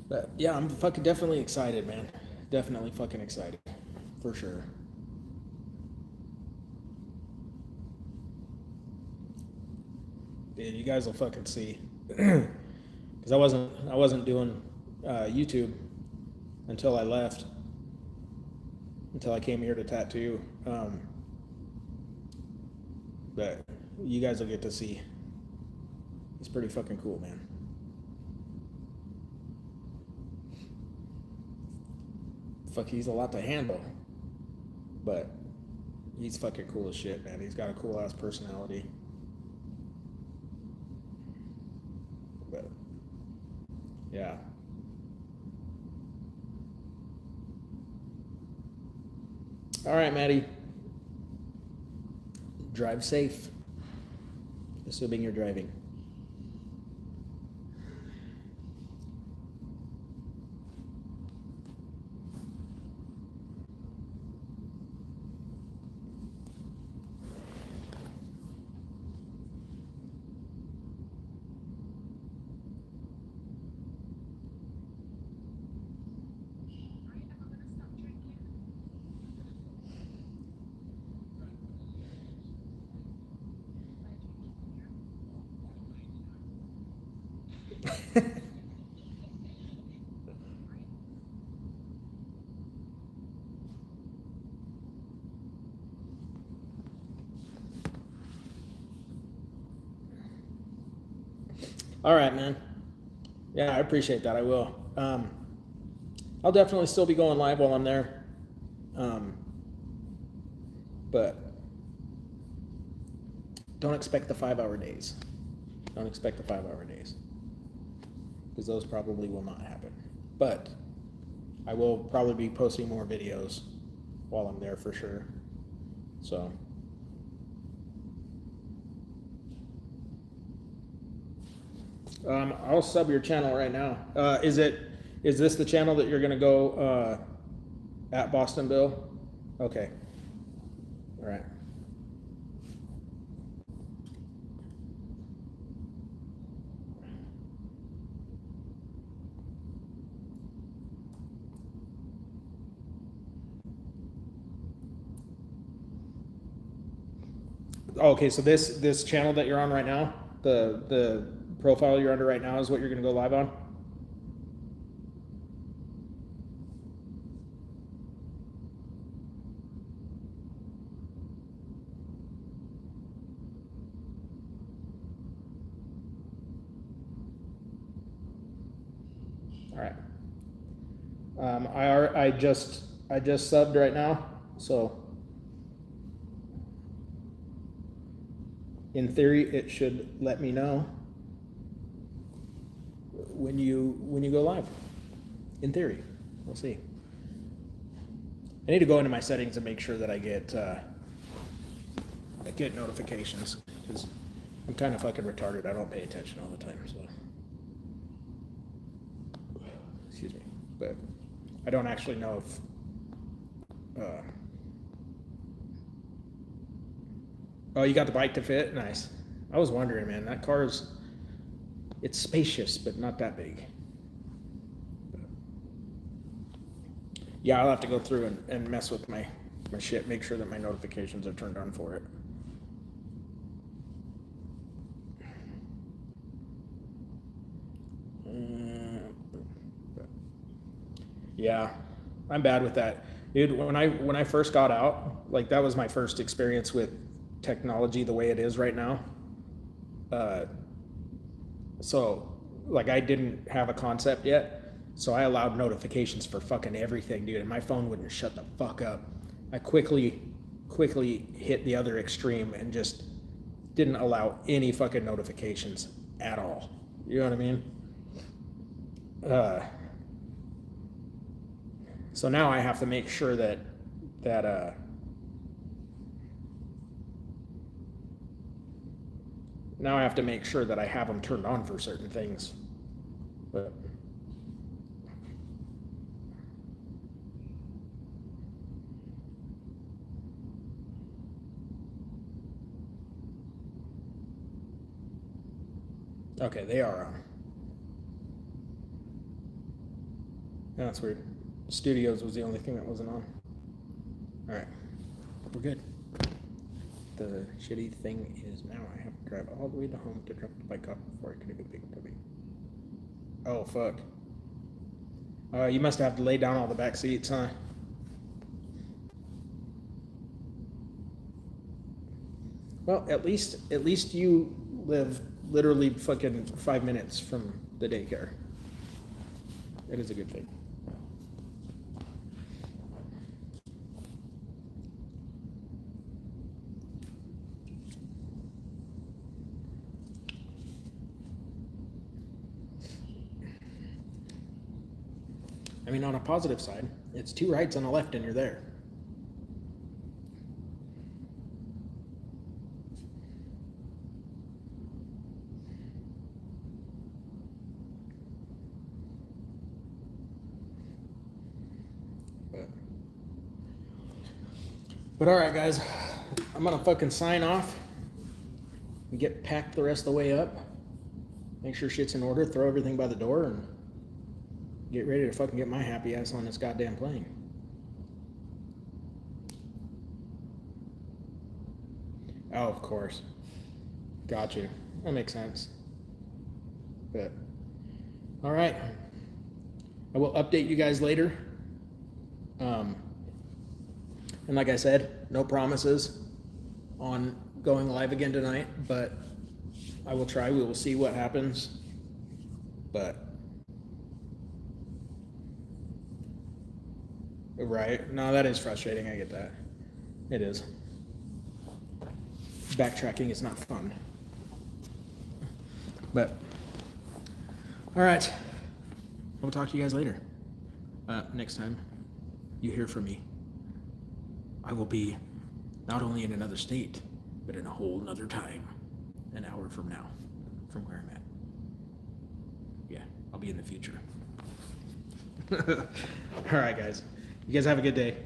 But yeah, I'm fucking definitely excited, man. Definitely fucking excited. For sure. Dude, you guys will fucking see. Because I wasn't doing YouTube until I left. until I came here to tattoo. But you guys will get to see. He's pretty fucking cool, man. Fuck, he's a lot to handle, but he's fucking cool as shit, man. He's got a cool ass personality. But yeah. All right, Maddie. Drive safe, assuming you're driving. All right, man. Yeah, I appreciate that. I will. I'll definitely still be going live while I'm there. But don't expect the 5-hour days. Don't expect the 5-hour days. Because those probably will not happen. But I will probably be posting more videos while I'm there for sure. So. I'll sub your channel right now. Is this the channel that you're gonna go at Boston Bill? Okay. All right. Okay, so this channel that you're on right now, the profile you're under right now is what you're gonna go live on? All right. I just subbed right now, so in theory it should let me know when you go live. In theory, we'll see. I need to go into my settings and make sure that I get notifications, because I'm kind of fucking retarded. I don't pay attention all the time, so excuse me. But I don't actually know if oh, you got the bike to fit? Nice. I was wondering, man, that car's, it's spacious, but not that big. Yeah, I'll have to go through and mess with my shit, make sure that my notifications are turned on for it. Yeah, I'm bad with that. Dude, when I first got out, like that was my first experience with technology the way it is right now. So like I didn't have a concept yet, so I allowed notifications for fucking everything, dude, and my phone wouldn't shut the fuck up. I quickly hit the other extreme and just didn't allow any fucking notifications at all. You know what I mean? So now I have to make sure that now I have to make sure that I have them turned on for certain things. But okay, they are on. That's weird. Studios was the only thing that wasn't on. All right, we're good. The shitty thing is now I have to drive all the way to home to drop the bike off before I can even pick it up. Oh fuck. You must have to lay down all the back seats, huh? Well, at least you live literally fucking 5 minutes from the daycare. It is a good thing. I mean, on a positive side, it's 2 rights and a left and you're there. But all right, guys, I'm gonna fucking sign off and get packed the rest of the way up. Make sure shit's in order, throw everything by the door, and get ready to fucking get my happy ass on this goddamn plane. Oh, of course. Got you. That makes sense. But, all right. I will update you guys later. And like I said, no promises on going live again tonight, but I will try. We will see what happens. But, right. No, that is frustrating. I get that. It is. Backtracking is not fun. But, all right. I will talk to you guys later. Next time you hear from me, I will be not only in another state, but in a whole nother time, an hour from now, from where I'm at. Yeah, I'll be in the future. All right, guys. You guys have a good day.